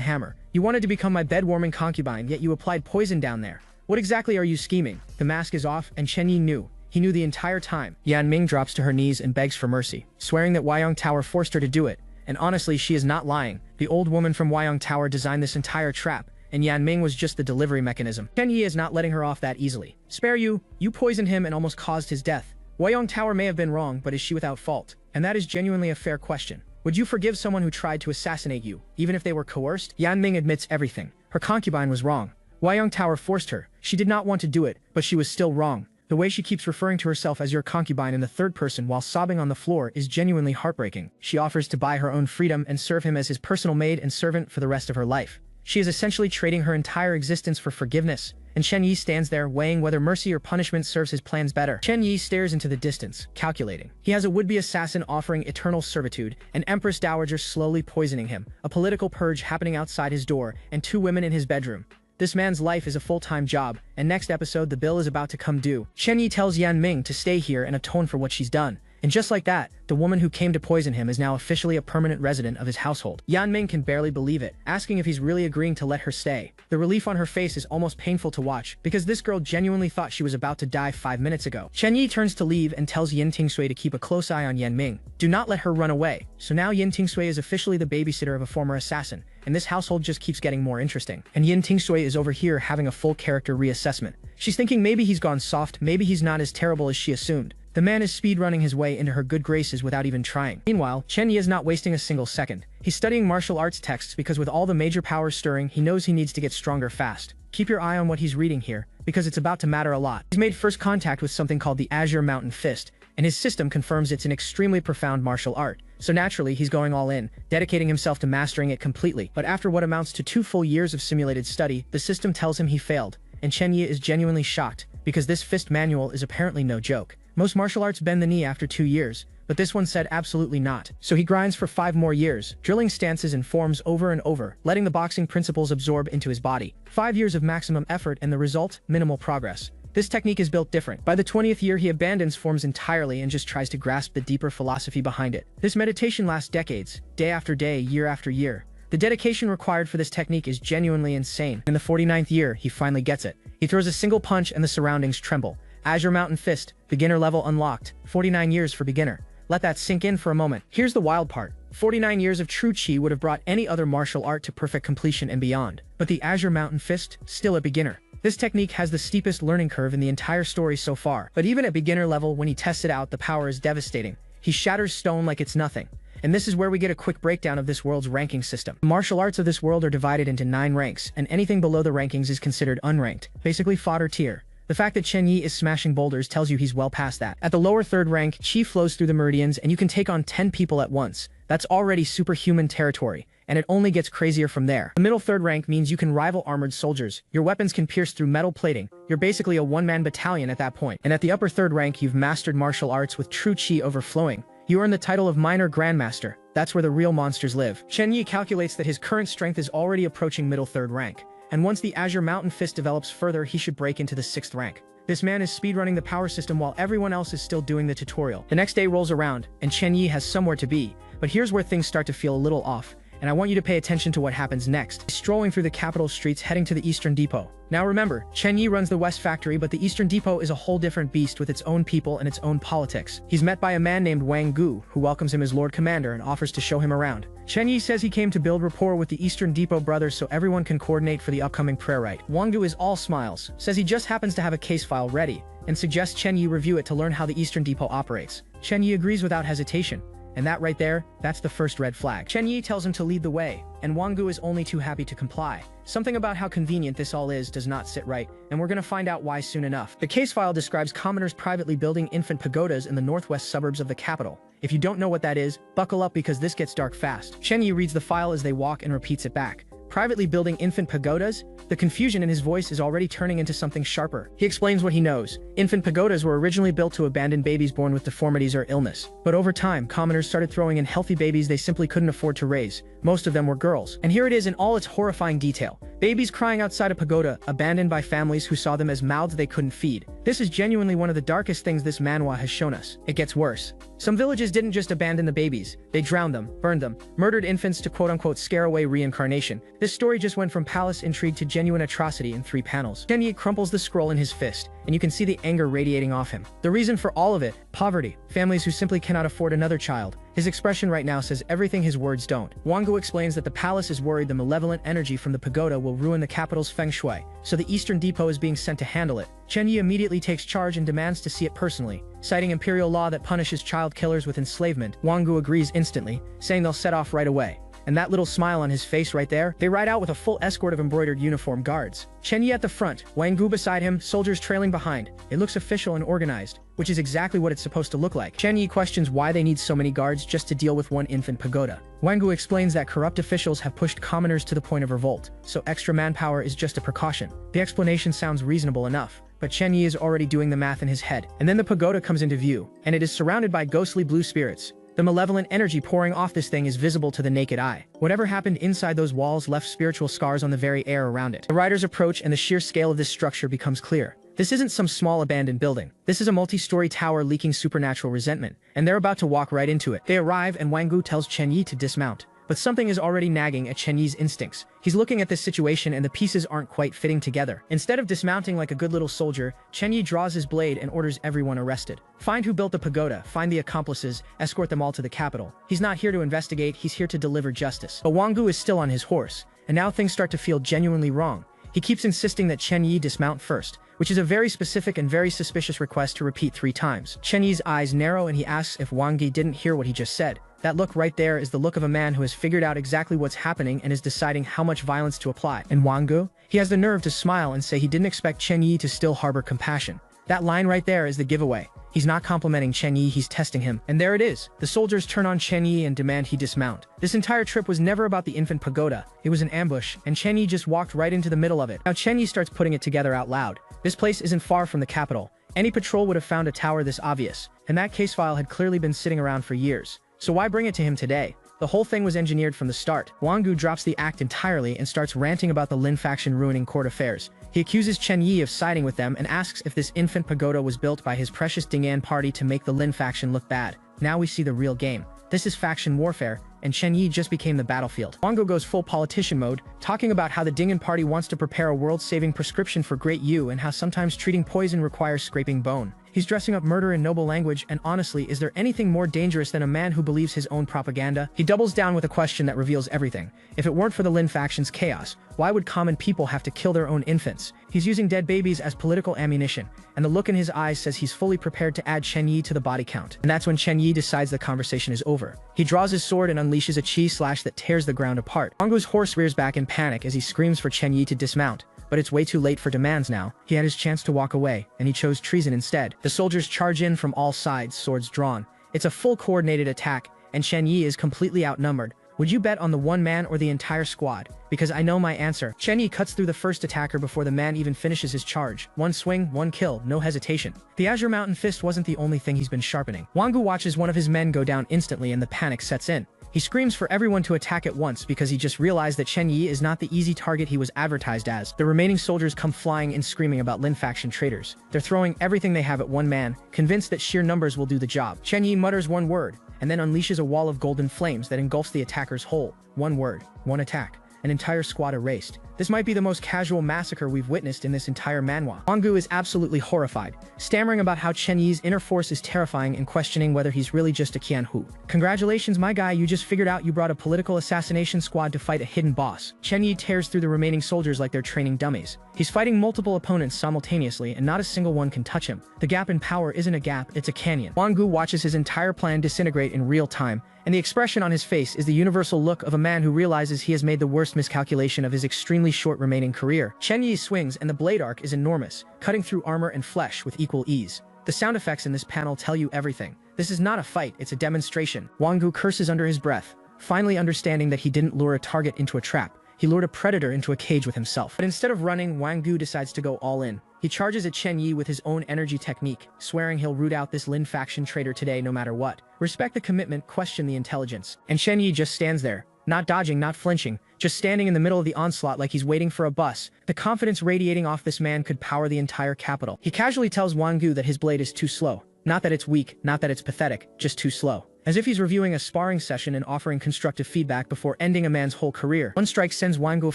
hammer. "You wanted to become my bed-warming concubine, yet you applied poison down there. What exactly are you scheming?" The mask is off, and Chen Yi knew. He knew the entire time. Yan Ming drops to her knees and begs for mercy, swearing that Wyong Tower forced her to do it. And honestly, she is not lying. The old woman from Wyong Tower designed this entire trap, and Yan Ming was just the delivery mechanism. Chen Yi is not letting her off that easily. "Spare you. You poisoned him and almost caused his death. Wyong Tower may have been wrong, but is she without fault? And that is genuinely a fair question. Would you forgive someone who tried to assassinate you, even if they were coerced?" Yan Ming admits everything. Her concubine was wrong. Wyong Tower forced her. She did not want to do it, but she was still wrong. The way she keeps referring to herself as your concubine in the third person while sobbing on the floor is genuinely heartbreaking. She offers to buy her own freedom and serve him as his personal maid and servant for the rest of her life. She is essentially trading her entire existence for forgiveness, and Chen Yi stands there weighing whether mercy or punishment serves his plans better. Chen Yi stares into the distance, calculating. He has a would-be assassin offering eternal servitude, an Empress Dowager slowly poisoning him, a political purge happening outside his door, and 2 women in his bedroom. This man's life is a full-time job, and next episode the bill is about to come due. Chen Yi tells Yan Ming to stay here and atone for what she's done. And just like that, the woman who came to poison him is now officially a permanent resident of his household. Yan Ming can barely believe it, asking if he's really agreeing to let her stay. The relief on her face is almost painful to watch, because this girl genuinely thought she was about to die 5 minutes ago. Chen Yi turns to leave and tells Yin Tingsui to keep a close eye on Yan Ming. Do not let her run away. So now Yin Tingsui is officially the babysitter of a former assassin, and this household just keeps getting more interesting. And Yin Tingsui is over here having a full character reassessment. She's thinking maybe he's gone soft, maybe he's not as terrible as she assumed. The man is speedrunning his way into her good graces without even trying. Meanwhile, Chen Yi is not wasting a single second. He's studying martial arts texts because with all the major powers stirring, he knows he needs to get stronger fast. Keep your eye on what he's reading here, because it's about to matter a lot. He's made first contact with something called the Azure Mountain Fist, and his system confirms it's an extremely profound martial art. So naturally, he's going all in, dedicating himself to mastering it completely. But after what amounts to 2 full years of simulated study, the system tells him he failed, and Chen Yi is genuinely shocked, because this fist manual is apparently no joke. Most martial arts bend the knee after 2 years, but this one said absolutely not. So he grinds for 5 more years, drilling stances and forms over and over, letting the boxing principles absorb into his body. 5 years of maximum effort and the result, minimal progress. This technique is built different. By the 20th year, he abandons forms entirely and just tries to grasp the deeper philosophy behind it. This meditation lasts decades, day after day, year after year. The dedication required for this technique is genuinely insane. In the 49th year, he finally gets it. He throws a single punch and the surroundings tremble. Azure Mountain Fist, beginner level unlocked. 49 years for beginner. Let that sink in for a moment. Here's the wild part. 49 years of true chi would have brought any other martial art to perfect completion and beyond. But the Azure Mountain Fist, still a beginner. This technique has the steepest learning curve in the entire story so far. But even at beginner level, when he tests it out, the power is devastating. He shatters stone like it's nothing. And this is where we get a quick breakdown of this world's ranking system. The martial arts of this world are divided into 9 ranks, and anything below the rankings is considered unranked, basically fodder tier. The fact that Chen Yi is smashing boulders tells you he's well past that. At the lower 3rd rank, chi flows through the meridians and you can take on 10 people at once. That's already superhuman territory, and it only gets crazier from there. The middle 3rd rank means you can rival armored soldiers. Your weapons can pierce through metal plating. You're basically a one-man battalion at that point. And at the upper 3rd rank, you've mastered martial arts with true chi overflowing. You earn the title of minor grandmaster. That's where the real monsters live. Chen Yi calculates that his current strength is already approaching middle 3rd rank. And once the Azure Mountain Fist develops further, he should break into the 6th rank. This man is speedrunning the power system while everyone else is still doing the tutorial. The next day rolls around, and Chen Yi has somewhere to be. But here's where things start to feel a little off, and I want you to pay attention to what happens next. He's strolling through the capital streets heading to the Eastern Depot. Now remember, Chen Yi runs the West Factory, but the Eastern Depot is a whole different beast with its own people and its own politics. He's met by a man named Wang Gu, who welcomes him as Lord Commander and offers to show him around. Chen Yi says he came to build rapport with the Eastern Depot brothers so everyone can coordinate for the upcoming prayer rite. Wang Gu is all smiles, says he just happens to have a case file ready, and suggests Chen Yi review it to learn how the Eastern Depot operates. Chen Yi agrees without hesitation. And that right there, that's the first red flag. Chen Yi tells him to lead the way, and Wang Gu is only too happy to comply. Something about how convenient this all is does not sit right, and we're gonna find out why soon enough. The case file describes commoners privately building infant pagodas in the northwest suburbs of the capital. If you don't know what that is, buckle up because this gets dark fast. Chen Yi reads the file as they walk and repeats it back. Privately building infant pagodas? The confusion in his voice is already turning into something sharper. He explains what he knows. Infant pagodas were originally built to abandon babies born with deformities or illness. But over time, commoners started throwing in healthy babies they simply couldn't afford to raise. Most of them were girls. And here it is in all its horrifying detail. Babies crying outside a pagoda, abandoned by families who saw them as mouths they couldn't feed. This is genuinely one of the darkest things this manhwa has shown us. It gets worse. Some villages didn't just abandon the babies. They drowned them, burned them, murdered infants to quote-unquote scare away reincarnation. This story just went from palace intrigue to genuine atrocity in 3 panels. Chen Yi crumples the scroll in his fist, and you can see the anger radiating off him. The reason for all of it, poverty, families who simply cannot afford another child. His expression right now says everything his words don't. Wang Gu explains that the palace is worried the malevolent energy from the pagoda will ruin the capital's feng shui, so the Eastern Depot is being sent to handle it. Chen Yi immediately takes charge and demands to see it personally. Citing imperial law that punishes child killers with enslavement, Wang Gu agrees instantly, saying they'll set off right away. And that little smile on his face right there, they ride out with a full escort of embroidered uniformed guards. Chen Yi at the front, Wang Gu beside him, soldiers trailing behind. It looks official and organized, which is exactly what it's supposed to look like. Chen Yi questions why they need so many guards just to deal with one infant pagoda. Wang Gu explains that corrupt officials have pushed commoners to the point of revolt, so extra manpower is just a precaution. The explanation sounds reasonable enough, but Chen Yi is already doing the math in his head. And then the pagoda comes into view, and it is surrounded by ghostly blue spirits. The malevolent energy pouring off this thing is visible to the naked eye. Whatever happened inside those walls left spiritual scars on the very air around it. The riders approach and the sheer scale of this structure becomes clear. This isn't some small abandoned building. This is a multi-story tower leaking supernatural resentment, and they're about to walk right into it. They arrive and Wang Gu tells Chen Yi to dismount. But something is already nagging at Chen Yi's instincts. He's looking at this situation and the pieces aren't quite fitting together. Instead of dismounting like a good little soldier, Chen Yi draws his blade and orders everyone arrested. Find who built the pagoda, find the accomplices, escort them all to the capital. He's not here to investigate, he's here to deliver justice. But Wang Gu is still on his horse, and now things start to feel genuinely wrong. He keeps insisting that Chen Yi dismount first, which is a very specific and very suspicious request to repeat 3 times. Chen Yi's eyes narrow and he asks if Wang Gu didn't hear what he just said. That look right there is the look of a man who has figured out exactly what's happening and is deciding how much violence to apply. And Wang Gu? He has the nerve to smile and say he didn't expect Chen Yi to still harbor compassion. That line right there is the giveaway. He's not complimenting Chen Yi, he's testing him. And there it is. The soldiers turn on Chen Yi and demand he dismount. This entire trip was never about the infant pagoda. It was an ambush, and Chen Yi just walked right into the middle of it. Now Chen Yi starts putting it together out loud. This place isn't far from the capital. Any patrol would have found a tower this obvious, and that case file had clearly been sitting around for years. So why bring it to him today? The whole thing was engineered from the start. Wang Gu drops the act entirely and starts ranting about the Lin faction ruining court affairs. He accuses Chen Yi of siding with them and asks if this infant pagoda was built by his precious Ding'an party to make the Lin faction look bad. Now we see the real game. This is faction warfare, and Chen Yi just became the battlefield. Wango goes full politician mode, talking about how the Ding'an party wants to prepare a world-saving prescription for Great Yu and how sometimes treating poison requires scraping bone. He's dressing up murder in noble language, and honestly, is there anything more dangerous than a man who believes his own propaganda? He doubles down with a question that reveals everything. If it weren't for the Lin faction's chaos, why would common people have to kill their own infants? He's using dead babies as political ammunition, and the look in his eyes says he's fully prepared to add Chen Yi to the body count. And that's when Chen Yi decides the conversation is over. He draws his sword and unleashes a chi slash that tears the ground apart. Wango's horse rears back in panic as he screams for Chen Yi to dismount. But it's way too late for demands now. He had his chance to walk away, and he chose treason instead. The soldiers charge in from all sides, swords drawn. It's a full coordinated attack, and Chen Yi is completely outnumbered. Would you bet on the one man or the entire squad? Because I know my answer. Chen Yi cuts through the first attacker before the man even finishes his charge. One swing, one kill, no hesitation. The Azure Mountain Fist wasn't the only thing he's been sharpening. Wangu watches one of his men go down instantly and the panic sets in. He screams for everyone to attack at once because he just realized that Chen Yi is not the easy target he was advertised as. The remaining soldiers come flying and screaming about Lin faction traitors. They're throwing everything they have at one man, convinced that sheer numbers will do the job. Chen Yi mutters one word, and then unleashes a wall of golden flames that engulfs the attackers whole. One word, one attack. An entire squad erased. This might be the most casual massacre we've witnessed in this entire manhwa. Wangu is absolutely horrified, stammering about how Chen Yi's inner force is terrifying and questioning whether he's really just a Qianhu. Congratulations my guy, you just figured out you brought a political assassination squad to fight a hidden boss. Chen Yi tears through the remaining soldiers like they're training dummies. He's fighting multiple opponents simultaneously and not a single one can touch him. The gap in power isn't a gap, it's a canyon. Wangu watches his entire plan disintegrate in real time, and the expression on his face is the universal look of a man who realizes he has made the worst miscalculation of his extremely short remaining career. Chen Yi swings and the blade arc is enormous, cutting through armor and flesh with equal ease. The sound effects in this panel tell you everything. This is not a fight, it's a demonstration. Wangu curses under his breath, finally understanding that he didn't lure a target into a trap. He lured a predator into a cage with himself. But instead of running, Wangu decides to go all in. He charges at Chen Yi with his own energy technique, swearing he'll root out this Lin faction traitor today no matter what. Respect the commitment, question the intelligence. And Chen Yi just stands there, not dodging, not flinching, just standing in the middle of the onslaught like he's waiting for a bus. The confidence radiating off this man could power the entire capital. He casually tells Wangu that his blade is too slow. Not that it's weak, not that it's pathetic, just too slow. As if he's reviewing a sparring session and offering constructive feedback before ending a man's whole career. One strike sends Wangu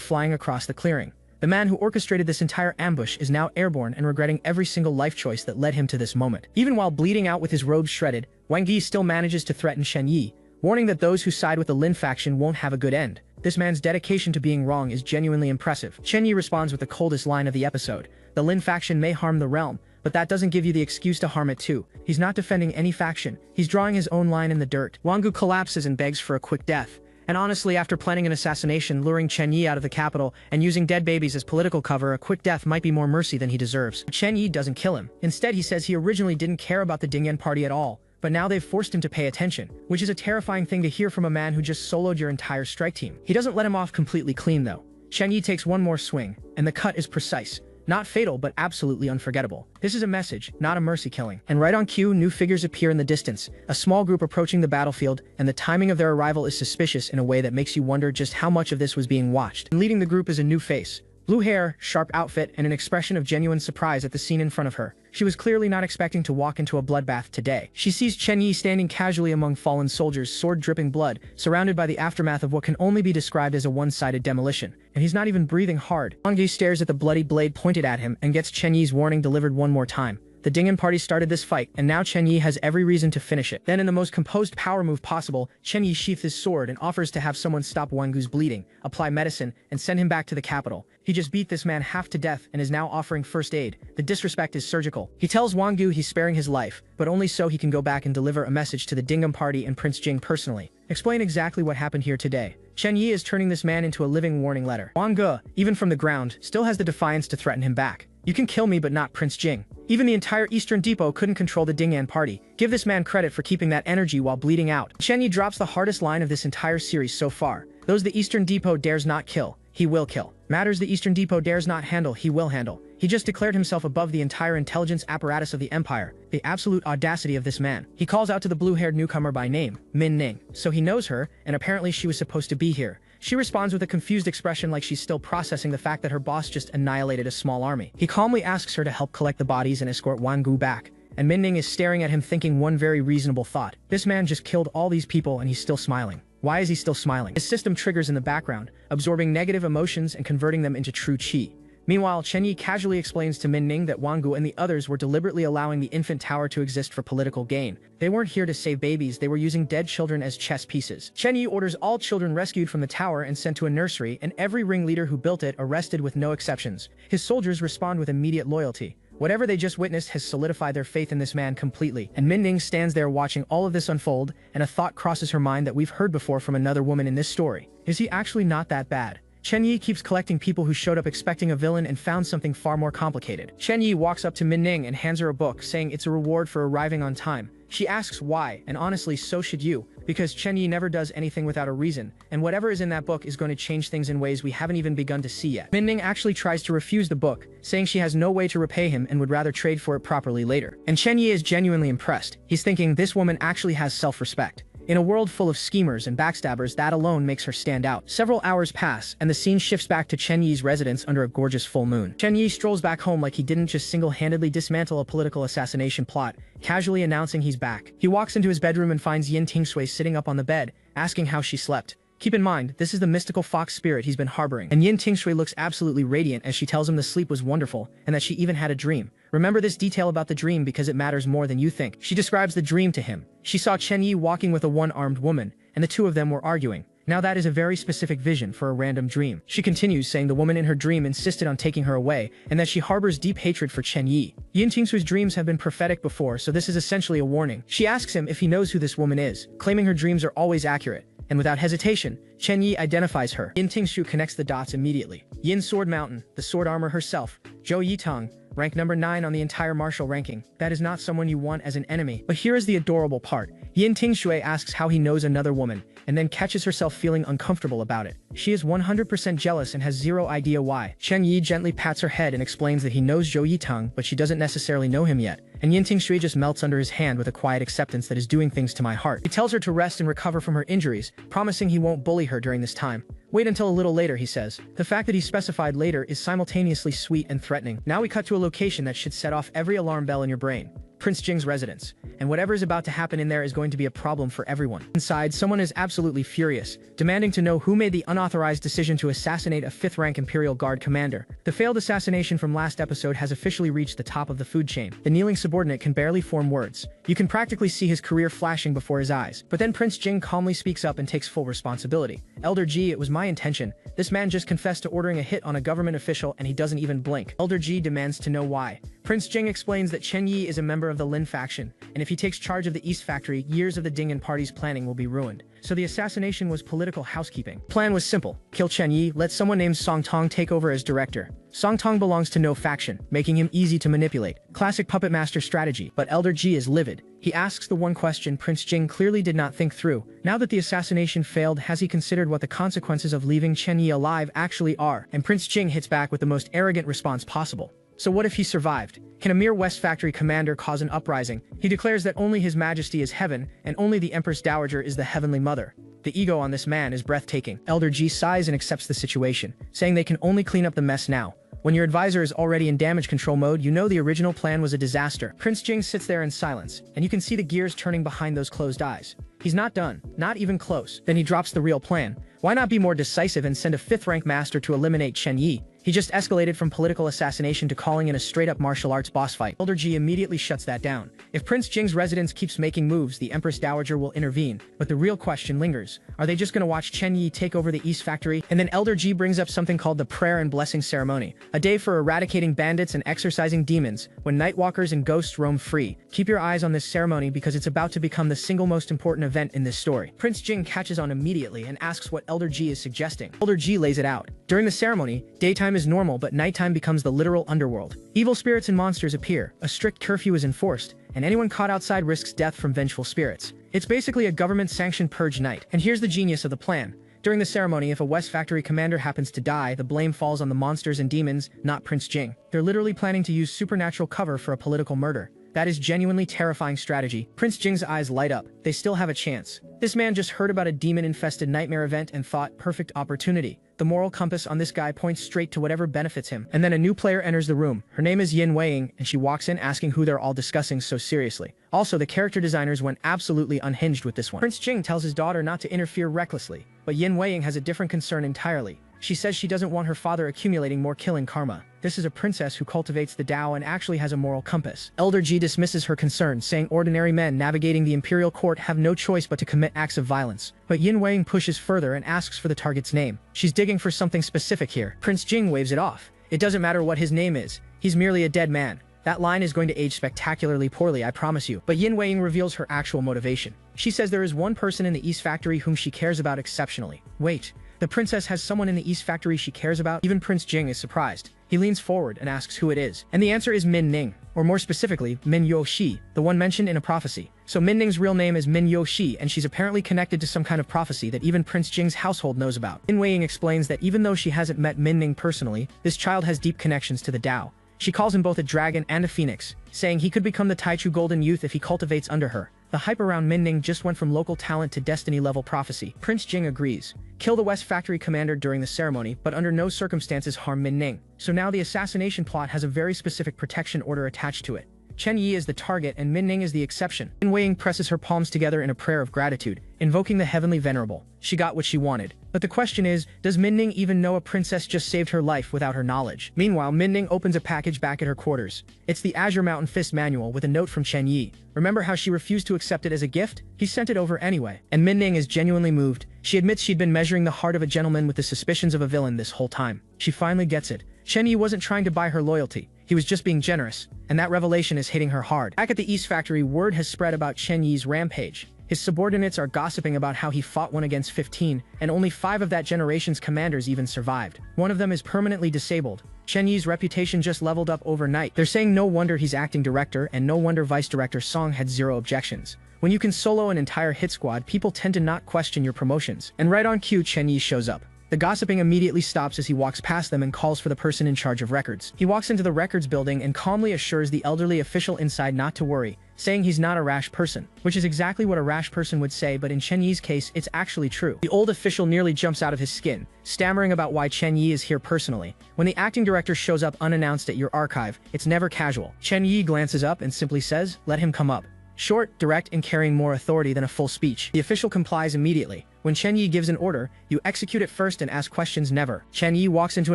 flying across the clearing. The man who orchestrated this entire ambush is now airborne and regretting every single life choice that led him to this moment. Even while bleeding out with his robes shredded, Wang Yi still manages to threaten Chen Yi, warning that those who side with the Lin faction won't have a good end. This man's dedication to being wrong is genuinely impressive. Chen Yi responds with the coldest line of the episode. The Lin faction may harm the realm, but that doesn't give you the excuse to harm it too. He's not defending any faction. He's drawing his own line in the dirt. Wangu collapses and begs for a quick death. And honestly, after planning an assassination, luring Chen Yi out of the capital, and using dead babies as political cover, a quick death might be more mercy than he deserves. But Chen Yi doesn't kill him. Instead, he says he originally didn't care about the Ding'an party at all, but now they've forced him to pay attention, which is a terrifying thing to hear from a man who just soloed your entire strike team. He doesn't let him off completely clean though. Chen Yi takes one more swing, and the cut is precise. Not fatal, but absolutely unforgettable. This is a message, not a mercy killing. And right on cue, new figures appear in the distance, a small group approaching the battlefield, and the timing of their arrival is suspicious in a way that makes you wonder just how much of this was being watched. And leading the group is a new face. Blue hair, sharp outfit, and an expression of genuine surprise at the scene in front of her. She was clearly not expecting to walk into a bloodbath today. She sees Chen Yi standing casually among fallen soldiers, sword dripping blood, surrounded by the aftermath of what can only be described as a one-sided demolition. And he's not even breathing hard. Wang Yi stares at the bloody blade pointed at him and gets Chen Yi's warning delivered one more time. The Ding'an party started this fight, and now Chen Yi has every reason to finish it. Then in the most composed power move possible, Chen Yi sheaths his sword and offers to have someone stop Wangu's bleeding, apply medicine, and send him back to the capital. He just beat this man half to death and is now offering first aid. The disrespect is surgical. He tells Wangu he's sparing his life, but only so he can go back and deliver a message to the Ding'an party and Prince Jing personally. Explain exactly what happened here today. Chen Yi is turning this man into a living warning letter. Wangu, even from the ground, still has the defiance to threaten him back. You can kill me but not Prince Jing. Even the entire Eastern Depot couldn't control the Ding'an party. Give this man credit for keeping that energy while bleeding out. Chen Yi drops the hardest line of this entire series so far. Those the Eastern Depot dares not kill, he will kill. Matters the Eastern Depot dares not handle, he will handle. He just declared himself above the entire intelligence apparatus of the Empire. The absolute audacity of this man. He calls out to the blue-haired newcomer by name, Min Ning. So he knows her, and apparently she was supposed to be here. She responds with a confused expression like she's still processing the fact that her boss just annihilated a small army. He calmly asks her to help collect the bodies and escort Wangu back, and Minning is staring at him thinking one very reasonable thought. This man just killed all these people and he's still smiling. Why is he still smiling? His system triggers in the background, absorbing negative emotions and converting them into true qi. Meanwhile, Chen Yi casually explains to Minning that Wangu and the others were deliberately allowing the infant tower to exist for political gain. They weren't here to save babies, they were using dead children as chess pieces. Chen Yi orders all children rescued from the tower and sent to a nursery, and every ringleader who built it arrested with no exceptions. His soldiers respond with immediate loyalty. Whatever they just witnessed has solidified their faith in this man completely, and Minning stands there watching all of this unfold, and a thought crosses her mind that we've heard before from another woman in this story. Is he actually not that bad? Chen Yi keeps collecting people who showed up expecting a villain and found something far more complicated. Chen Yi walks up to Minning and hands her a book, saying it's a reward for arriving on time. She asks why, and honestly, so should you, because Chen Yi never does anything without a reason, and whatever is in that book is going to change things in ways we haven't even begun to see yet. Minning actually tries to refuse the book, saying she has no way to repay him and would rather trade for it properly later. And Chen Yi is genuinely impressed. He's thinking this woman actually has self-respect. In a world full of schemers and backstabbers, that alone makes her stand out. Several hours pass, and the scene shifts back to Chen Yi's residence under a gorgeous full moon. Chen Yi strolls back home like he didn't just single-handedly dismantle a political assassination plot, casually announcing he's back. He walks into his bedroom and finds Yin Tingshui sitting up on the bed, asking how she slept. Keep in mind, this is the mystical fox spirit he's been harboring, and Yin Tingshui looks absolutely radiant as she tells him the sleep was wonderful, and that she even had a dream. Remember this detail about the dream because it matters more than you think. She describes the dream to him. She saw Chen Yi walking with a one-armed woman, and the two of them were arguing. Now that is a very specific vision for a random dream. She continues saying the woman in her dream insisted on taking her away, and that she harbors deep hatred for Chen Yi. Yin Tingshui's dreams have been prophetic before, so this is essentially a warning. She asks him if he knows who this woman is, claiming her dreams are always accurate. And without hesitation, Chen Yi identifies her. Yin Tingshu connects the dots immediately. Yin Sword Mountain, the sword armor herself, Zhou Yitang, rank number 9 on the entire martial ranking. That is not someone you want as an enemy. But here is the adorable part. Yin Tingshui asks how he knows another woman, and then catches herself feeling uncomfortable about it. She is 100% jealous and has zero idea why. Chen Yi gently pats her head and explains that he knows Zhou Yitang, but she doesn't necessarily know him yet. And Yin Tingshui just melts under his hand with a quiet acceptance that is doing things to my heart. He tells her to rest and recover from her injuries, promising he won't bully her during this time. Wait until a little later, he says. The fact that he specified later is simultaneously sweet and threatening. Now we cut to a location that should set off every alarm bell in your brain. Prince Jing's residence, and whatever is about to happen in there is going to be a problem for everyone. Inside, someone is absolutely furious, demanding to know who made the unauthorized decision to assassinate a 5th-rank Imperial Guard commander. The failed assassination from last episode has officially reached the top of the food chain. The kneeling subordinate can barely form words. You can practically see his career flashing before his eyes. But then Prince Jing calmly speaks up and takes full responsibility. Elder Ji, it was my intention. This man just confessed to ordering a hit on a government official and he doesn't even blink. Elder Ji demands to know why. Prince Jing explains that Chen Yi is a member of the Lin faction, and if he takes charge of the East Factory, years of the Ding and party's planning will be ruined. So the assassination was political housekeeping. Plan was simple. Kill Chen Yi, let someone named Song Tong take over as director. Song Tong belongs to no faction, making him easy to manipulate. Classic puppet master strategy, but Elder Ji is livid. He asks the one question Prince Jing clearly did not think through. Now that the assassination failed, has he considered what the consequences of leaving Chen Yi alive actually are? And Prince Jing hits back with the most arrogant response possible. So what if he survived? Can a mere West Factory commander cause an uprising? He declares that only His Majesty is heaven, and only the Empress Dowager is the Heavenly Mother. The ego on this man is breathtaking. Elder Ji sighs and accepts the situation, saying they can only clean up the mess now. When your advisor is already in damage control mode, you know the original plan was a disaster. Prince Jing sits there in silence, and you can see the gears turning behind those closed eyes. He's not done, not even close. Then he drops the real plan. Why not be more decisive and send a 5th-rank master to eliminate Chen Yi? He just escalated from political assassination to calling in a straight-up martial arts boss fight. Elder Ji immediately shuts that down. If Prince Jing's residence keeps making moves, the Empress Dowager will intervene. But the real question lingers. Are they just gonna watch Chen Yi take over the East Factory? And then Elder Ji brings up something called the Prayer and Blessing Ceremony, a day for eradicating bandits and exorcising demons, when nightwalkers and ghosts roam free. Keep your eyes on this ceremony because it's about to become the single most important event in this story. Prince Jing catches on immediately and asks what Elder Ji is suggesting. Elder Ji lays it out. During the ceremony, daytime is normal, but nighttime becomes the literal underworld. Evil spirits and monsters appear, a strict curfew is enforced, and anyone caught outside risks death from vengeful spirits. It's basically a government-sanctioned purge night. And here's the genius of the plan. During the ceremony, if a West Factory commander happens to die, the blame falls on the monsters and demons, not Prince Jing. They're literally planning to use supernatural cover for a political murder. That is genuinely terrifying strategy. Prince Jing's eyes light up. They still have a chance. This man just heard about a demon-infested nightmare event and thought, perfect opportunity. The moral compass on this guy points straight to whatever benefits him. And then a new player enters the room. Her name is Yin Weiying, and she walks in asking who they're all discussing so seriously. Also, the character designers went absolutely unhinged with this one. Prince Jing tells his daughter not to interfere recklessly, but Yin Weiying has a different concern entirely. She says she doesn't want her father accumulating more killing karma. This is a princess who cultivates the Tao and actually has a moral compass. Elder Ji dismisses her concerns, saying ordinary men navigating the imperial court have no choice but to commit acts of violence. But Yin Weiying pushes further and asks for the target's name. She's digging for something specific here. Prince Jing waves it off. It doesn't matter what his name is. He's merely a dead man. That line is going to age spectacularly poorly, I promise you. But Yin Weiying reveals her actual motivation. She says there is one person in the East Factory whom she cares about exceptionally. Wait. The princess has someone in the East Factory she cares about? Even Prince Jing is surprised. He leans forward and asks who it is. And the answer is Min Ning, or more specifically, Min Yo-shi, the one mentioned in a prophecy. So Min Ning's real name is Min Yo-shi, and she's apparently connected to some kind of prophecy that even Prince Jing's household knows about. Yin Weiying explains that even though she hasn't met Min Ning personally, this child has deep connections to the Tao. She calls him both a dragon and a phoenix, saying he could become the Taichu Golden Youth if he cultivates under her. The hype around Min Ning just went from local talent to destiny-level prophecy. Prince Jing agrees. Kill the West Factory commander during the ceremony, but under no circumstances harm Min Ning. So now the assassination plot has a very specific protection order attached to it. Chen Yi is the target and Min Ning is the exception. Yin Weiying presses her palms together in a prayer of gratitude, invoking the heavenly venerable. She got what she wanted. But the question is, does Min Ning even know a princess just saved her life without her knowledge? Meanwhile, Min Ning opens a package back at her quarters. It's the Azure Mountain Fist manual with a note from Chen Yi. Remember how she refused to accept it as a gift? He sent it over anyway. And Min Ning is genuinely moved. She admits she'd been measuring the heart of a gentleman with the suspicions of a villain this whole time. She finally gets it. Chen Yi wasn't trying to buy her loyalty. He was just being generous, and that revelation is hitting her hard. Back at the East Factory, word has spread about Chen Yi's rampage. His subordinates are gossiping about how he fought 1 against 15, and only 5 of that generation's commanders even survived. One of them is permanently disabled. Chen Yi's reputation just leveled up overnight. They're saying no wonder he's acting director, and no wonder Vice Director Song had 0 objections. When you can solo an entire hit squad, people tend to not question your promotions. And right on cue, Chen Yi shows up. The gossiping immediately stops as he walks past them and calls for the person in charge of records. He walks into the records building and calmly assures the elderly official inside not to worry, saying he's not a rash person, which is exactly what a rash person would say, but in Chen Yi's case, it's actually true. The old official nearly jumps out of his skin, stammering about why Chen Yi is here personally. When the acting director shows up unannounced at your archive, it's never casual. Chen Yi glances up and simply says, "Let him come up." Short, direct, and carrying more authority than a full speech. The official complies immediately. When Chen Yi gives an order, you execute it first and ask questions never. Chen Yi walks into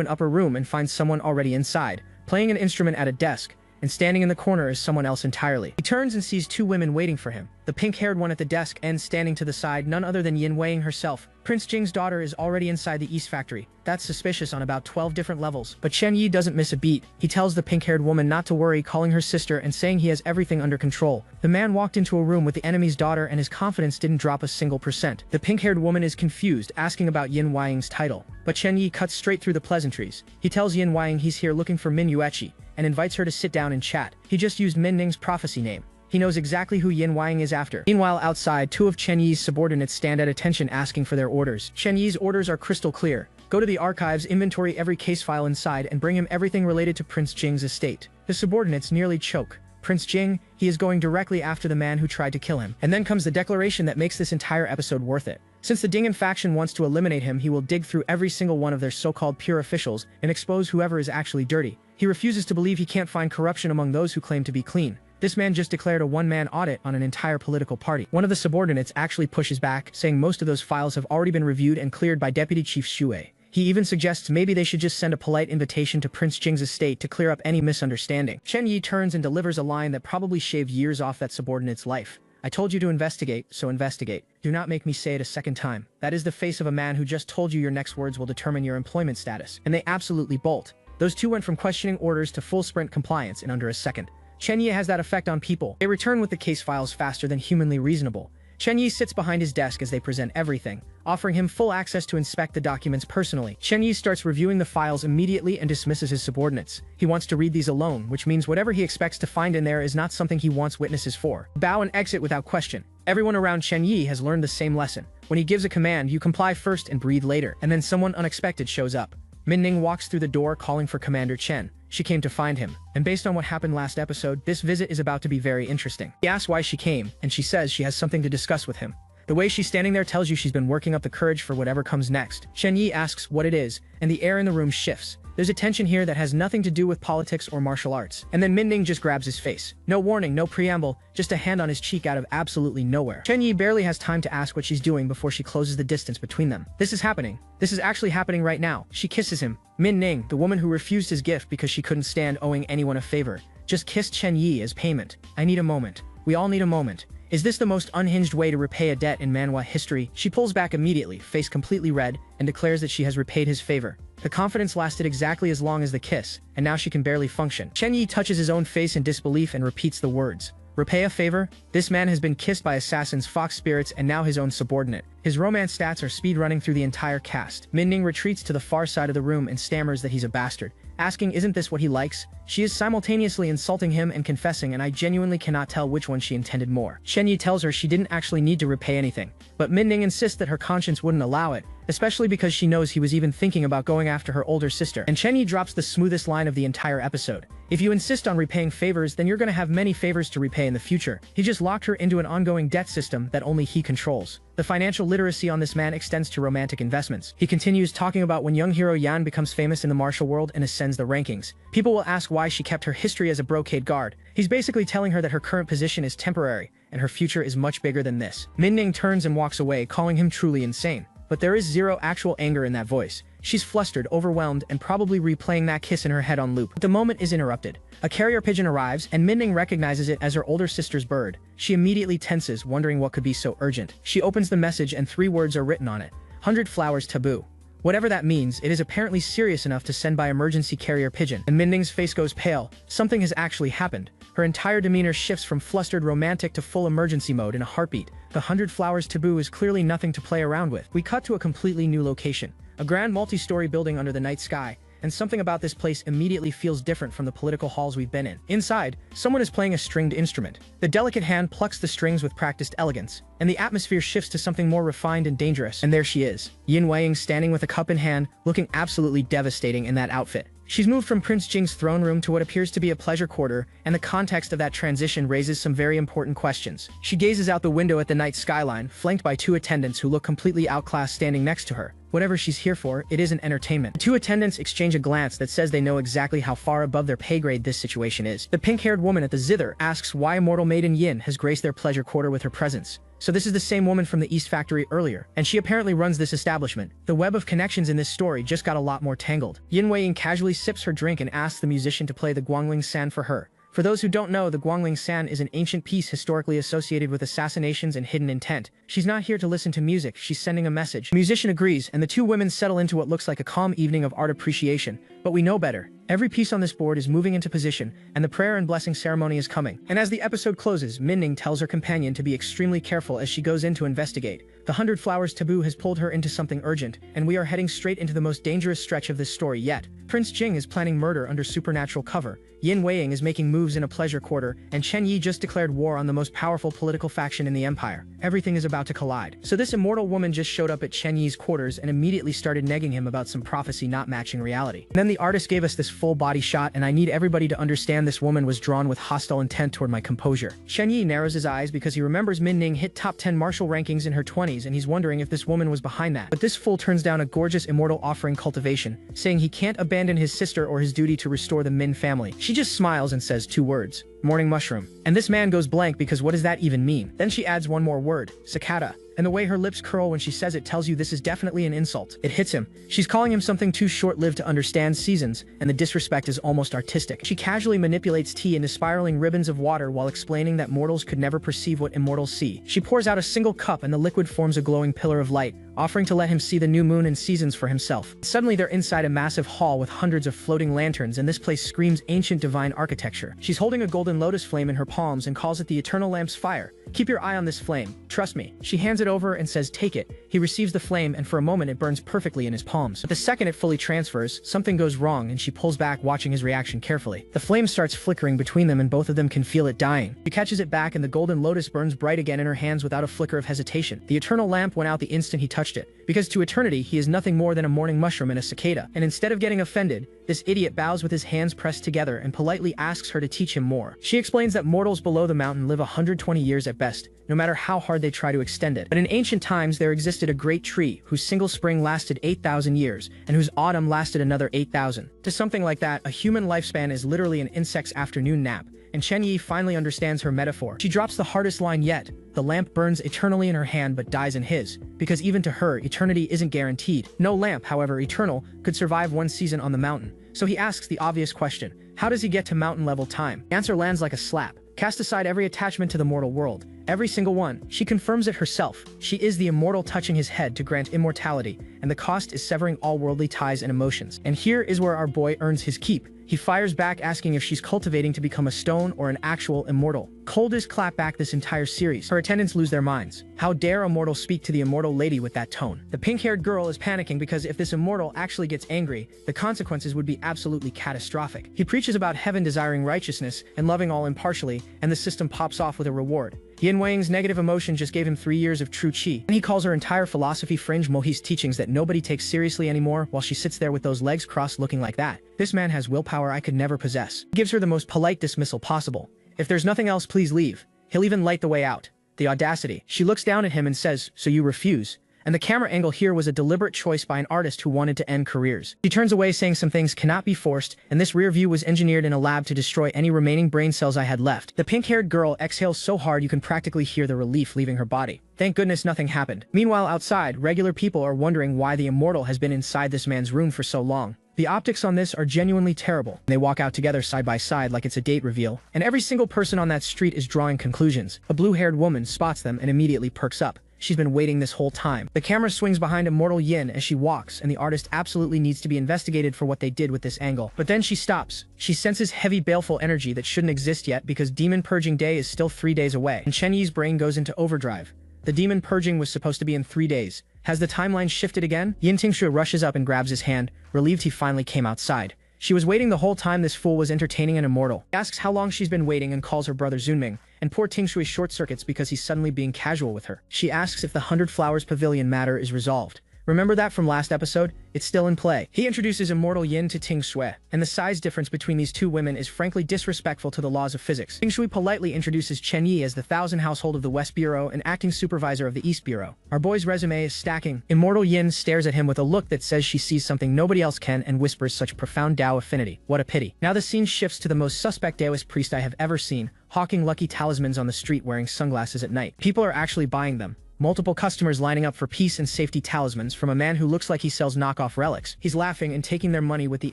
an upper room and finds someone already inside, playing an instrument at a desk, and standing in the corner is someone else entirely. He turns and sees 2 women waiting for him. The pink-haired one at the desk and standing to the side, none other than Yin Weiying herself. Prince Jing's daughter is already inside the East Factory. That's suspicious on about 12 different levels. But Chen Yi doesn't miss a beat. He tells the pink-haired woman not to worry, calling her sister and saying he has everything under control. The man walked into a room with the enemy's daughter and his confidence didn't drop a single percent. The pink-haired woman is confused, asking about Yin Weiying's title. But Chen Yi cuts straight through the pleasantries. He tells Yin Weiying he's here looking for Min Yueqi, and invites her to sit down and chat. He just used Min Ning's prophecy name. He knows exactly who Yin Weiying is after. Meanwhile, outside, 2 of Chen Yi's subordinates stand at attention asking for their orders. Chen Yi's orders are crystal clear. Go to the archives, inventory every case file inside, and bring him everything related to Prince Jing's estate. The subordinates nearly choke. Prince Jing, he is going directly after the man who tried to kill him. And then comes the declaration that makes this entire episode worth it. Since the Dingen faction wants to eliminate him, he will dig through every single one of their so-called pure officials and expose whoever is actually dirty. He refuses to believe he can't find corruption among those who claim to be clean. This man just declared a one-man audit on an entire political party. One of the subordinates actually pushes back, saying most of those files have already been reviewed and cleared by Deputy Chief Xue. He even suggests maybe they should just send a polite invitation to Prince Jing's estate to clear up any misunderstanding. Chen Yi turns and delivers a line that probably shaved years off that subordinate's life. I told you to investigate, so investigate. Do not make me say it a second time. That is the face of a man who just told you your next words will determine your employment status. And they absolutely bolt. Those 2 went from questioning orders to full sprint compliance in under a second. Chen Yi has that effect on people. They return with the case files faster than humanly reasonable. Chen Yi sits behind his desk as they present everything, offering him full access to inspect the documents personally. Chen Yi starts reviewing the files immediately and dismisses his subordinates. He wants to read these alone, which means whatever he expects to find in there is not something he wants witnesses for. Bow and exit without question. Everyone around Chen Yi has learned the same lesson. When he gives a command, you comply first and breathe later, and then someone unexpected shows up. Min-ning walks through the door calling for Commander Chen. She came to find him, and based on what happened last episode, this visit is about to be very interesting. He asks why she came, and she says she has something to discuss with him. The way she's standing there tells you she's been working up the courage for whatever comes next. Chen Yi asks what it is, and the air in the room shifts. There's a tension here that has nothing to do with politics or martial arts. And then Min-ning just grabs his face. No warning, no preamble, just a hand on his cheek out of absolutely nowhere. Chen Yi barely has time to ask what she's doing before she closes the distance between them. This is happening. This is actually happening right now. She kisses him. Min-ning, the woman who refused his gift because she couldn't stand owing anyone a favor, just kissed Chen Yi as payment. I need a moment. We all need a moment. Is this the most unhinged way to repay a debt in Manhwa history? She pulls back immediately, face completely red, and declares that she has repaid his favor. The confidence lasted exactly as long as the kiss, and now she can barely function. Chen Yi touches his own face in disbelief and repeats the words. Repay a favor? This man has been kissed by assassins, fox spirits, and now his own subordinate. His romance stats are speed running through the entire cast. Min-ning retreats to the far side of the room and stammers that he's a bastard, asking isn't this what he likes? She is simultaneously insulting him and confessing, and I genuinely cannot tell which one she intended more. Chen Yi tells her she didn't actually need to repay anything, but Min-ning insists that her conscience wouldn't allow it, especially because she knows he was even thinking about going after her older sister. And Chen Yi drops the smoothest line of the entire episode. If you insist on repaying favors, then you're gonna have many favors to repay in the future. He just locked her into an ongoing debt system that only he controls. The financial literacy on this man extends to romantic investments. He continues talking about when young hero Yan becomes famous in the martial world and ascends the rankings. People will ask why she kept her history as a brocade guard. He's basically telling her that her current position is temporary, and her future is much bigger than this. Min-ning turns and walks away, calling him truly insane. But there is zero actual anger in that voice. She's flustered, overwhelmed, and probably replaying that kiss in her head on loop. But the moment is interrupted. A carrier pigeon arrives, and Min-ning recognizes it as her older sister's bird. She immediately tenses, wondering what could be so urgent. She opens the message and 3 words are written on it. 100 flowers taboo. Whatever that means, it is apparently serious enough to send by emergency carrier pigeon. And Min-ning's face goes pale. Something has actually happened. Her entire demeanor shifts from flustered romantic to full emergency mode in a heartbeat. The 100 flowers taboo is clearly nothing to play around with. We cut to a completely new location. A grand multi-story building under the night sky, and something about this place immediately feels different from the political halls we've been in. Inside, someone is playing a stringed instrument. The delicate hand plucks the strings with practiced elegance, and the atmosphere shifts to something more refined and dangerous. And there she is, Yin Weiing standing with a cup in hand, looking absolutely devastating in that outfit. She's moved from Prince Jing's throne room to what appears to be a pleasure quarter, and the context of that transition raises some very important questions. She gazes out the window at the night skyline, flanked by 2 attendants who look completely outclassed standing next to her. Whatever she's here for, it isn't entertainment. The 2 attendants exchange a glance that says they know exactly how far above their pay grade this situation is. The pink-haired woman at the zither asks why immortal maiden Yin has graced their pleasure quarter with her presence. So this is the same woman from the East Factory earlier, and she apparently runs this establishment. The web of connections in this story just got a lot more tangled. Yin Weiing casually sips her drink and asks the musician to play the Guangling San for her. For those who don't know, the Guangling San is an ancient piece historically associated with assassinations and hidden intent. She's not here to listen to music, she's sending a message. The musician agrees, and the 2 women settle into what looks like a calm evening of art appreciation. But we know better. Every piece on this board is moving into position, and the prayer and blessing ceremony is coming. And as the episode closes, Min-ning tells her companion to be extremely careful as she goes in to investigate. The 100 flowers taboo has pulled her into something urgent, and we are heading straight into the most dangerous stretch of this story yet. Prince Jing is planning murder under supernatural cover. Yin Weiing is making moves in a pleasure quarter, and Chen Yi just declared war on the most powerful political faction in the empire. Everything is about to collide. So this immortal woman just showed up at Chen Yi's quarters and immediately started negging him about some prophecy not matching reality. And then the artist gave us this full body shot, and I need everybody to understand this woman was drawn with hostile intent toward my composure. Chen Yi narrows his eyes because he remembers Min-ning hit top 10 martial rankings in her 20s, and he's wondering if this woman was behind that. But this fool turns down a gorgeous immortal offering cultivation, saying he can't abandon his sister or his duty to restore the Min family. She just smiles and says 2 words. Morning mushroom. And this man goes blank because what does that even mean? Then she adds one more word. Cicada. And the way her lips curl when she says it tells you this is definitely an insult. It hits him. She's calling him something too short-lived to understand seasons, and the disrespect is almost artistic. She casually manipulates tea into spiraling ribbons of water while explaining that mortals could never perceive what immortals see. She pours out a single cup and the liquid forms a glowing pillar of light, offering to let him see the new moon and seasons for himself. Suddenly they're inside a massive hall with hundreds of floating lanterns, and this place screams ancient divine architecture. She's holding a golden lotus flame in her palms and calls it the eternal lamp's fire. Keep your eye on this flame. Trust me. She hands it over and says take it. He receives the flame, and for a moment it burns perfectly in his palms. But the second it fully transfers, something goes wrong and she pulls back, watching his reaction carefully. The flame starts flickering between them and both of them can feel it dying. She catches it back and the golden lotus burns bright again in her hands without a flicker of hesitation. The eternal lamp went out the instant he touched touched it, because to eternity he is nothing more than a morning mushroom and a cicada. And instead of getting offended, this idiot bows with his hands pressed together and politely asks her to teach him more. She explains that mortals below the mountain live 120 years at best, no matter how hard they try to extend it. But in ancient times there existed a great tree whose single spring lasted 8,000 years, and whose autumn lasted another 8,000. To something like that, a human lifespan is literally an insect's afternoon nap, and Chen Yi finally understands her metaphor. She drops the hardest line yet: the lamp burns eternally in her hand but dies in his, because even to her, eternity isn't guaranteed. No lamp, however eternal, could survive one season on the mountain. So he asks the obvious question: how does he get to mountain level time? The answer lands like a slap. Cast aside every attachment to the mortal world, every single one. She confirms it herself. She is the immortal touching his head to grant immortality, and the cost is severing all worldly ties and emotions. And here is where our boy earns his keep. He fires back asking if she's cultivating to become a stone or an actual immortal. Coldest clapback this entire series. Her attendants lose their minds. How dare a mortal speak to the immortal lady with that tone? The pink-haired girl is panicking because if this immortal actually gets angry, the consequences would be absolutely catastrophic. He preaches about heaven desiring righteousness and loving all impartially, and the system pops off with a reward. Yin Wang's negative emotion just gave him 3 years of true chi, and he calls her entire philosophy fringe Mohi's teachings that nobody takes seriously anymore while she sits there with those legs crossed looking like that. This man has willpower I could never possess. He gives her the most polite dismissal possible. If there's nothing else, please leave. He'll even light the way out. The audacity. She looks down at him and says, "So you refuse?" And the camera angle here was a deliberate choice by an artist who wanted to end careers. She turns away saying some things cannot be forced, and this rear view was engineered in a lab to destroy any remaining brain cells I had left. The pink-haired girl exhales so hard you can practically hear the relief leaving her body. Thank goodness nothing happened. Meanwhile outside, regular people are wondering why the immortal has been inside this man's room for so long. The optics on this are genuinely terrible. They walk out together side by side like it's a date reveal, and every single person on that street is drawing conclusions. A blue-haired woman spots them and immediately perks up. She's been waiting this whole time. The camera swings behind Immortal Yin as she walks, and the artist absolutely needs to be investigated for what they did with this angle. But then she stops. She senses heavy, baleful energy that shouldn't exist yet because Demon Purging Day is still 3 days away, and Chen Yi's brain goes into overdrive. The demon purging was supposed to be in 3 days. Has the timeline shifted again? Yin Tingshu rushes up and grabs his hand, relieved he finally came outside. She was waiting the whole time this fool was entertaining an immortal. He asks how long she's been waiting and calls her brother Zunming, and poor Tingshui short-circuits because he's suddenly being casual with her. She asks if the 100 Flowers Pavilion matter is resolved. Remember that from last episode? It's still in play. He introduces Immortal Yin to Ting Shui, and the size difference between these two women is frankly disrespectful to the laws of physics. Ting Shui politely introduces Chen Yi as the Thousand Household of the West Bureau and acting supervisor of the East Bureau. Our boy's resume is stacking. Immortal Yin stares at him with a look that says she sees something nobody else can and whispers such profound Tao affinity. What a pity. Now the scene shifts to the most suspect Taoist priest I have ever seen, hawking lucky talismans on the street wearing sunglasses at night. People are actually buying them. Multiple customers lining up for peace and safety talismans from a man who looks like he sells knockoff relics. He's laughing and taking their money with the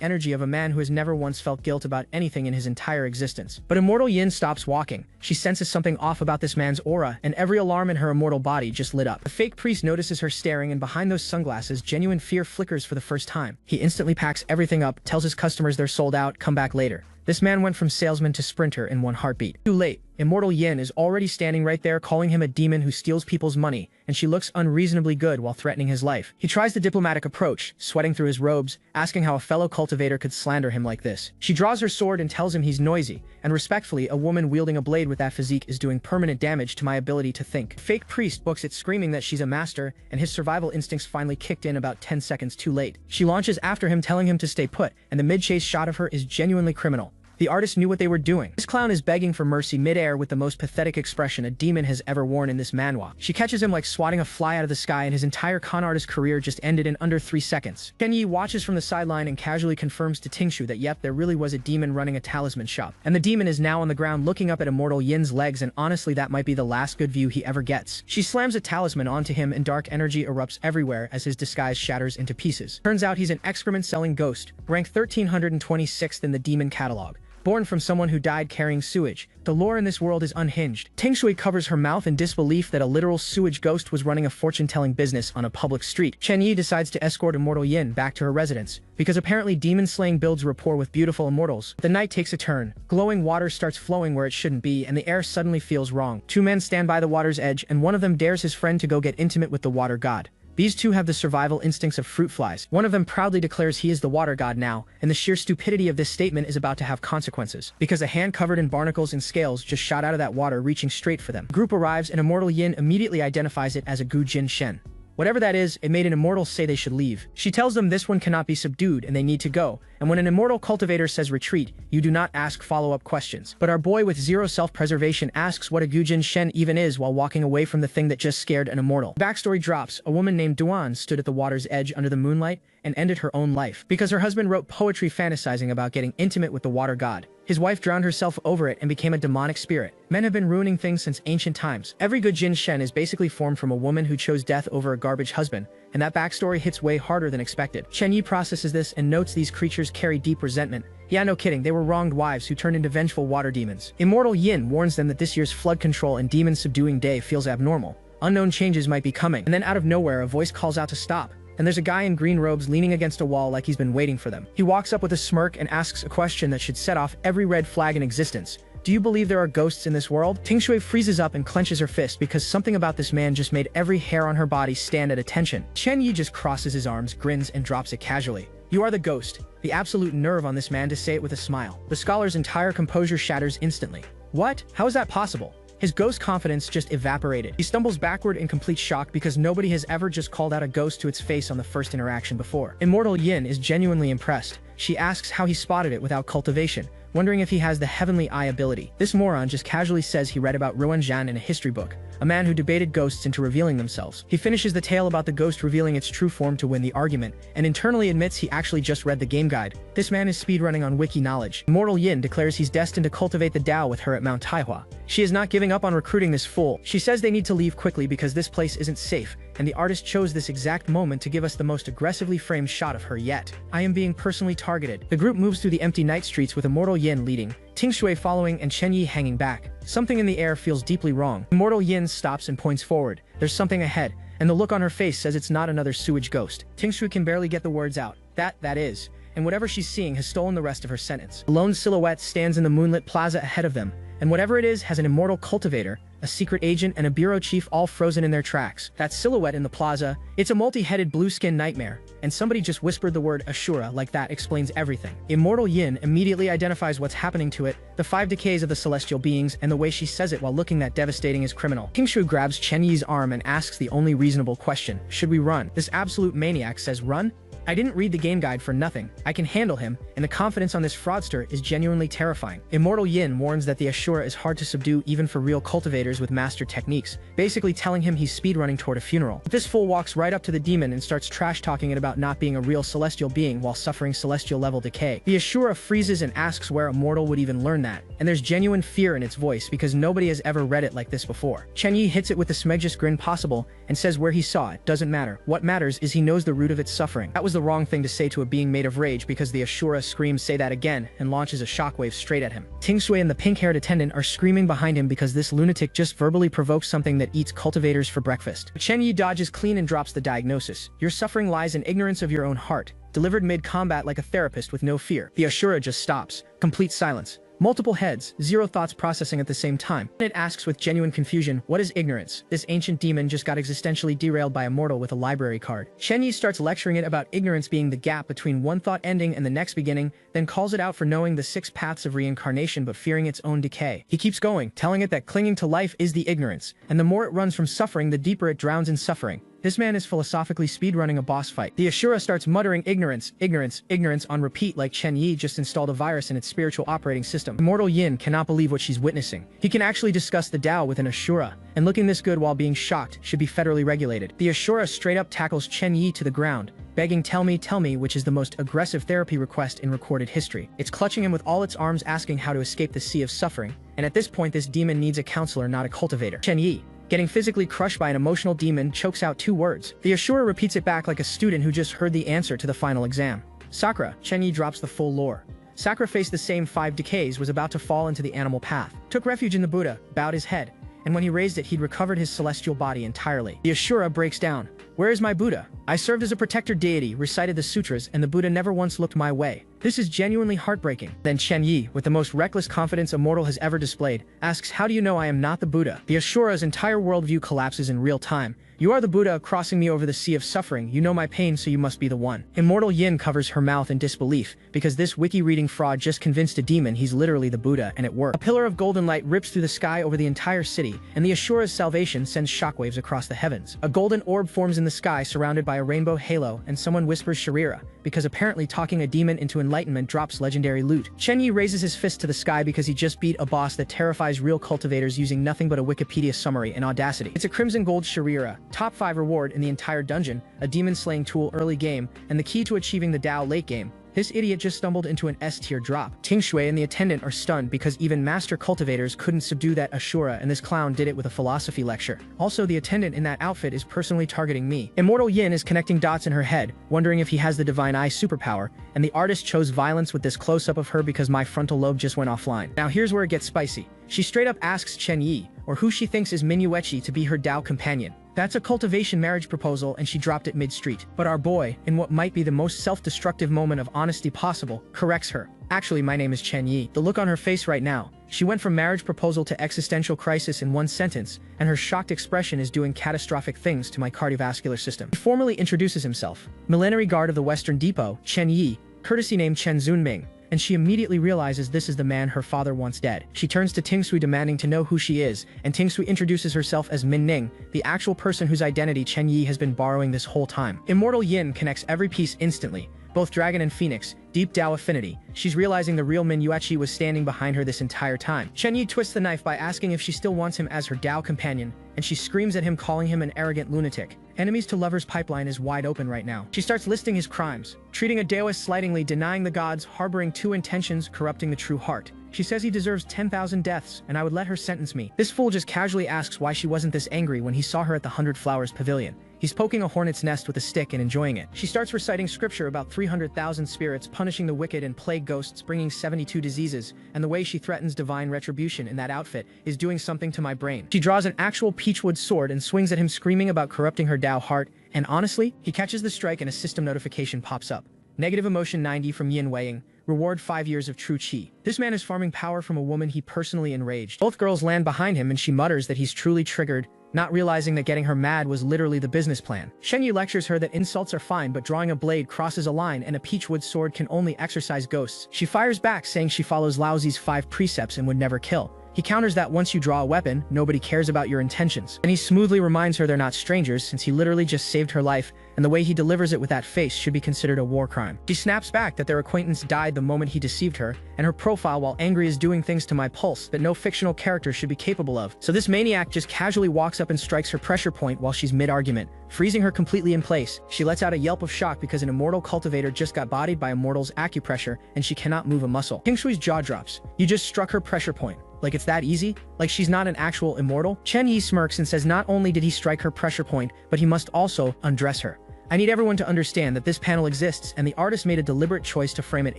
energy of a man who has never once felt guilt about anything in his entire existence. But Immortal Yin stops walking. She senses something off about this man's aura, and every alarm in her immortal body just lit up. The fake priest notices her staring, and behind those sunglasses, genuine fear flickers for the first time. He instantly packs everything up, tells his customers they're sold out, come back later. This man went from salesman to sprinter in one heartbeat. Too late. Immortal Yin is already standing right there calling him a demon who steals people's money, and she looks unreasonably good while threatening his life. He tries the diplomatic approach, sweating through his robes, asking how a fellow cultivator could slander him like this. She draws her sword and tells him he's noisy, and respectfully, a woman wielding a blade with that physique is doing permanent damage to my ability to think. Fake priest books it screaming that she's a master, and his survival instincts finally kicked in about 10 seconds too late. She launches after him telling him to stay put, and the mid-chase shot of her is genuinely criminal. The artist knew what they were doing. This clown is begging for mercy mid-air with the most pathetic expression a demon has ever worn in this manhwa. She catches him like swatting a fly out of the sky, and his entire con artist career just ended in under 3 seconds. Chen Yi watches from the sideline and casually confirms to Tingshu that yep, there really was a demon running a talisman shop. And the demon is now on the ground looking up at Immortal Yin's legs, and honestly that might be the last good view he ever gets. She slams a talisman onto him and dark energy erupts everywhere as his disguise shatters into pieces. Turns out he's an excrement-selling ghost, ranked 1326th in the demon catalog. Born from someone who died carrying sewage. The lore in this world is unhinged. Tingshui covers her mouth in disbelief that a literal sewage ghost was running a fortune-telling business on a public street. Chen Yi decides to escort Immortal Yin back to her residence, because apparently demon-slaying builds rapport with beautiful immortals. The night takes a turn. Glowing water starts flowing where it shouldn't be, and the air suddenly feels wrong. 2 men stand by the water's edge, and one of them dares his friend to go get intimate with the water god. These two have the survival instincts of fruit flies. One of them proudly declares he is the water god now, and the sheer stupidity of this statement is about to have consequences, because a hand covered in barnacles and scales just shot out of that water reaching straight for them. The group arrives and Immortal Yin immediately identifies it as a Gu Jin Shen. Whatever that is, it made an immortal say they should leave. She tells them this one cannot be subdued and they need to go, and when an immortal cultivator says retreat, you do not ask follow-up questions. But our boy with zero self-preservation asks what a Gujin Shen even is while walking away from the thing that just scared an immortal. Backstory drops, a woman named Duan stood at the water's edge under the moonlight and ended her own life because her husband wrote poetry fantasizing about getting intimate with the water god. His wife drowned herself over it and became a demonic spirit. Men have been ruining things since ancient times. Every good Jin Shen is basically formed from a woman who chose death over a garbage husband, and that backstory hits way harder than expected. Chen Yi processes this and notes these creatures carry deep resentment. Yeah, no kidding, they were wronged wives who turned into vengeful water demons. Immortal Yin warns them that this year's flood control and demon subduing day feels abnormal. Unknown changes might be coming, and then out of nowhere a voice calls out to stop. And there's a guy in green robes leaning against a wall like he's been waiting for them. He walks up with a smirk and asks a question that should set off every red flag in existence. Do you believe there are ghosts in this world? Tingshui freezes up and clenches her fist because something about this man just made every hair on her body stand at attention. Chen Yi just crosses his arms, grins, and drops it casually. You are the ghost. The absolute nerve on this man to say it with a smile. The scholar's entire composure shatters instantly. What? How is that possible? His ghost confidence just evaporated. He stumbles backward in complete shock because nobody has ever just called out a ghost to its face on the first interaction before. Immortal Yin is genuinely impressed. She asks how he spotted it without cultivation, wondering if he has the heavenly eye ability. This moron just casually says he read about Ruan Zhan in a history book, a man who debated ghosts into revealing themselves. He finishes the tale about the ghost revealing its true form to win the argument, and internally admits he actually just read the game guide. This man is speedrunning on wiki knowledge. Immortal Yin declares he's destined to cultivate the Tao with her at Mount Taihua. She is not giving up on recruiting this fool. She says they need to leave quickly because this place isn't safe, and the artist chose this exact moment to give us the most aggressively framed shot of her yet. I am being personally targeted. The group moves through the empty night streets with Immortal Yin leading, Tingshui following, and Chen Yi hanging back. Something in the air feels deeply wrong. Immortal Yin stops and points forward. There's something ahead, and the look on her face says it's not another sewage ghost. Tingshui can barely get the words out. That is. And whatever she's seeing has stolen the rest of her sentence. A lone silhouette stands in the moonlit plaza ahead of them, and whatever it is has an immortal cultivator, a secret agent, and a bureau chief all frozen in their tracks. That silhouette in the plaza, it's a multi-headed blue-skin nightmare, and somebody just whispered the word Ashura like that explains everything. Immortal Yin immediately identifies what's happening to it, the 5 decays of the celestial beings, and the way she says it while looking that devastating is criminal. Tingshui grabs Chen Yi's arm and asks the only reasonable question, should we run? This absolute maniac says run? I didn't read the game guide for nothing. I can handle him, and the confidence on this fraudster is genuinely terrifying. Immortal Yin warns that the Ashura is hard to subdue even for real cultivators with master techniques, basically telling him he's speedrunning toward a funeral. This fool walks right up to the demon and starts trash-talking it about not being a real celestial being while suffering celestial-level decay. The Ashura freezes and asks where a mortal would even learn that, and there's genuine fear in its voice because nobody has ever read it like this before. Chen Yi hits it with the smegest grin possible and says where he saw it doesn't matter. What matters is he knows the root of its suffering. That was the wrong thing to say to a being made of rage because the Ashura screams say that again and launches a shockwave straight at him. Tingshui and the pink-haired attendant are screaming behind him because this lunatic just verbally provokes something that eats cultivators for breakfast. Chen Yi dodges clean and drops the diagnosis. Your suffering lies in ignorance of your own heart, delivered mid-combat like a therapist with no fear. The Ashura just stops. Complete silence. Multiple heads, zero thoughts processing at the same time. It asks with genuine confusion, what is ignorance? This ancient demon just got existentially derailed by a mortal with a library card. Chen Yi starts lecturing it about ignorance being the gap between one thought ending and the next beginning, then calls it out for knowing the 6 paths of reincarnation but fearing its own decay. He keeps going, telling it that clinging to life is the ignorance, and the more it runs from suffering, the deeper it drowns in suffering. This man is philosophically speedrunning a boss fight. The Ashura starts muttering ignorance, ignorance, ignorance on repeat like Chen Yi just installed a virus in its spiritual operating system. Immortal Yin cannot believe what she's witnessing. He can actually discuss the Tao with an Ashura, and looking this good while being shocked should be federally regulated. The Ashura straight up tackles Chen Yi to the ground, begging tell me, which is the most aggressive therapy request in recorded history. It's clutching him with all its arms asking how to escape the sea of suffering, and at this point this demon needs a counselor, not a cultivator. Chen Yi, getting physically crushed by an emotional demon, chokes out 2 words. The Ashura repeats it back like a student who just heard the answer to the final exam. Sakura, Chen Yi drops the full lore. Sakura faced the same 5 decays, was about to fall into the animal path, took refuge in the Buddha, bowed his head, and when he raised it he'd recovered his celestial body entirely. The Ashura breaks down. Where is my Buddha? I served as a protector deity, recited the sutras, and the Buddha never once looked my way. This is genuinely heartbreaking. Then Chen Yi, with the most reckless confidence a mortal has ever displayed, asks, how do you know I am not the Buddha? The Ashura's entire worldview collapses in real time. You are the Buddha crossing me over the sea of suffering. You know my pain, so you must be the one. Immortal Yin covers her mouth in disbelief, because this wiki-reading fraud just convinced a demon he's literally the Buddha, and it worked. A pillar of golden light rips through the sky over the entire city, and the Ashura's salvation sends shockwaves across the heavens. A golden orb forms in the sky surrounded by a rainbow halo, and someone whispers Sharira, because apparently talking a demon into enlightenment drops legendary loot. Chen Yi raises his fist to the sky because he just beat a boss that terrifies real cultivators using nothing but a Wikipedia summary and audacity. It's a crimson gold Sharira, top 5 reward in the entire dungeon, a demon-slaying tool early game, and the key to achieving the Dao late game. This idiot just stumbled into an S-tier drop. Ting Shui and the attendant are stunned because even master cultivators couldn't subdue that Ashura, and this clown did it with a philosophy lecture. Also, the attendant in that outfit is personally targeting me. Immortal Yin is connecting dots in her head, wondering if he has the Divine Eye superpower, and the artist chose violence with this close-up of her because my frontal lobe just went offline. Now here's where it gets spicy. She straight up asks Chen Yi, or who she thinks is Minuechi, to be her Dao companion. That's a cultivation marriage proposal, and she dropped it mid-street. But our boy, in what might be the most self-destructive moment of honesty possible, corrects her. Actually, my name is Chen Yi. The look on her face right now. She went from marriage proposal to existential crisis in one sentence, and her shocked expression is doing catastrophic things to my cardiovascular system. He formally introduces himself. Millenary guard of the Western Depot, Chen Yi, courtesy name Chen Zunming, and she immediately realizes this is the man her father wants dead. She turns to Ting Sui demanding to know who she is, and Ting Sui introduces herself as Min Ning, the actual person whose identity Chen Yi has been borrowing this whole time. Immortal Yin connects every piece instantly, both Dragon and Phoenix, deep Dao affinity. She's realizing the real Minuechi was standing behind her this entire time. Chen Yi twists the knife by asking if she still wants him as her Dao companion, and she screams at him, calling him an arrogant lunatic. Enemies to lovers pipeline is wide open right now. She starts listing his crimes, treating a Daoist slightingly, denying the gods, harboring two intentions, corrupting the true heart. She says he deserves 10,000 deaths, and I would let her sentence me. This fool just casually asks why she wasn't this angry when he saw her at the 100 Flowers Pavilion. He's poking a hornet's nest with a stick and enjoying it. She starts reciting scripture about 300,000 spirits punishing the wicked and plague ghosts bringing 72 diseases, and the way she threatens divine retribution in that outfit is doing something to my brain. She draws an actual peachwood sword and swings at him, screaming about corrupting her Dao heart, and honestly, he catches the strike and a system notification pops up. Negative emotion 90 from Yin Weiing. Reward 5 years of true chi. This man is farming power from a woman he personally enraged. Both girls land behind him and she mutters that he's truly triggered, not realizing that getting her mad was literally the business plan. Shen Yi lectures her that insults are fine, but drawing a blade crosses a line and a peachwood sword can only exorcise ghosts. She fires back, saying she follows Lao Zi's 5 precepts and would never kill. He counters that once you draw a weapon, nobody cares about your intentions. And he smoothly reminds her they're not strangers, since he literally just saved her life, and the way he delivers it with that face should be considered a war crime. She snaps back that their acquaintance died the moment he deceived her, and her profile while angry is doing things to my pulse that no fictional character should be capable of. So this maniac just casually walks up and strikes her pressure point while she's mid-argument, freezing her completely in place. She lets out a yelp of shock because an immortal cultivator just got bodied by a mortal's acupressure, and she cannot move a muscle. King Shui's jaw drops. You just struck her pressure point. Like it's that easy? Like she's not an actual immortal? Chen Yi smirks and says not only did he strike her pressure point, but he must also undress her. I need everyone to understand that this panel exists, and the artist made a deliberate choice to frame it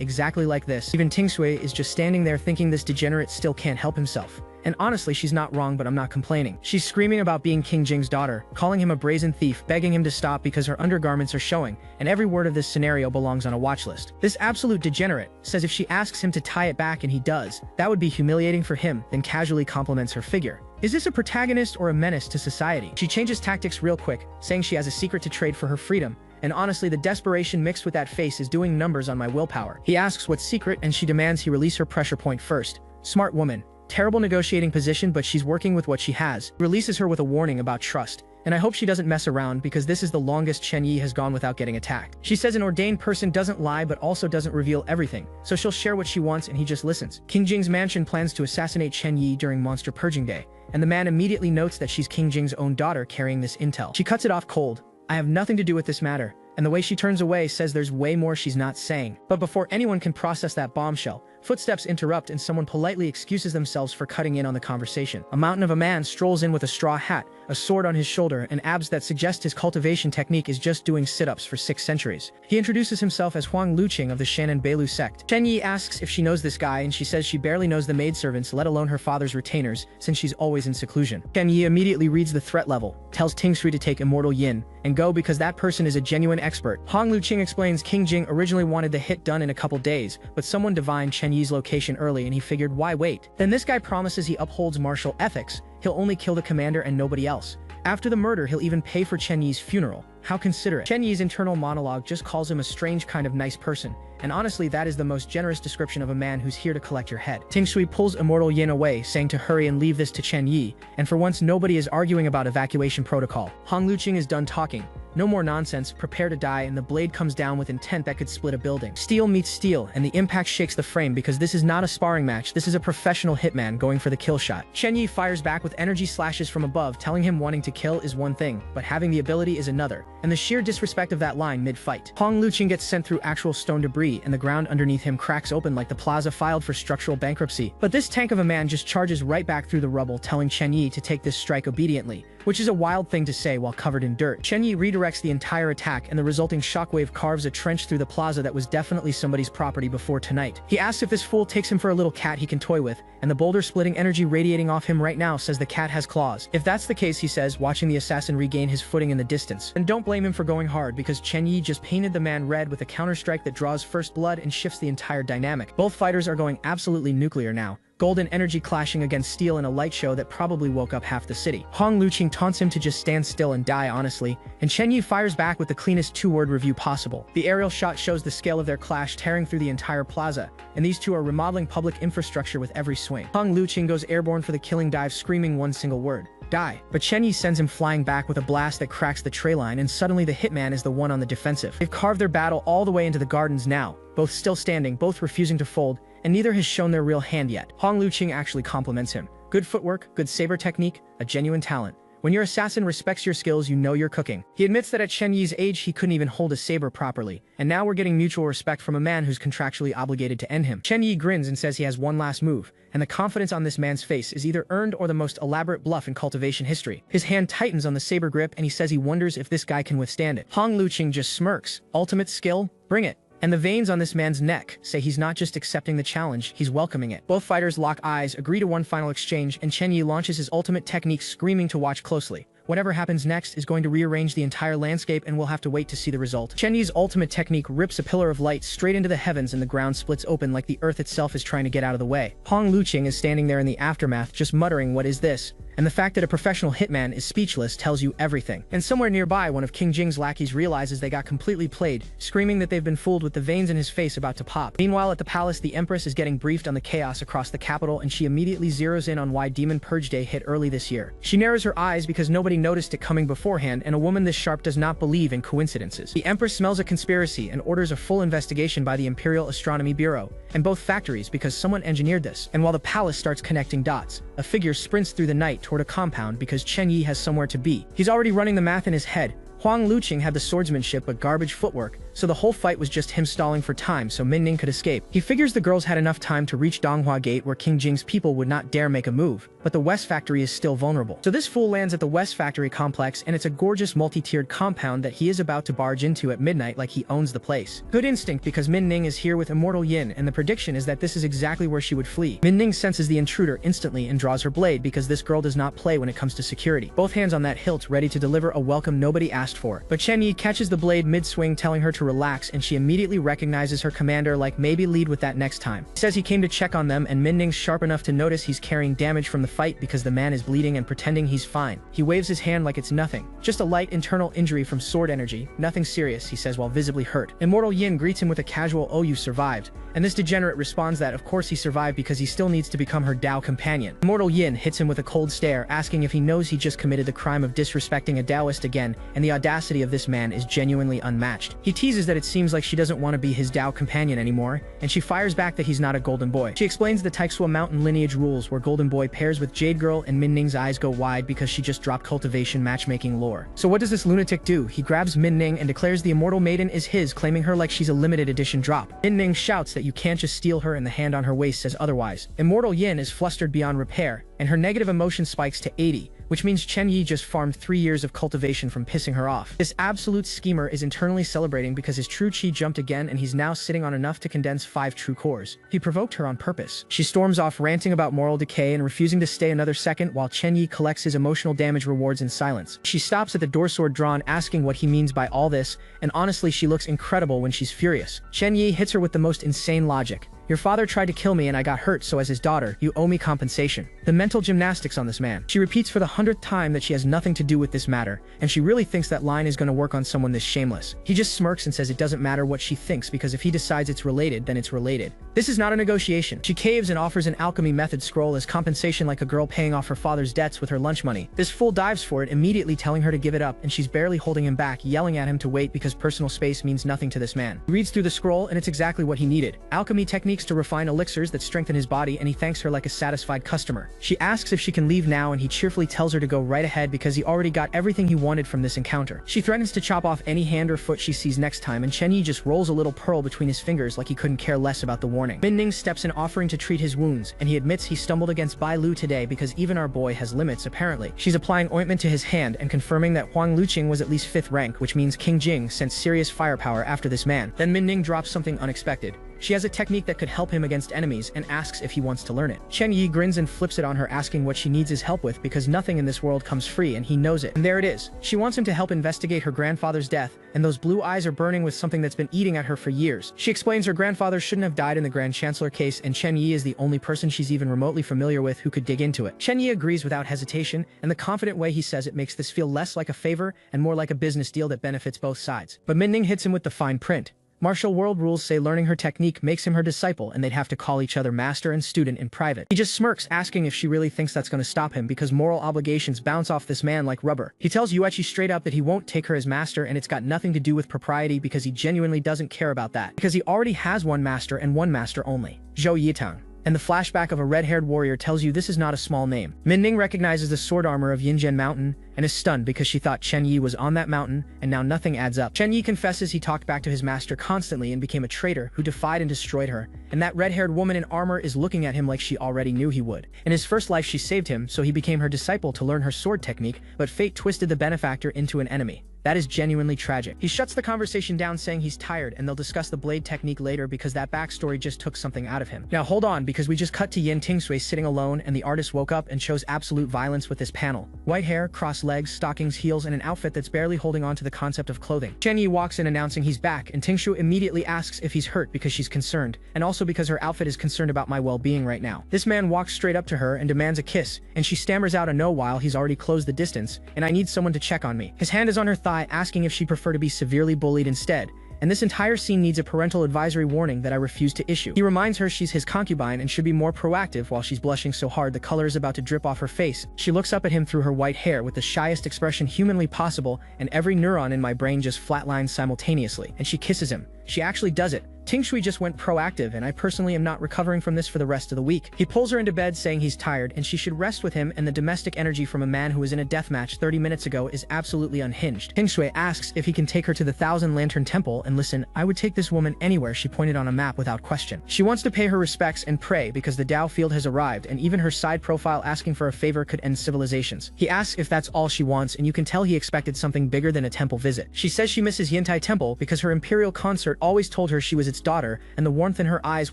exactly like this. Even Ting Sui is just standing there thinking this degenerate still can't help himself. And honestly, she's not wrong, but I'm not complaining. She's screaming about being King Jing's daughter, calling him a brazen thief, begging him to stop because her undergarments are showing, and every word of this scenario belongs on a watch list. This absolute degenerate says if she asks him to tie it back and he does, that would be humiliating for him, then casually compliments her figure. Is this a protagonist or a menace to society? She changes tactics real quick, saying she has a secret to trade for her freedom, and honestly, the desperation mixed with that face is doing numbers on my willpower. He asks what's secret, and she demands he release her pressure point first. Smart woman. Terrible negotiating position, but she's working with what she has. Releases her with a warning about trust. And I hope she doesn't mess around because this is the longest Chen Yi has gone without getting attacked. She says an ordained person doesn't lie but also doesn't reveal everything, so she'll share what she wants and he just listens. King Jing's mansion plans to assassinate Chen Yi during Monster Purging Day, and the man immediately notes that she's King Jing's own daughter carrying this intel. She cuts it off cold. I have nothing to do with this matter. And the way she turns away says there's way more she's not saying. But before anyone can process that bombshell, Footsteps interrupt and someone politely excuses themselves for cutting in on the conversation. A mountain of a man strolls in with a straw hat, a sword on his shoulder, and abs that suggest his cultivation technique is just doing sit-ups for 6 centuries. He introduces himself as Huang Luqing of the Shannon Beilu sect. Chen Yi asks if she knows this guy, and she says she barely knows the maidservants, let alone her father's retainers, since she's always in seclusion. Chen Yi immediately reads the threat level, tells Ting Shui to take Immortal Yin, and go because that person is a genuine expert. Huang Luqing explains King Jing originally wanted the hit done in a couple days, but someone divined Chen Yi's location early and he figured why wait. Then this guy promises he upholds martial ethics, he'll only kill the commander and nobody else. After the murder, he'll even pay for Chen Yi's funeral. How considerate. Chen Yi's internal monologue just calls him a strange kind of nice person, and honestly that is the most generous description of a man who's here to collect your head. Ting Shui pulls Immortal Yin away, saying to hurry and leave this to Chen Yi, and for once nobody is arguing about evacuation protocol. Huang Luqing is done talking. No more nonsense, prepare to die, and the blade comes down with intent that could split a building. Steel meets steel, and the impact shakes the frame because this is not a sparring match, this is a professional hitman going for the kill shot. Chen Yi fires back with energy slashes from above, telling him wanting to kill is one thing, but having the ability is another, and the sheer disrespect of that line mid-fight. Huang Luqing gets sent through actual stone debris, and the ground underneath him cracks open like the plaza filed for structural bankruptcy. But this tank of a man just charges right back through the rubble, telling Chen Yi to take this strike obediently, which is a wild thing to say while covered in dirt. Chen Yi redirects the entire attack, and the resulting shockwave carves a trench through the plaza that was definitely somebody's property before tonight. He asks if this fool takes him for a little cat he can toy with, and the boulder-splitting energy radiating off him right now says the cat has claws. If that's the case, he says, watching the assassin regain his footing in the distance. And don't blame him for going hard, because Chen Yi just painted the man red with a counter-strike that draws first blood and shifts the entire dynamic. Both fighters are going absolutely nuclear now. Golden energy clashing against steel in a light show that probably woke up half the city. Huang Luqing taunts him to just stand still and die honestly, and Chen Yi fires back with the cleanest 2-word review possible. The aerial shot shows the scale of their clash tearing through the entire plaza, and these two are remodeling public infrastructure with every swing. Huang Luqing goes airborne for the killing dive, screaming one single word: die. But Chen Yi sends him flying back with a blast that cracks the tray line, and suddenly the hitman is the one on the defensive. They've carved their battle all the way into the gardens now, both still standing, both refusing to fold, and neither has shown their real hand yet. Huang Luqing actually compliments him. Good footwork, good saber technique, a genuine talent. When your assassin respects your skills, you know you're cooking. He admits that at Chen Yi's age he couldn't even hold a saber properly, and now we're getting mutual respect from a man who's contractually obligated to end him. Chen Yi grins and says he has one last move, and the confidence on this man's face is either earned or the most elaborate bluff in cultivation history. His hand tightens on the saber grip, and he says he wonders if this guy can withstand it. Huang Luqing just smirks. Ultimate skill? Bring it. And the veins on this man's neck say he's not just accepting the challenge, he's welcoming it. Both fighters lock eyes, agree to one final exchange, and Chen Yi launches his ultimate technique, screaming to watch closely. Whatever happens next is going to rearrange the entire landscape, and we'll have to wait to see the result. Chen Yi's ultimate technique rips a pillar of light straight into the heavens, and the ground splits open like the earth itself is trying to get out of the way. Huang Luqing is standing there in the aftermath, just muttering, "What is this?" And the fact that a professional hitman is speechless tells you everything. And somewhere nearby, one of King Jing's lackeys realizes they got completely played, screaming that they've been fooled with the veins in his face about to pop. Meanwhile, at the palace, the Empress is getting briefed on the chaos across the capital, and she immediately zeroes in on why Demon Purge Day hit early this year. She narrows her eyes because nobody noticed it coming beforehand, and a woman this sharp does not believe in coincidences. The Empress smells a conspiracy and orders a full investigation by the Imperial Astronomy Bureau, and both factories, because someone engineered this. And while the palace starts connecting dots, a figure sprints through the night toward a compound because Chen Yi has somewhere to be. He's already running the math in his head. Huang Luqing had the swordsmanship but garbage footwork, so the whole fight was just him stalling for time so Min Ning could escape. He figures the girls had enough time to reach Donghua Gate where King Jing's people would not dare make a move, but the West Factory is still vulnerable. So this fool lands at the West Factory complex, and it's a gorgeous multi-tiered compound that he is about to barge into at midnight like he owns the place. Good instinct, because Min Ning is here with Immortal Yin, and the prediction is that this is exactly where she would flee. Min Ning senses the intruder instantly and draws her blade because this girl does not play when it comes to security. Both hands on that hilt, ready to deliver a welcome nobody asked for. But Chen Yi catches the blade mid-swing, telling her to relax, and she immediately recognizes her commander, like maybe lead with that next time. He says he came to check on them, and Min Ning's sharp enough to notice he's carrying damage from the fight because the man is bleeding and pretending he's fine. He waves his hand like it's nothing. Just a light internal injury from sword energy, nothing serious, he says while visibly hurt. Immortal Yin greets him with a casual, "Oh, you survived." And this degenerate responds that of course he survived because he still needs to become her Dao companion. Immortal Yin hits him with a cold stare, asking if he knows he just committed the crime of disrespecting a Taoist again, and the audacity of this man is genuinely unmatched. He teases teases that it seems like she doesn't want to be his Dao companion anymore, and she fires back that he's not a golden boy. She explains the Taixua mountain lineage rules where golden boy pairs with Jade Girl, and Min Ning's eyes go wide because she just dropped cultivation matchmaking lore. So what does this lunatic do? He grabs Min Ning and declares the immortal maiden is his, claiming her like she's a limited edition drop. Min Ning shouts that you can't just steal her, and the hand on her waist says otherwise. Immortal Yin is flustered beyond repair, and her negative emotion spikes to 80, which means Chen Yi just farmed 3 years of cultivation from pissing her off. This absolute schemer is internally celebrating because his true chi jumped again, and he's now sitting on enough to condense 5 true cores. He provoked her on purpose. She storms off ranting about moral decay and refusing to stay another second while Chen Yi collects his emotional damage rewards in silence. She stops at the door, sword drawn, asking what he means by all this, and honestly she looks incredible when she's furious. Chen Yi hits her with the most insane logic. Your father tried to kill me and I got hurt, so as his daughter, you owe me compensation. The mental gymnastics on this man. She repeats for the 100th time that she has nothing to do with this matter, and she really thinks that line is going to work on someone this shameless. He just smirks and says it doesn't matter what she thinks because if he decides it's related, then it's related. This is not a negotiation. She caves and offers an alchemy method scroll as compensation, like a girl paying off her father's debts with her lunch money. This fool dives for it, immediately telling her to give it up, and she's barely holding him back, yelling at him to wait because personal space means nothing to this man. He reads through the scroll and it's exactly what he needed. Alchemy techniques to refine elixirs that strengthen his body, and he thanks her like a satisfied customer. She asks if she can leave now, and he cheerfully tells her to go right ahead because he already got everything he wanted from this encounter. She threatens to chop off any hand or foot she sees next time, and Chen Yi just rolls a little pearl between his fingers like he couldn't care less about the warning. Min Ning steps in, offering to treat his wounds, and he admits he stumbled against Bai Lu today because even our boy has limits apparently. She's applying ointment to his hand and confirming that Huang Luqing was at least 5th rank, which means King Jing sent serious firepower after this man. Then Min Ning drops something unexpected. She has a technique that could help him against enemies and asks if he wants to learn it. Chen Yi grins and flips it on her, asking what she needs his help with because nothing in this world comes free, and he knows it. And there it is. She wants him to help investigate her grandfather's death, and those blue eyes are burning with something that's been eating at her for years. She explains her grandfather shouldn't have died in the Grand Chancellor case, and Chen Yi is the only person she's even remotely familiar with who could dig into it. Chen Yi agrees without hesitation, and the confident way he says it makes this feel less like a favor and more like a business deal that benefits both sides. But Min Ning hits him with the fine print. Martial world rules say learning her technique makes him her disciple, and they'd have to call each other master and student in private. He just smirks, asking if she really thinks that's going to stop him because moral obligations bounce off this man like rubber. He tells Yuechi straight up that he won't take her as master, and it's got nothing to do with propriety because he genuinely doesn't care about that, because he already has one master and one master only, Zhou Yitang. And the flashback of a red-haired warrior tells you this is not a small name. Min Ning recognizes the sword armor of Yinzhen Mountain and is stunned because she thought Chen Yi was on that mountain, and now nothing adds up. Chen Yi confesses he talked back to his master constantly and became a traitor who defied and destroyed her, and that red-haired woman in armor is looking at him like she already knew he would. In his first life she saved him, so he became her disciple to learn her sword technique, but fate twisted the benefactor into an enemy. That is genuinely tragic. He shuts the conversation down, saying he's tired and they'll discuss the blade technique later because that backstory just took something out of him. Now hold on, because we just cut to Yin Tingsui sitting alone, and the artist woke up and chose absolute violence with this panel. White hair, crossed legs, stockings, heels, and an outfit that's barely holding on to the concept of clothing. Chen Yi walks in announcing he's back, and Tingshu immediately asks if he's hurt because she's concerned, and also because her outfit is concerned about my well-being right now. This man walks straight up to her and demands a kiss, and she stammers out a no while he's already closed the distance, and I need someone to check on me. His hand is on her thigh, asking if she'd prefer to be severely bullied instead, and this entire scene needs a parental advisory warning that I refuse to issue. He reminds her she's his concubine and should be more proactive while she's blushing so hard the color is about to drip off her face. She looks up at him through her white hair with the shyest expression humanly possible, and every neuron in my brain just flatlines simultaneously, and she kisses him. She actually does it. Tingshui just went proactive, and I personally am not recovering from this for the rest of the week. He pulls her into bed saying he's tired and she should rest with him, and the domestic energy from a man who was in a deathmatch 30 minutes ago is absolutely unhinged. Tingshui asks if he can take her to the Thousand Lantern Temple, and listen, I would take this woman anywhere, she pointed on a map without question. She wants to pay her respects and pray because the Dao field has arrived, and even her side profile asking for a favor could end civilizations. He asks if that's all she wants, and you can tell he expected something bigger than a temple visit. She says she misses Yintai Temple because her imperial consort always told her she was its daughter, and the warmth in her eyes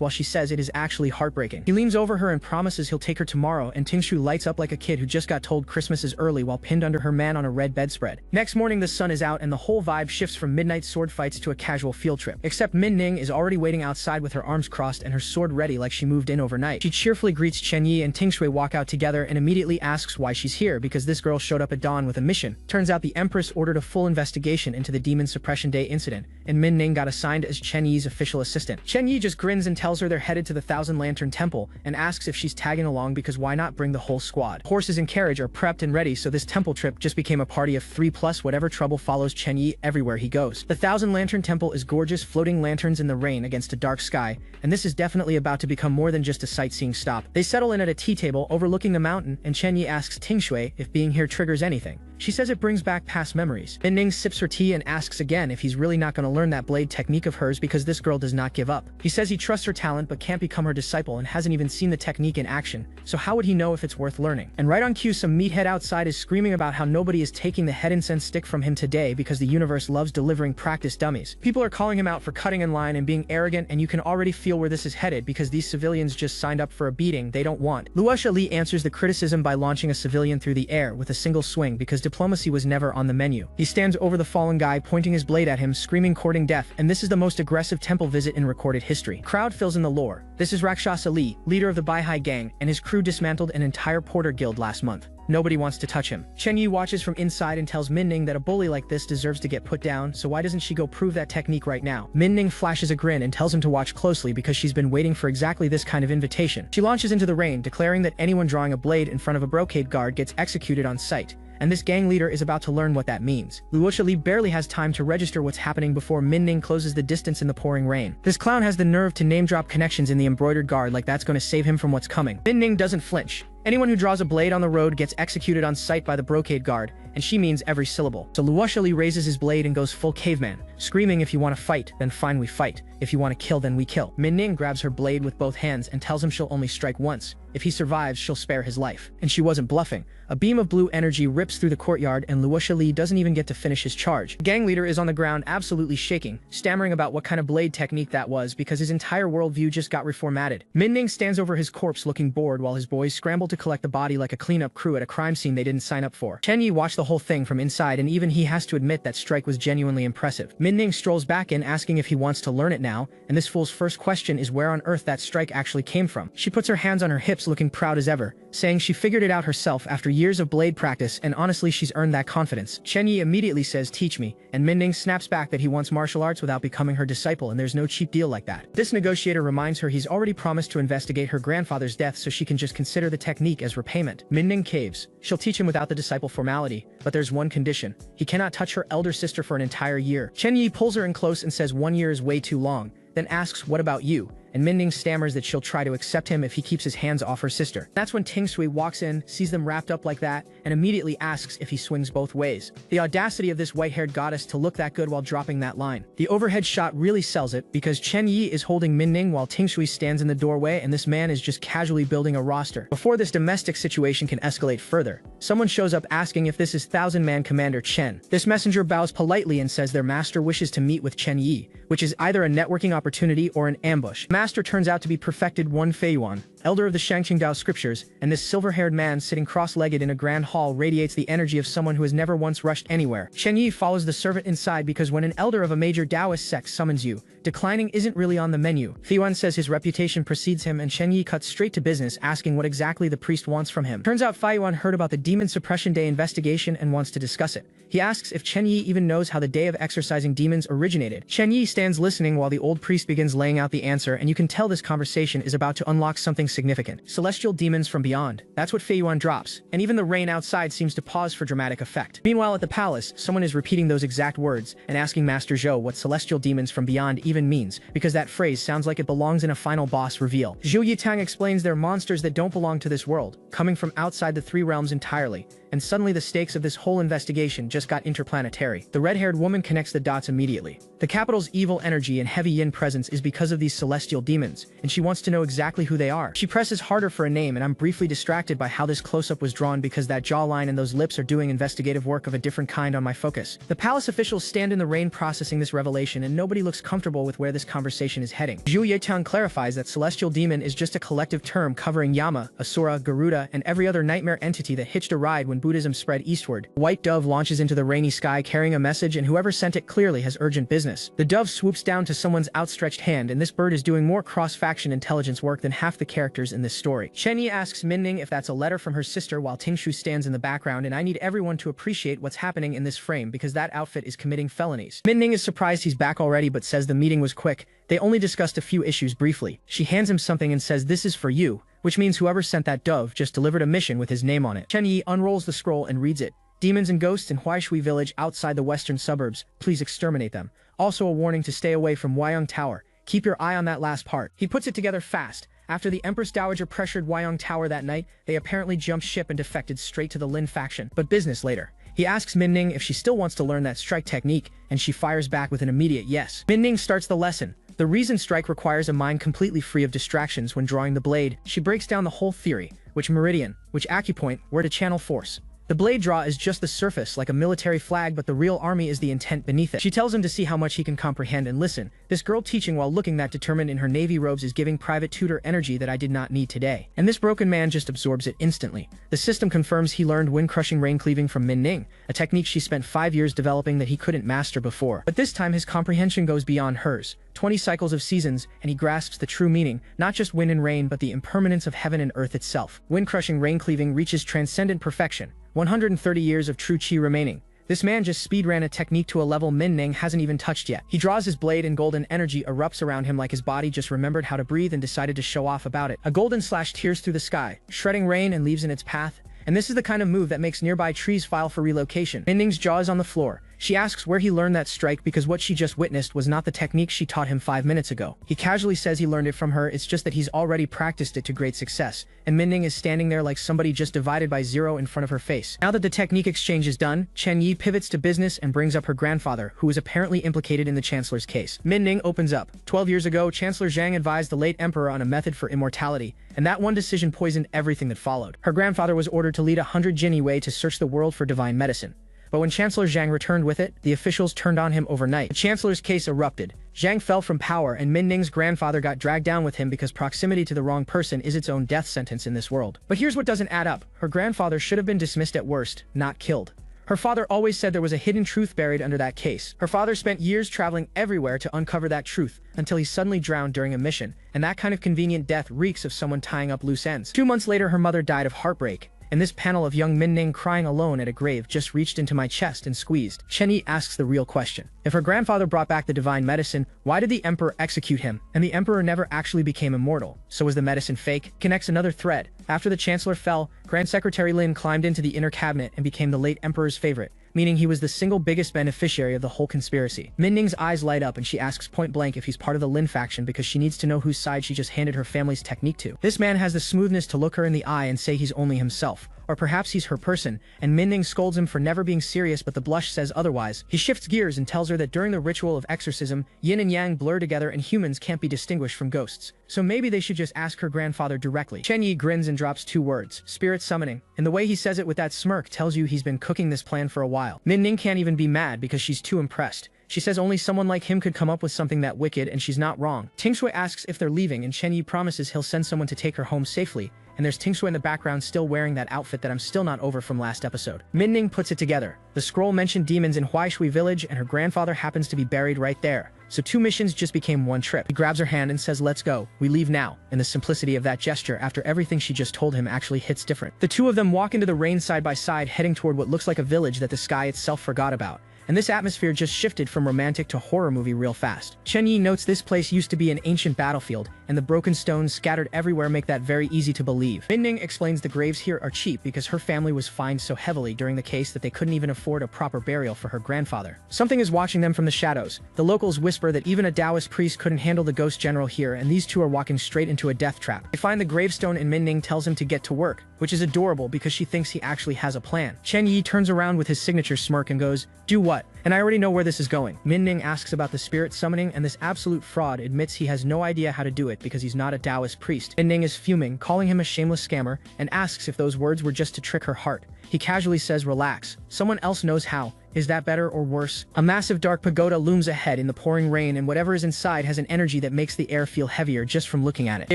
while she says it is actually heartbreaking. He leans over her and promises he'll take her tomorrow, and Tingshu lights up like a kid who just got told Christmas is early while pinned under her man on a red bedspread. Next morning the sun is out and the whole vibe shifts from midnight sword fights to a casual field trip. Except Min Ning is already waiting outside with her arms crossed and her sword ready like she moved in overnight. She cheerfully greets Chen Yi, and Tingshui walk out together and immediately asks why she's here because this girl showed up at dawn with a mission. Turns out the Empress ordered a full investigation into the Demon Suppression Day incident, and Min Ning got assigned assigned as Chen Yi's official assistant. Chen Yi just grins and tells her they're headed to the Thousand Lantern Temple and asks if she's tagging along because why not bring the whole squad. Horses and carriage are prepped and ready, so this temple trip just became a party of 3 plus whatever trouble follows Chen Yi everywhere he goes. The Thousand Lantern Temple is gorgeous, floating lanterns in the rain against a dark sky, and this is definitely about to become more than just a sightseeing stop. They settle in at a tea table overlooking the mountain, and Chen Yi asks Ting Shui if being here triggers anything. She says it brings back past memories. Min Ning sips her tea and asks again if he's really not going to learn that blade technique of hers because this girl does not give up. He says he trusts her talent but can't become her disciple and hasn't even seen the technique in action, so how would he know if it's worth learning? And right on cue, some meathead outside is screaming about how nobody is taking the head incense stick from him today because the universe loves delivering practice dummies. People are calling him out for cutting in line and being arrogant, and you can already feel where this is headed because these civilians just signed up for a beating they don't want. Luosha Li answers the criticism by launching a civilian through the air with a single swing because diplomacy was never on the menu. He stands over the fallen guy, pointing his blade at him, screaming courting death, and this is the most aggressive temple visit in recorded history. Crowd fills in the lore. This is Rakshasa Li, leader of the Baihai gang, and his crew dismantled an entire porter guild last month. Nobody wants to touch him. Chen Yi watches from inside and tells Min Ning that a bully like this deserves to get put down, so why doesn't she go prove that technique right now? Min Ning flashes a grin and tells him to watch closely because she's been waiting for exactly this kind of invitation. She launches into the rain, declaring that anyone drawing a blade in front of a brocade guard gets executed on sight. And this gang leader is about to learn what that means. Luosha Li barely has time to register what's happening before Min Ning closes the distance in the pouring rain. This clown has the nerve to name-drop connections in the embroidered guard like that's going to save him from what's coming. Min Ning doesn't flinch. Anyone who draws a blade on the road gets executed on sight by the brocade guard, and she means every syllable. So Luosha Li raises his blade and goes full caveman, screaming, if you want to fight, then fine, we fight. If you want to kill, then we kill. Min Ning grabs her blade with both hands and tells him she'll only strike once. If he survives, she'll spare his life. And she wasn't bluffing. A beam of blue energy rips through the courtyard and Luosha Li doesn't even get to finish his charge. The gang leader is on the ground absolutely shaking, stammering about what kind of blade technique that was because his entire worldview just got reformatted. Min Ning stands over his corpse looking bored while his boys scramble to collect the body like a cleanup crew at a crime scene they didn't sign up for. Chen Yi watched the whole thing from inside and even he has to admit that strike was genuinely impressive. Min Ning strolls back in asking if he wants to learn it now, and this fool's first question is where on earth that strike actually came from. She puts her hands on her hips looking proud as ever, saying she figured it out herself after years of blade practice and honestly she's earned that confidence. Chen Yi immediately says teach me, and Min Ning snaps back that he wants martial arts without becoming her disciple and there's no cheap deal like that. This negotiator reminds her he's already promised to investigate her grandfather's death so she can just consider the technique as repayment. Min Ning caves. She'll teach him without the disciple formality, but there's one condition. He cannot touch her elder sister for an entire year. Chen Yi pulls her in close and says 1 year is way too long, then asks what about you? And Min Ning stammers that she'll try to accept him if he keeps his hands off her sister. That's when Ting Sui walks in, sees them wrapped up like that, and immediately asks if he swings both ways. The audacity of this white-haired goddess to look that good while dropping that line. The overhead shot really sells it because Chen Yi is holding Min Ning while Ting Sui stands in the doorway and this man is just casually building a roster. Before this domestic situation can escalate further, someone shows up asking if this is Thousand-Man Commander Chen. This messenger bows politely and says their master wishes to meet with Chen Yi, which is either a networking opportunity or an ambush. Master turns out to be perfected One Feiyuan, elder of the Shangqingdao scriptures, and this silver-haired man sitting cross-legged in a grand hall radiates the energy of someone who has never once rushed anywhere. Chen Yi follows the servant inside because when an elder of a major Taoist sect summons you, declining isn't really on the menu. Feiyuan says his reputation precedes him and Chen Yi cuts straight to business asking what exactly the priest wants from him. Turns out Feiyuan heard about the Demon Suppression Day investigation and wants to discuss it. He asks if Chen Yi even knows how the Day of Exorcising Demons originated. Chen Yi stands listening while the old priest begins laying out the answer, and you can tell this conversation is about to unlock something significant. Celestial demons from beyond. That's what Feiyuan drops, and even the rain outside seems to pause for dramatic effect. Meanwhile at the palace, someone is repeating those exact words and asking Master Zhou what celestial demons from beyond even means, because that phrase sounds like it belongs in a final boss reveal. Zhou Yitang explains they're monsters that don't belong to this world, coming from outside the three realms entirely, and suddenly the stakes of this whole investigation just got interplanetary. The red-haired woman connects the dots immediately. The capital's evil energy and heavy yin presence is because of these celestial demons, and she wants to know exactly who they are. She presses harder for a name, and I'm briefly distracted by how this close-up was drawn because that jawline and those lips are doing investigative work of a different kind on my focus. The palace officials stand in the rain processing this revelation, and nobody looks comfortable with where this conversation is heading. Zhu Yetang clarifies that celestial demon is just a collective term covering Yama, Asura, Garuda, and every other nightmare entity that hitched a ride when Buddhism spread eastward. A white dove launches into the rainy sky carrying a message, and whoever sent it clearly has urgent business. The dove swoops down to someone's outstretched hand, and this bird is doing more cross-faction intelligence work than half the characters in this story. Chen Yi asks Minning if that's a letter from her sister while Tingshu stands in the background, and I need everyone to appreciate what's happening in this frame because that outfit is committing felonies. Minning is surprised he's back already but says the meeting was quick. They only discussed a few issues briefly. She hands him something and says this is for you, which means whoever sent that dove just delivered a mission with his name on it. Chen Yi unrolls the scroll and reads it. Demons and ghosts in Huaishui village outside the western suburbs. Please exterminate them. Also a warning to stay away from Wyong Tower. Keep your eye on that last part. He puts it together fast. After the Empress Dowager pressured Wyong Tower that night, they apparently jumped ship and defected straight to the Lin faction. But business later. He asks Minning if she still wants to learn that strike technique, and she fires back with an immediate yes. Minning starts the lesson. The reason strike requires a mind completely free of distractions when drawing the blade. She breaks down the whole theory, which meridian, which acupoint, where to channel force. The blade draw is just the surface, like a military flag, but the real army is the intent beneath it. She tells him to see how much he can comprehend and listen. This girl teaching while looking that determined in her navy robes is giving private tutor energy that I did not need today. And this broken man just absorbs it instantly. The system confirms he learned wind-crushing rain cleaving from Min Ning, a technique she spent 5 years developing that he couldn't master before. But this time his comprehension goes beyond hers. 20 cycles of seasons, and he grasps the true meaning, not just wind and rain, but the impermanence of heaven and earth itself. Wind-crushing rain cleaving reaches transcendent perfection. 130 years of true chi remaining. This man just speedran a technique to a level Min Ning hasn't even touched yet. He draws his blade and golden energy erupts around him like his body just remembered how to breathe and decided to show off about it. A golden slash tears through the sky, shredding rain and leaves in its path. And this is the kind of move that makes nearby trees file for relocation. Min Ning's jaw is on the floor. She asks where he learned that strike because what she just witnessed was not the technique she taught him 5 minutes ago. He casually says he learned it from her, it's just that he's already practiced it to great success. And Min Ning is standing there like somebody just divided by zero in front of her face. Now that the technique exchange is done, Chen Yi pivots to business and brings up her grandfather, who is apparently implicated in the Chancellor's case. Min Ning opens up. 12 years ago, Chancellor Zhang advised the late emperor on a method for immortality, and that one decision poisoned everything that followed. Her grandfather was ordered to lead 100 Jin Wei to search the world for divine medicine. But when Chancellor Zhang returned with it, the officials turned on him overnight. The Chancellor's case erupted. Zhang fell from power, and Min Ning's grandfather got dragged down with him because proximity to the wrong person is its own death sentence in this world. But here's what doesn't add up. Her grandfather should have been dismissed at worst, not killed. Her father always said there was a hidden truth buried under that case. Her father spent years traveling everywhere to uncover that truth, until he suddenly drowned during a mission, and that kind of convenient death reeks of someone tying up loose ends. 2 months later, her mother died of heartbreak. And this panel of young Min Ning crying alone at a grave just reached into my chest and squeezed. Chen Yi asks the real question. If her grandfather brought back the divine medicine, why did the emperor execute him? And the emperor never actually became immortal. So was the medicine fake? Connects another thread. After the chancellor fell, Grand Secretary Lin climbed into the inner cabinet and became the late emperor's favorite, meaning he was the single biggest beneficiary of the whole conspiracy. Min Ning's eyes light up and she asks point blank if he's part of the Lin faction because she needs to know whose side she just handed her family's technique to. This man has the smoothness to look her in the eye and say he's only himself. Or perhaps he's her person, and Min Ning scolds him for never being serious, but the blush says otherwise. He shifts gears and tells her that during the ritual of exorcism, yin and yang blur together and humans can't be distinguished from ghosts. So maybe they should just ask her grandfather directly. Chen Yi grins and drops 2 words, spirit summoning, and the way he says it with that smirk tells you he's been cooking this plan for a while. Min Ning can't even be mad because she's too impressed. She says only someone like him could come up with something that wicked, and she's not wrong. Tingshui asks if they're leaving, and Chen Yi promises he'll send someone to take her home safely. And there's Tingshui in the background still wearing that outfit that I'm still not over from last episode. Min Ning puts it together. The scroll mentioned demons in Huaishui village, and her grandfather happens to be buried right there. So 2 missions just became 1 trip. He grabs her hand and says, let's go. We leave now. And the simplicity of that gesture after everything she just told him actually hits different. The 2 of them walk into the rain side by side, heading toward what looks like a village that the sky itself forgot about. And this atmosphere just shifted from romantic to horror movie real fast. Chen Yi notes this place used to be an ancient battlefield, and the broken stones scattered everywhere make that very easy to believe. Min Ning explains the graves here are cheap because her family was fined so heavily during the case that they couldn't even afford a proper burial for her grandfather. Something is watching them from the shadows. The locals whisper that even a Taoist priest couldn't handle the ghost general here, and these 2 are walking straight into a death trap. They find the gravestone and Min Ning tells him to get to work, which is adorable because she thinks he actually has a plan. Chen Yi turns around with his signature smirk and goes, do what? And I already know where this is going. Min Ning asks about the spirit summoning, and this absolute fraud admits he has no idea how to do it because he's not a Taoist priest. Min Ning is fuming, calling him a shameless scammer, and asks if those words were just to trick her heart. He casually says relax, someone else knows how, Is that better or worse? A massive dark pagoda looms ahead in the pouring rain, and whatever is inside has an energy that makes the air feel heavier just from looking at it. They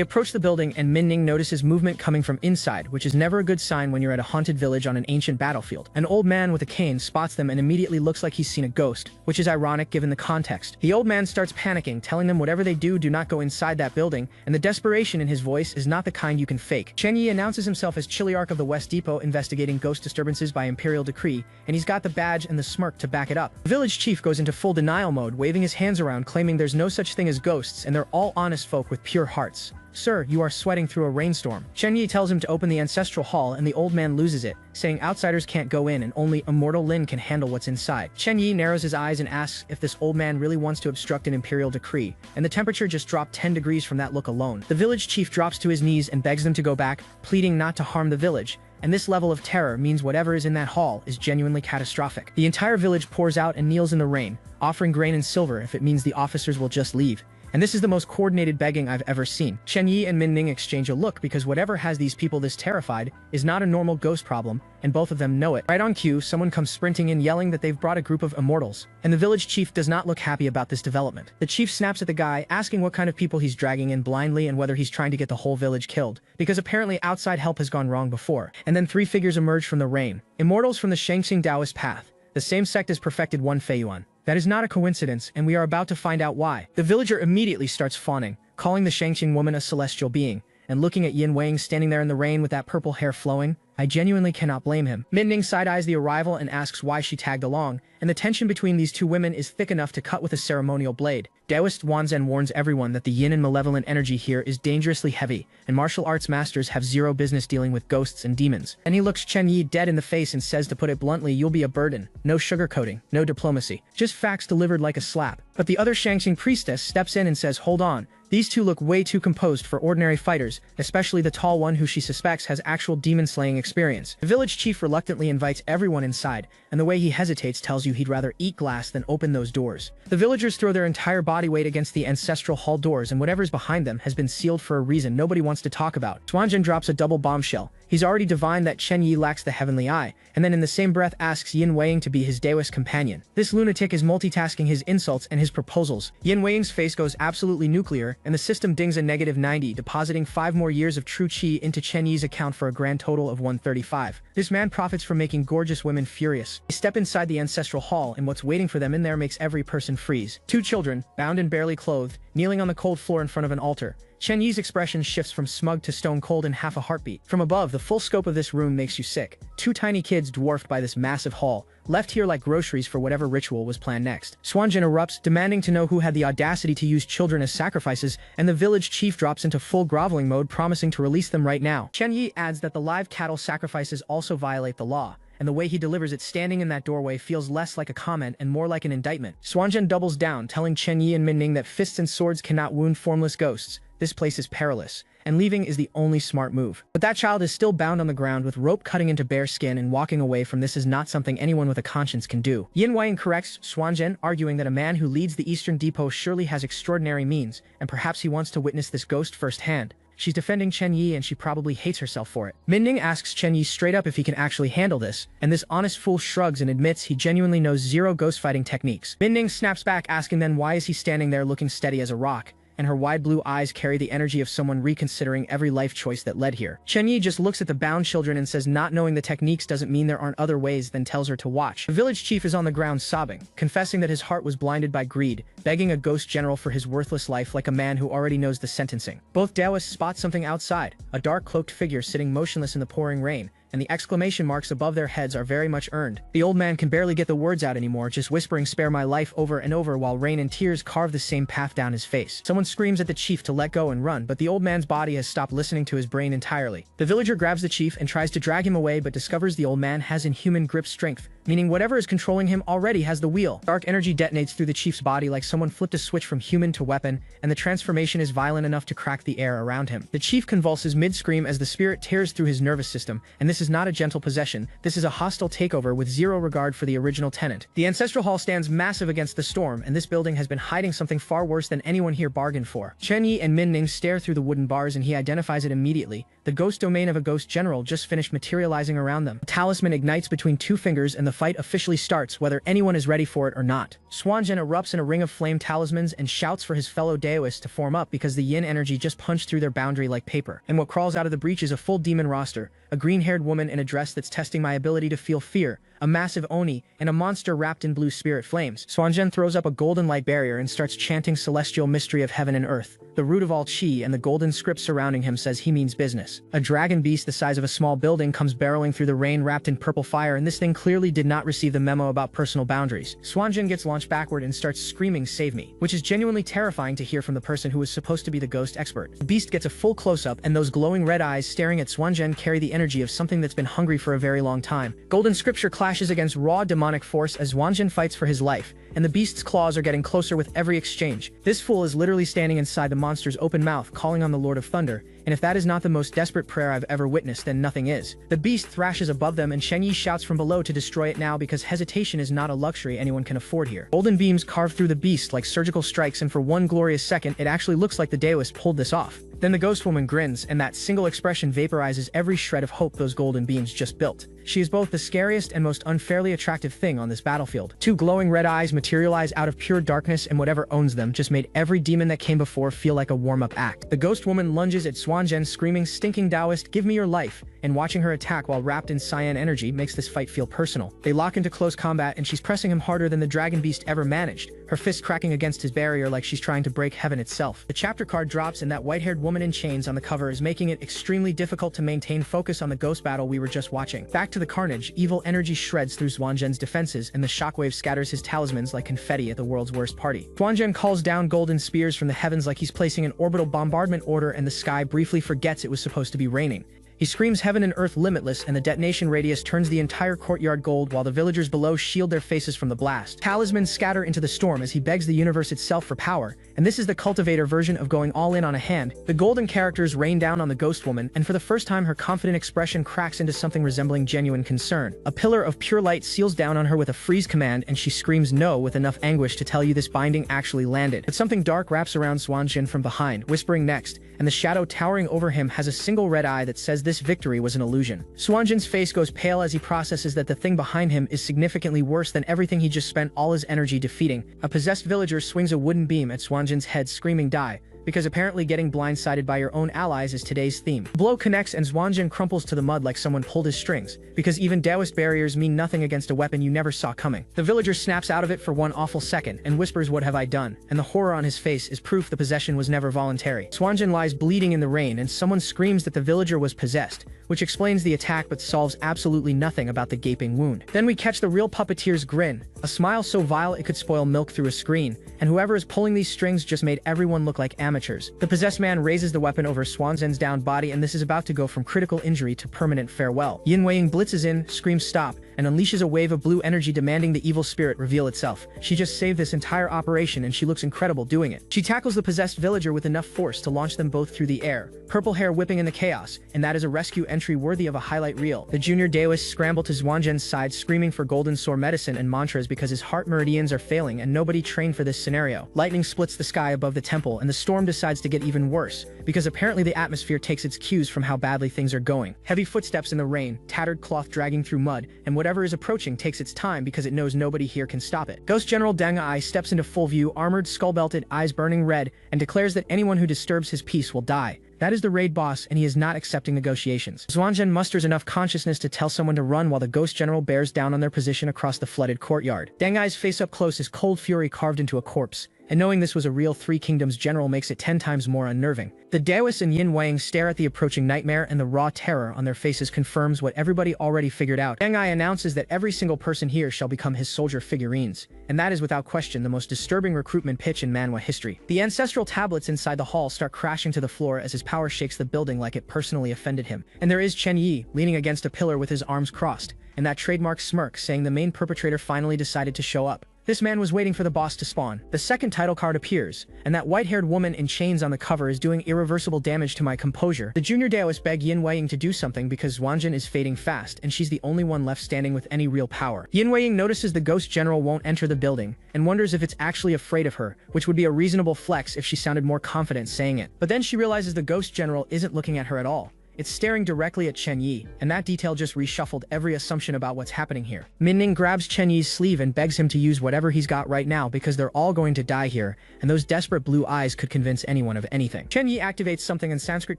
approach the building, and Minning notices movement coming from inside, which is never a good sign when you're at a haunted village on an ancient battlefield. An old man with a cane spots them and immediately looks like he's seen a ghost, which is ironic given the context. The old man starts panicking, telling them whatever they do not go inside that building, and the desperation in his voice is not the kind you can fake. Chen Yi announces himself as Chiliarch of the West Depot, investigating ghost disturbances by imperial decree, and he's got the badge and the smirk to back it up. The village chief goes into full denial mode, waving his hands around, claiming there's no such thing as ghosts and they're all honest folk with pure hearts. Sir, you are sweating through a rainstorm. Chen Yi tells him to open the ancestral hall, and the old man loses it, saying outsiders can't go in and only immortal Lin can handle what's inside. Chen Yi narrows his eyes and asks if this old man really wants to obstruct an imperial decree, and the temperature just dropped 10 degrees from that look alone. The village chief drops to his knees and begs them to go back, pleading not to harm the village. And this level of terror means whatever is in that hall is genuinely catastrophic. The entire village pours out and kneels in the rain, offering grain and silver if it means the officers will just leave. And this is the most coordinated begging I've ever seen. Chen Yi and Min Ning exchange a look because whatever has these people this terrified is not a normal ghost problem, and both of them know it. Right on cue, someone comes sprinting in yelling that they've brought a group of immortals, and the village chief does not look happy about this development. The chief snaps at the guy, asking what kind of people he's dragging in blindly and whether he's trying to get the whole village killed, because apparently outside help has gone wrong before. And then three figures emerge from the rain. Immortals from the Shangxing Taoist path. The same sect as perfected one Feiyuan. That is not a coincidence, and we are about to find out why. The villager immediately starts fawning, calling the Shangxing woman a celestial being, and looking at Yin Weiing standing there in the rain with that purple hair flowing, I genuinely cannot blame him. Min Ning side-eyes the arrival and asks why she tagged along, and the tension between these two women is thick enough to cut with a ceremonial blade. Taoist Wanzhen warns everyone that the yin and malevolent energy here is dangerously heavy, and martial arts masters have zero business dealing with ghosts and demons. And he looks Chen Yi dead in the face and says, to put it bluntly, you'll be a burden. No sugarcoating, no diplomacy, just facts delivered like a slap. But the other Shangxing priestess steps in and says, hold on. These two look way too composed for ordinary fighters, especially the tall one who she suspects has actual demon-slaying experience. The village chief reluctantly invites everyone inside, and the way he hesitates tells you he'd rather eat glass than open those doors. The villagers throw their entire body weight against the ancestral hall doors, and whatever's behind them has been sealed for a reason nobody wants to talk about. Xuanzhen drops a double bombshell. He's already divined that Chen Yi lacks the heavenly eye, and then in the same breath asks Yin Weiing to be his Taoist companion. This lunatic is multitasking his insults and his proposals. Yin Weiing's face goes absolutely nuclear, and the system dings a -90, depositing 5 more years of true chi into Chen Yi's account for a grand total of 135. This man profits from making gorgeous women furious. They step inside the ancestral hall, and what's waiting for them in there makes every person freeze. 2 children, bound and barely clothed, kneeling on the cold floor in front of an altar. Chen Yi's expression shifts from smug to stone cold in half a heartbeat. From above, the full scope of this room makes you sick. 2 tiny kids dwarfed by this massive hall, left here like groceries for whatever ritual was planned next. Xuanzhen erupts, demanding to know who had the audacity to use children as sacrifices, and the village chief drops into full groveling mode, promising to release them right now. Chen Yi adds that the live cattle sacrifices also violate the law, and the way he delivers it standing in that doorway feels less like a comment and more like an indictment. Xuanzhen doubles down, telling Chen Yi and Min Ning that fists and swords cannot wound formless ghosts. This place is perilous, and leaving is the only smart move. But that child is still bound on the ground with rope cutting into bare skin, and walking away from this is not something anyone with a conscience can do. Yin Weiing corrects Xuanzhen, arguing that a man who leads the Eastern Depot surely has extraordinary means, and perhaps he wants to witness this ghost firsthand. She's defending Chen Yi, and she probably hates herself for it. Min Ning asks Chen Yi straight up if he can actually handle this, and this honest fool shrugs and admits he genuinely knows 0 ghost fighting techniques. Min Ning snaps back, asking then why is he standing there looking steady as a rock, and her wide blue eyes carry the energy of someone reconsidering every life choice that led here. Chen Yi just looks at the bound children and says not knowing the techniques doesn't mean there aren't other ways, then tells her to watch. The village chief is on the ground sobbing, confessing that his heart was blinded by greed, begging a ghost general for his worthless life like a man who already knows the sentencing. Both Taoists spot something outside, a dark cloaked figure sitting motionless in the pouring rain, and the exclamation marks above their heads are very much earned. The old man can barely get the words out anymore, just whispering spare my life over and over while rain and tears carve the same path down his face. Someone screams at the chief to let go and run, but the old man's body has stopped listening to his brain entirely. The villager grabs the chief and tries to drag him away, but discovers the old man has inhuman grip strength, meaning whatever is controlling him already has the wheel. Dark energy detonates through the chief's body like someone flipped a switch from human to weapon, and the transformation is violent enough to crack the air around him. The chief convulses mid-scream as the spirit tears through his nervous system, and this is not a gentle possession. This is a hostile takeover with 0 regard for the original tenant. The ancestral hall stands massive against the storm, and this building has been hiding something far worse than anyone here bargained for. Chen Yi and Min Ning stare through the wooden bars, and he identifies it immediately. The ghost domain of a ghost general just finished materializing around them. A talisman ignites between 2 fingers, and the the fight officially starts, whether anyone is ready for it or not. Swanjin erupts in a ring of flame talismans and shouts for his fellow Daoists to form up because the yin energy just punched through their boundary like paper. And what crawls out of the breach is a full demon roster, a green-haired woman in a dress that's testing my ability to feel fear, a massive Oni, and a monster wrapped in blue spirit flames. Swanjin throws up a golden light barrier and starts chanting celestial mystery of heaven and earth, the root of all chi, and the golden script surrounding him says he means business. A dragon beast the size of a small building comes barreling through the rain wrapped in purple fire, and this thing clearly did not receive the memo about personal boundaries. Swanjin gets launched backward and starts screaming, "Save me," which is genuinely terrifying to hear from the person who was supposed to be the ghost expert. The beast gets a full close-up, and those glowing red eyes staring at Swanjin carry the energy of something that's been hungry for a very long time. Golden scripture clashes against raw demonic force as Swanjin fights for his life, and the beast's claws are getting closer with every exchange. This fool is literally standing inside the monster's open mouth, calling on the Lord of Thunder, and if that is not the most desperate prayer I've ever witnessed, then nothing is. The beast thrashes above them, and Shen Yi shouts from below to destroy it now because hesitation is not a luxury anyone can afford here. Golden beams carve through the beast like surgical strikes, and for one glorious second, it actually looks like the Daoist pulled this off. Then the ghost woman grins, and that single expression vaporizes every shred of hope those golden beams just built. She is both the scariest and most unfairly attractive thing on this battlefield. Two glowing red eyes materialize out of pure darkness, and whatever owns them just made every demon that came before feel like a warm-up act. The ghost woman lunges at Swanjin, screaming, "Stinking Taoist, give me your life," and watching her attack while wrapped in cyan energy makes this fight feel personal. They lock into close combat, and she's pressing him harder than the dragon beast ever managed, her fist cracking against his barrier like she's trying to break heaven itself. The chapter card drops, and that white-haired woman in chains on the cover is making it extremely difficult to maintain focus on the ghost battle we were just watching. Back to the carnage, evil energy shreds through Swanjin's defenses, and the shockwave scatters his talismans like confetti at the world's worst party. Swanjin calls down golden spears from the heavens like he's placing an orbital bombardment order, and the sky briefly forgets it was supposed to be raining. He screams heaven and earth limitless, and the detonation radius turns the entire courtyard gold while the villagers below shield their faces from the blast. Talismans scatter into the storm as he begs the universe itself for power, and this is the cultivator version of going all in on a hand. The golden characters rain down on the ghost woman, and for the first time her confident expression cracks into something resembling genuine concern. A pillar of pure light seals down on her with a freeze command, and she screams no with enough anguish to tell you this binding actually landed. But something dark wraps around Swanjin from behind, whispering next, and the shadow towering over him has a single red eye that says this victory was an illusion. Swanjin's face goes pale as he processes that the thing behind him is significantly worse than everything he just spent all his energy defeating. A possessed villager swings a wooden beam at Swanjin's head, screaming "Die," because apparently getting blindsided by your own allies is today's theme. The blow connects, and Swanjin crumples to the mud like someone pulled his strings, because even Daoist barriers mean nothing against a weapon you never saw coming. The villager snaps out of it for one awful second and whispers, "What have I done?" and the horror on his face is proof the possession was never voluntary. Swanjin lies bleeding in the rain, and someone screams that the villager was possessed, which explains the attack but solves absolutely nothing about the gaping wound. Then we catch the real puppeteer's grin, a smile so vile it could spoil milk through a screen, and whoever is pulling these strings just made everyone look like amateurs. The possessed man raises the weapon over Swanjin's downed body, and this is about to go from critical injury to permanent farewell. Yin Weiying blitzes in, screams "Stop," and unleashes a wave of blue energy demanding the evil spirit reveal itself. She just saved this entire operation, and she looks incredible doing it. She tackles the possessed villager with enough force to launch them both through the air, purple hair whipping in the chaos, and that is a rescue entry worthy of a highlight reel. The junior Daoists scramble to Swanjin's side, screaming for golden sword medicine and mantras because his heart meridians are failing and nobody trained for this scenario. Lightning splits the sky above the temple, and the storm decides to get even worse, because apparently the atmosphere takes its cues from how badly things are going. Heavy footsteps in the rain, tattered cloth dragging through mud, and whatever is approaching takes its time because it knows nobody here can stop it. Ghost General Deng Ai steps into full view, armored, skull-belted, eyes burning red, and declares that anyone who disturbs his peace will die. That is the raid boss, and he is not accepting negotiations. Swanjin musters enough consciousness to tell someone to run while the Ghost General bears down on their position across the flooded courtyard. Deng Ai's face up close is cold fury carved into a corpse, and knowing this was a real Three Kingdoms general makes it 10 times more unnerving. The Daoists and Yin Weiying stare at the approaching nightmare, and the raw terror on their faces confirms what everybody already figured out. Deng Ai announces that every single person here shall become his soldier figurines, and that is without question the most disturbing recruitment pitch in Manhwa history. The ancestral tablets inside the hall start crashing to the floor as his power shakes the building like it personally offended him. And there is Chen Yi, leaning against a pillar with his arms crossed, and that trademark smirk saying the main perpetrator finally decided to show up. This man was waiting for the boss to spawn. The second title card appears, and that white-haired woman in chains on the cover is doing irreversible damage to my composure. The junior Daoist beg Yin Weiying to do something because Swanjin is fading fast, and she's the only one left standing with any real power. Yin Weiying notices the Ghost General won't enter the building, and wonders if it's actually afraid of her, which would be a reasonable flex if she sounded more confident saying it. But then she realizes the Ghost General isn't looking at her at all, it's staring directly at Chen Yi, and that detail just reshuffled every assumption about what's happening here. Min Ning grabs Chen Yi's sleeve and begs him to use whatever he's got right now because they're all going to die here, and those desperate blue eyes could convince anyone of anything. Chen Yi activates something and Sanskrit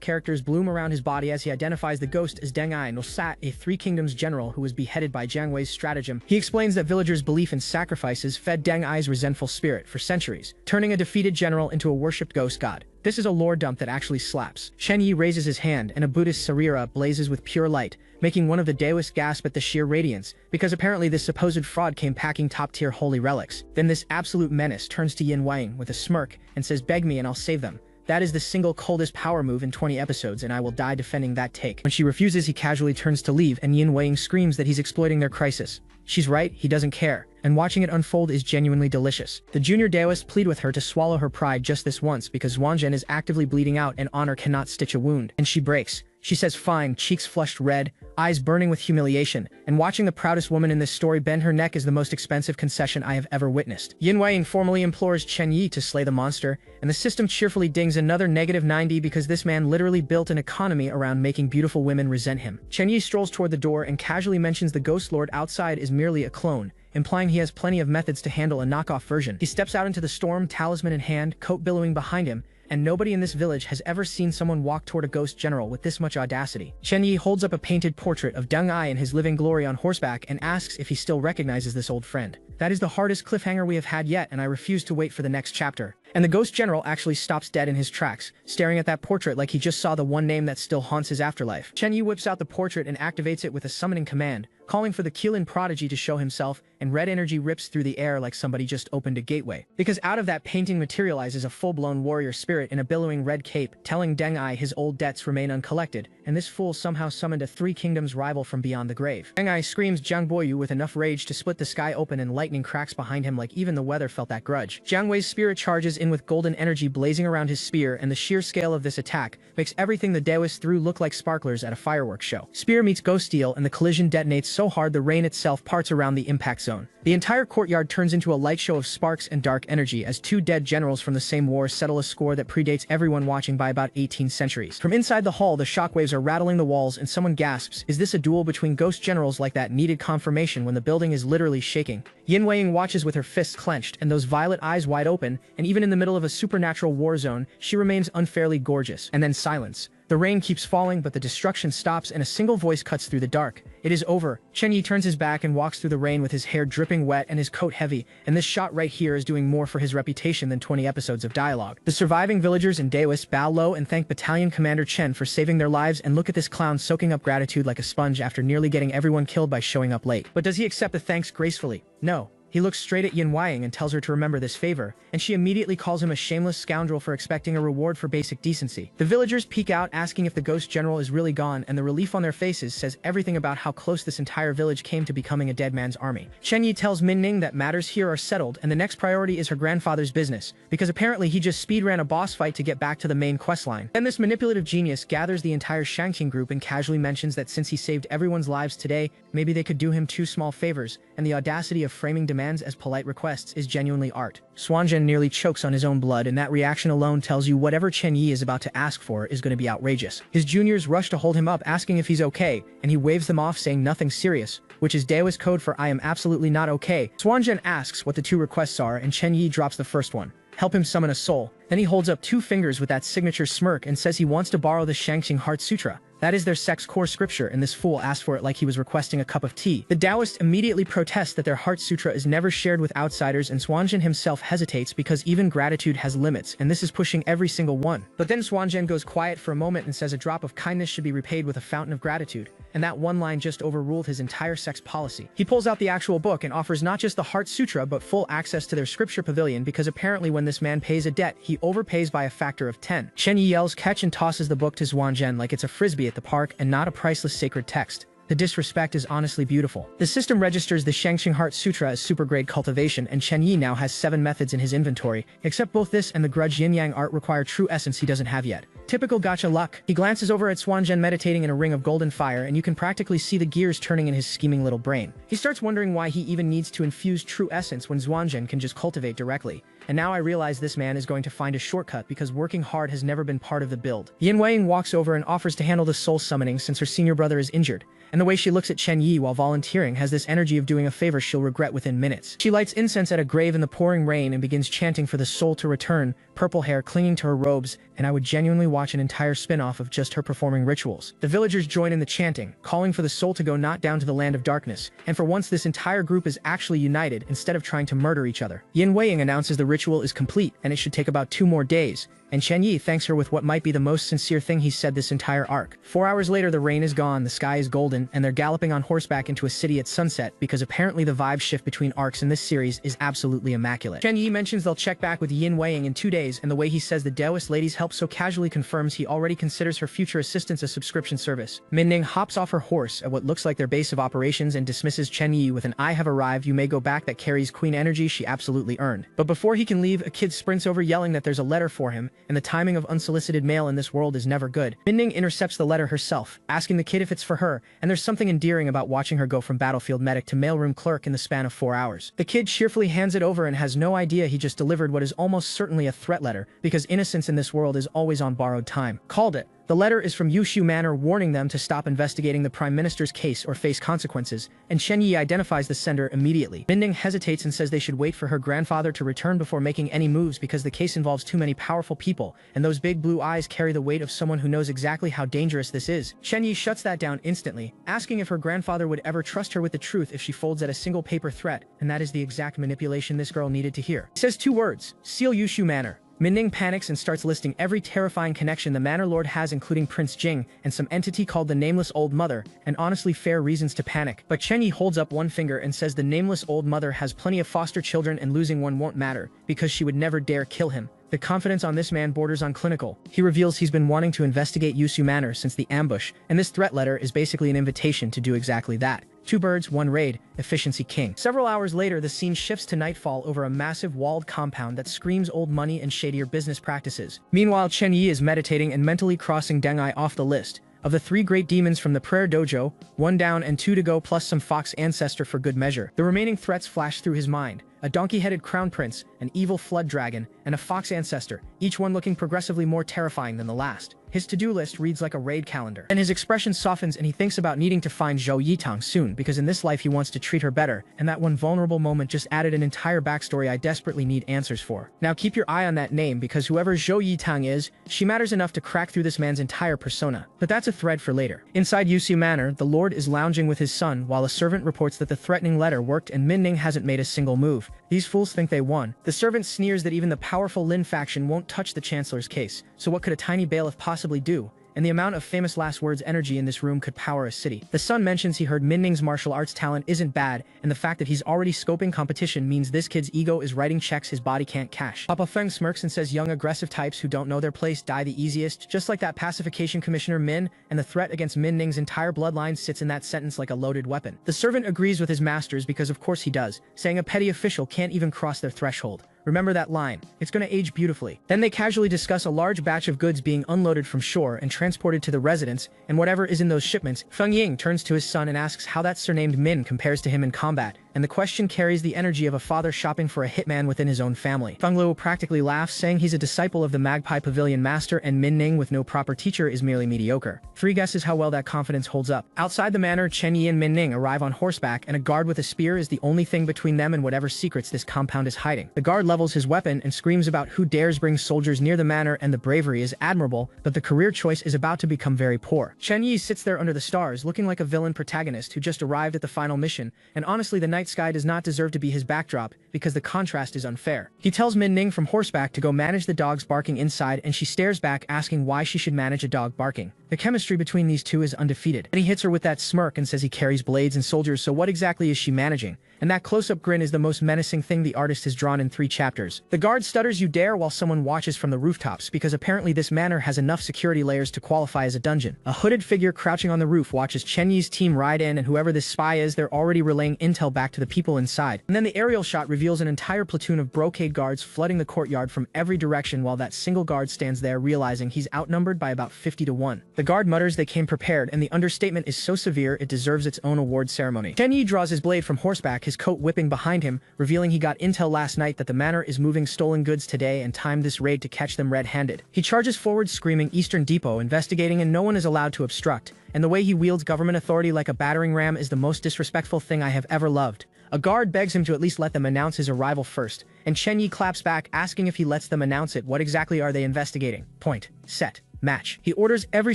characters bloom around his body as he identifies the ghost as Deng Ai no Sat, a Three Kingdoms general who was beheaded by Jiang Wei's stratagem. He explains that villagers' belief in sacrifices fed Deng Ai's resentful spirit for centuries, turning a defeated general into a worshipped ghost god. This is a lore dump that actually slaps. Chen Yi raises his hand, and a Buddhist sarira blazes with pure light, making one of the Daoists gasp at the sheer radiance, because apparently this supposed fraud came packing top-tier holy relics. Then this absolute menace turns to Yin Wang with a smirk and says, "Beg me and I'll save them." That is the single coldest power move in 20 episodes, and I will die defending that take. When she refuses, he casually turns to leave, and Yin Wang screams that he's exploiting their crisis. She's right, he doesn't care, and watching it unfold is genuinely delicious. The junior Daoists plead with her to swallow her pride just this once because Xuanzhen is actively bleeding out and honor cannot stitch a wound, and she breaks. She says fine, cheeks flushed red, eyes burning with humiliation, and watching the proudest woman in this story bend her neck is the most expensive concession I have ever witnessed. Yin Wang formally implores Chen Yi to slay the monster, and the system cheerfully dings another -90 because this man literally built an economy around making beautiful women resent him. Chen Yi strolls toward the door and casually mentions the ghost lord outside is merely a clone, implying he has plenty of methods to handle a knockoff version. He steps out into the storm, talisman in hand, coat billowing behind him, and nobody in this village has ever seen someone walk toward a ghost general with this much audacity. Chen Yi holds up a painted portrait of Deng Ai in his living glory on horseback and asks if he still recognizes this old friend. That is the hardest cliffhanger we have had yet, and I refuse to wait for the next chapter. And the ghost general actually stops dead in his tracks, staring at that portrait like he just saw the one name that still haunts his afterlife. Chen Yi whips out the portrait and activates it with a summoning command, calling for the Qilin prodigy to show himself, and red energy rips through the air like somebody just opened a gateway. Because out of that painting materializes a full-blown warrior spirit in a billowing red cape, telling Deng Ai his old debts remain uncollected, and this fool somehow summoned a Three Kingdoms rival from beyond the grave. Deng Ai screams Jiang Boyu with enough rage to split the sky open and lightning cracks behind him like even the weather felt that grudge. Jiang Wei's spirit charges in with golden energy blazing around his spear, and the sheer scale of this attack makes everything the Daoists threw look like sparklers at a fireworks show. Spear meets ghost steel, and the collision detonates so hard the rain itself parts around the impact zone. The entire courtyard turns into a light show of sparks and dark energy as two dead generals from the same war settle a score that predates everyone watching by about 18 centuries. From inside the hall, the shockwaves are rattling the walls and someone gasps, "Is this a duel between ghost generals?" Like that needed confirmation when the building is literally shaking. Yin Wang watches with her fists clenched and those violet eyes wide open, and even in the middle of a supernatural war zone, she remains unfairly gorgeous. And then silence. The rain keeps falling, but the destruction stops and a single voice cuts through the dark. "It is over." Chen Yi turns his back and walks through the rain with his hair dripping wet and his coat heavy, and this shot right here is doing more for his reputation than 20 episodes of dialogue. The surviving villagers and Daoists bow low and thank Battalion Commander Chen for saving their lives, and look at this clown soaking up gratitude like a sponge after nearly getting everyone killed by showing up late. But does he accept the thanks gracefully? No. He looks straight at Yin Wang and tells her to remember this favor, and she immediately calls him a shameless scoundrel for expecting a reward for basic decency. The villagers peek out asking if the ghost general is really gone, and the relief on their faces says everything about how close this entire village came to becoming a dead man's army. Chen Yi tells Min Ning that matters here are settled and the next priority is her grandfather's business, because apparently he just speedran a boss fight to get back to the main questline. Then this manipulative genius gathers the entire Shangqing group and casually mentions that since he saved everyone's lives today, maybe they could do him two small favors, and the audacity of framing demands as polite requests is genuinely art. Xuanzhen nearly chokes on his own blood, and that reaction alone tells you whatever Chen Yi is about to ask for is going to be outrageous. His juniors rush to hold him up asking if he's okay, and he waves them off saying nothing serious, which is Daoist code for I am absolutely not okay. Xuanzhen asks what the two requests are, and Chen Yi drops the first one. Help him summon a soul. Then he holds up two fingers with that signature smirk and says he wants to borrow the Shangqing Heart Sutra. That is their sect's core scripture, and this fool asked for it like he was requesting a cup of tea. The Taoists immediately protest that their Heart Sutra is never shared with outsiders, and Xuanzhen himself hesitates because even gratitude has limits, and this is pushing every single one. But then Xuanzhen goes quiet for a moment and says a drop of kindness should be repaid with a fountain of gratitude, and that one line just overruled his entire sect's policy. He pulls out the actual book and offers not just the Heart Sutra but full access to their scripture pavilion, because apparently when this man pays a debt, he overpays by a factor of 10. Chen Yi yells catch and tosses the book to Xuanzhen like it's a frisbee at the park and not a priceless sacred text. The disrespect is honestly beautiful. The system registers the Shangqing Heart Sutra as super-grade cultivation, and Chen Yi now has 7 methods in his inventory, except both this and the grudge yin-yang art require true essence he doesn't have yet. Typical gacha luck. He glances over at Xuanzhen meditating in a ring of golden fire, and you can practically see the gears turning in his scheming little brain. He starts wondering why he even needs to infuse true essence when Xuanzhen can just cultivate directly. and now I realize this man is going to find a shortcut because working hard has never been part of the build. Yin Weiing walks over and offers to handle the soul summoning since her senior brother is injured, and the way she looks at Chen Yi while volunteering has this energy of doing a favor she'll regret within minutes. She lights incense at a grave in the pouring rain and begins chanting for the soul to return, purple hair clinging to her robes, and I would genuinely watch an entire spin-off of just her performing rituals. The villagers join in the chanting, calling for the soul to go not down to the land of darkness, and for once this entire group is actually united instead of trying to murder each other. Yin Weiing announces the ritual is complete and it should take about 2 more days, and Chen Yi thanks her with what might be the most sincere thing he's said this entire arc. 4 hours later, the rain is gone, the sky is golden, and they're galloping on horseback into a city at sunset because apparently the vibe shift between arcs in this series is absolutely immaculate. Chen Yi mentions they'll check back with Yin Weiing in 2 days, and the way he says the Taoist lady's help so casually confirms he already considers her future assistance a subscription service. Minning hops off her horse at what looks like their base of operations and dismisses Chen Yi with an "I have arrived, you may go back" that carries queen energy she absolutely earned. But before he can leave, a kid sprints over yelling that there's a letter for him, and the timing of unsolicited mail in this world is never good. Minning intercepts the letter herself, asking the kid if it's for her, and there's something endearing about watching her go from battlefield medic to mailroom clerk in the span of 4 hours. The kid cheerfully hands it over and has no idea he just delivered what is almost certainly a threat letter, because innocence in this world is always on borrowed time. Called it. The letter is from Yushu Manor warning them to stop investigating the Prime Minister's case or face consequences, and Chen Yi identifies the sender immediately. Minning hesitates and says they should wait for her grandfather to return before making any moves because the case involves too many powerful people, and those big blue eyes carry the weight of someone who knows exactly how dangerous this is. Chen Yi shuts that down instantly, asking if her grandfather would ever trust her with the truth if she folds at a single paper threat, and that is the exact manipulation this girl needed to hear. He says 2 words: seal Yushu Manor. Minning panics and starts listing every terrifying connection the Manor Lord has, including Prince Jing and some entity called the Nameless Old Mother, and honestly fair reasons to panic. But Chen Yi holds up one finger and says the Nameless Old Mother has plenty of foster children and losing one won't matter, because she would never dare kill him. The confidence on this man borders on clinical. He reveals he's been wanting to investigate Yushu Manor since the ambush, and this threat letter is basically an invitation to do exactly that. 2 birds, 1 raid, efficiency king. Several hours later, the scene shifts to nightfall over a massive walled compound that screams old money and shadier business practices. Meanwhile, Chen Yi is meditating and mentally crossing Dengai off the list. Of the 3 great demons from the prayer dojo, 1 down and 2 to go plus some fox ancestor for good measure. The remaining threats flash through his mind: a donkey-headed crown prince, an evil flood dragon, and a fox ancestor, each one looking progressively more terrifying than the last. His to-do list reads like a raid calendar, and his expression softens and he thinks about needing to find Zhou Yitang soon because in this life he wants to treat her better, and that one vulnerable moment just added an entire backstory I desperately need answers for. Now keep your eye on that name because whoever Zhou Yitang is, she matters enough to crack through this man's entire persona. But that's a thread for later. Inside Yushu Manor, the Lord is lounging with his son while a servant reports that the threatening letter worked and Minning hasn't made a single move. These fools think they won. The servant sneers that even the powerful Lin faction won't touch the Chancellor's case, so what could a tiny bailiff possibly do? And the amount of famous last words energy in this room could power a city. The son mentions he heard Minning's martial arts talent isn't bad, and the fact that he's already scoping competition means this kid's ego is writing checks his body can't cash. Papa Feng smirks and says young aggressive types who don't know their place die the easiest, just like that pacification commissioner Min, and the threat against Minning's entire bloodline sits in that sentence like a loaded weapon. The servant agrees with his masters because of course he does, saying a petty official can't even cross their threshold. Remember that line. It's gonna age beautifully. Then they casually discuss a large batch of goods being unloaded from shore and transported to the residence, and whatever is in those shipments. Feng Ying turns to his son and asks how that surnamed Min compares to him in combat, and the question carries the energy of a father shopping for a hitman within his own family. Feng Luo practically laughs, saying he's a disciple of the Magpie Pavilion master and Min Ning with no proper teacher is merely mediocre. 3 guesses how well that confidence holds up. Outside the manor, Chen Yi and Min Ning arrive on horseback, and a guard with a spear is the only thing between them and whatever secrets this compound is hiding. The guard levels his weapon and screams about who dares bring soldiers near the manor, and the bravery is admirable, but the career choice is about to become very poor. Chen Yi sits there under the stars looking like a villain protagonist who just arrived at the final mission, and honestly the night sky does not deserve to be his backdrop because the contrast is unfair. He tells Min Ning from horseback to go manage the dogs barking inside, and she stares back asking why she should manage a dog barking. The chemistry between these two is undefeated. And he hits her with that smirk and says he carries blades and soldiers, so what exactly is she managing? And that close-up grin is the most menacing thing the artist has drawn in 3 chapters. The guard stutters "you dare" while someone watches from the rooftops because apparently this manor has enough security layers to qualify as a dungeon. A hooded figure crouching on the roof watches Chen Yi's team ride in, and whoever this spy is, they're already relaying intel back to the people inside. And then the aerial shot reveals an entire platoon of brocade guards flooding the courtyard from every direction while that single guard stands there realizing he's outnumbered by about 50 to 1. The The guard mutters they came prepared, and the understatement is so severe it deserves its own award ceremony. Chen Yi draws his blade from horseback, his coat whipping behind him, revealing he got intel last night that the manor is moving stolen goods today and timed this raid to catch them red-handed. He charges forward screaming Eastern Depot, investigating, and no one is allowed to obstruct, and the way he wields government authority like a battering ram is the most disrespectful thing I have ever loved. A guard begs him to at least let them announce his arrival first, and Chen Yi claps back, asking if he lets them announce it, what exactly are they investigating? Point. Set. Match. He orders every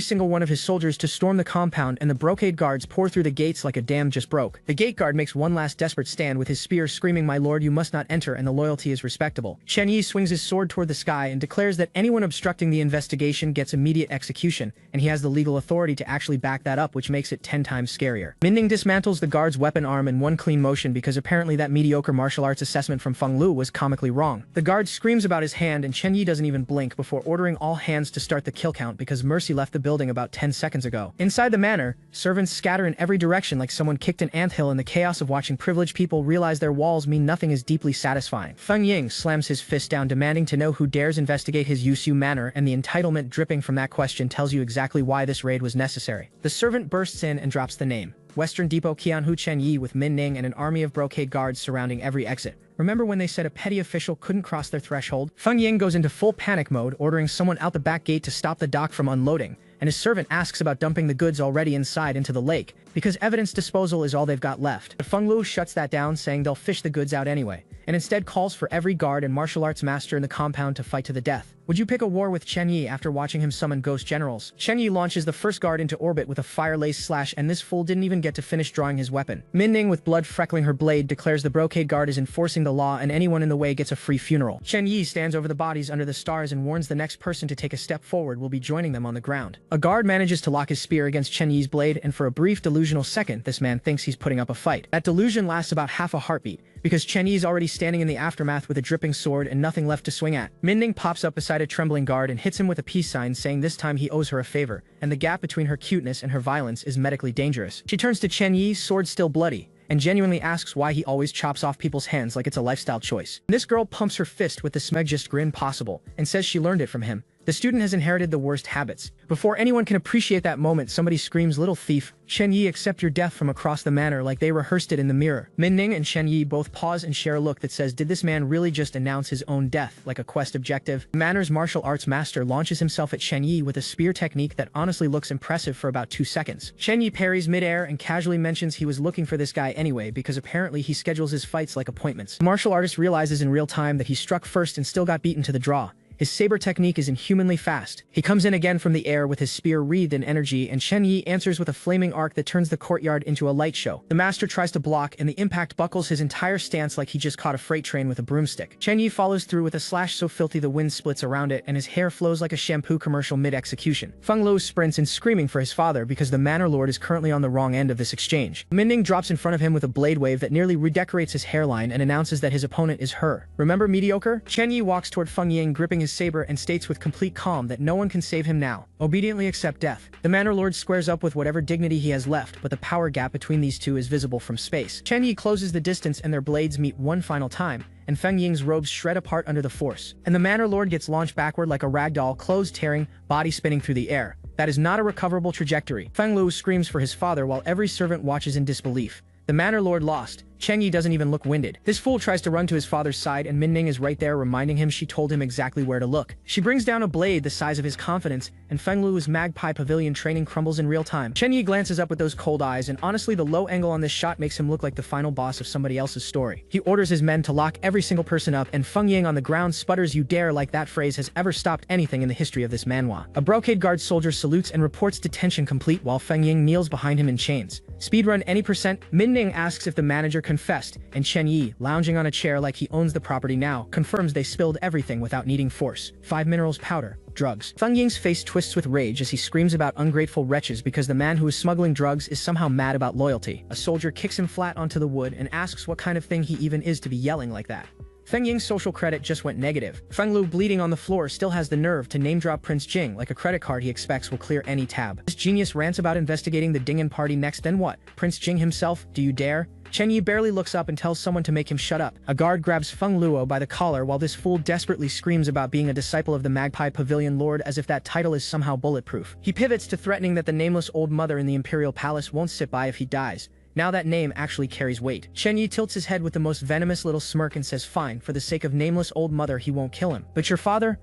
single one of his soldiers to storm the compound, and the brocade guards pour through the gates like a dam just broke. The gate guard makes one last desperate stand with his spear, screaming, "My lord, you must not enter," and the loyalty is respectable. Chen Yi swings his sword toward the sky and declares that anyone obstructing the investigation gets immediate execution, and he has the legal authority to actually back that up, which makes it 10 times scarier. Minning dismantles the guard's weapon arm in one clean motion because apparently that mediocre martial arts assessment from Feng Lu was comically wrong. The guard screams about his hand, and Chen Yi doesn't even blink before ordering all hands to start the kill count because Mercy left the building about 10 seconds ago. Inside the manor, servants scatter in every direction like someone kicked an anthill, in the chaos of watching privileged people realize their walls mean nothing is deeply satisfying. Feng Ying slams his fist down, demanding to know who dares investigate his Yusu manor, and the entitlement dripping from that question tells you exactly why this raid was necessary. The servant bursts in and drops the name. Western Depot Qianhu Chen Yi, with Min Ning and an army of brocade guards surrounding every exit. Remember when they said a petty official couldn't cross their threshold? Feng Ying goes into full panic mode, ordering someone out the back gate to stop the dock from unloading, and his servant asks about dumping the goods already inside into the lake, because evidence disposal is all they've got left. But Feng Lu shuts that down, saying they'll fish the goods out anyway, and instead calls for every guard and martial arts master in the compound to fight to the death. Would you pick a war with Chen Yi after watching him summon ghost generals? Chen Yi launches the first guard into orbit with a fire-lace slash, and this fool didn't even get to finish drawing his weapon. Min Ning, with blood freckling her blade, declares the brocade guard is enforcing the law and anyone in the way gets a free funeral. Chen Yi stands over the bodies under the stars and warns the next person to take a step forward will be joining them on the ground. A guard manages to lock his spear against Chen Yi's blade, and for a brief delusional second, this man thinks he's putting up a fight. That delusion lasts about half a heartbeat, because Chen Yi is already standing in the aftermath with a dripping sword and nothing left to swing at. Min Ning pops up beside a trembling guard and hits him with a peace sign, saying this time he owes her a favor, and the gap between her cuteness and her violence is medically dangerous. She turns to Chen Yi, sword still bloody, and genuinely asks why he always chops off people's hands like it's a lifestyle choice. This girl pumps her fist with the smeggiest grin possible, and says she learned it from him. The student has inherited the worst habits. Before anyone can appreciate that moment, somebody screams, "Little thief! Chen Yi, accept your death," from across the manor like they rehearsed it in the mirror. Min Ning and Chen Yi both pause and share a look that says, did this man really just announce his own death like a quest objective? The manor's martial arts master launches himself at Chen Yi with a spear technique that honestly looks impressive for about 2 seconds. Chen Yi parries midair and casually mentions he was looking for this guy anyway because apparently he schedules his fights like appointments. The martial artist realizes in real time that he struck first and still got beaten to the draw. His saber technique is inhumanly fast. He comes in again from the air with his spear wreathed in energy, and Chen Yi answers with a flaming arc that turns the courtyard into a light show. The master tries to block, and the impact buckles his entire stance like he just caught a freight train with a broomstick. Chen Yi follows through with a slash so filthy the wind splits around it, and his hair flows like a shampoo commercial mid-execution. Feng Lu sprints in, screaming for his father because the manor lord is currently on the wrong end of this exchange. Min Ning drops in front of him with a blade wave that nearly redecorates his hairline and announces that his opponent is her. Remember mediocre? Chen Yi walks toward Feng Ying, gripping his saber, and states with complete calm that no one can save him now. Obediently accept death. The manor lord squares up with whatever dignity he has left, but the power gap between these two is visible from space. Chen Yi closes the distance and their blades meet one final time, and Feng Ying's robes shred apart under the force. And the manor lord gets launched backward like a ragdoll, clothes tearing, body spinning through the air. That is not a recoverable trajectory. Feng Lu screams for his father while every servant watches in disbelief. The manor lord lost. Chen Yi doesn't even look winded. This fool tries to run to his father's side, and Min Ning is right there reminding him she told him exactly where to look. She brings down a blade the size of his confidence, and Feng Lu's Magpie Pavilion training crumbles in real time. Chen Yi glances up with those cold eyes, and honestly the low angle on this shot makes him look like the final boss of somebody else's story. He orders his men to lock every single person up, and Feng Ying on the ground sputters, "You dare," like that phrase has ever stopped anything in the history of this manhwa. A brocade guard soldier salutes and reports detention complete while Feng Ying kneels behind him in chains. Speedrun any percent? Min Ning asks if the manager confessed, and Chen Yi, lounging on a chair like he owns the property now, confirms they spilled everything without needing force. 5 minerals powder. Drugs. Feng Ying's face twists with rage as he screams about ungrateful wretches because the man who is smuggling drugs is somehow mad about loyalty. A soldier kicks him flat onto the wood and asks what kind of thing he even is to be yelling like that. Feng Ying's social credit just went negative. Feng Lu, bleeding on the floor, still has the nerve to name-drop Prince Jing like a credit card he expects will clear any tab. This genius rants about investigating the Dingen party next, then what? Prince Jing himself? Do you dare? Chen Yi barely looks up and tells someone to make him shut up. A guard grabs Feng Luo by the collar while this fool desperately screams about being a disciple of the Magpie Pavilion Lord as if that title is somehow bulletproof. He pivots to threatening that the nameless old mother in the Imperial Palace won't sit by if he dies. Now that name actually carries weight. Chen Yi tilts his head with the most venomous little smirk and says fine, for the sake of nameless old mother he won't kill him. But your father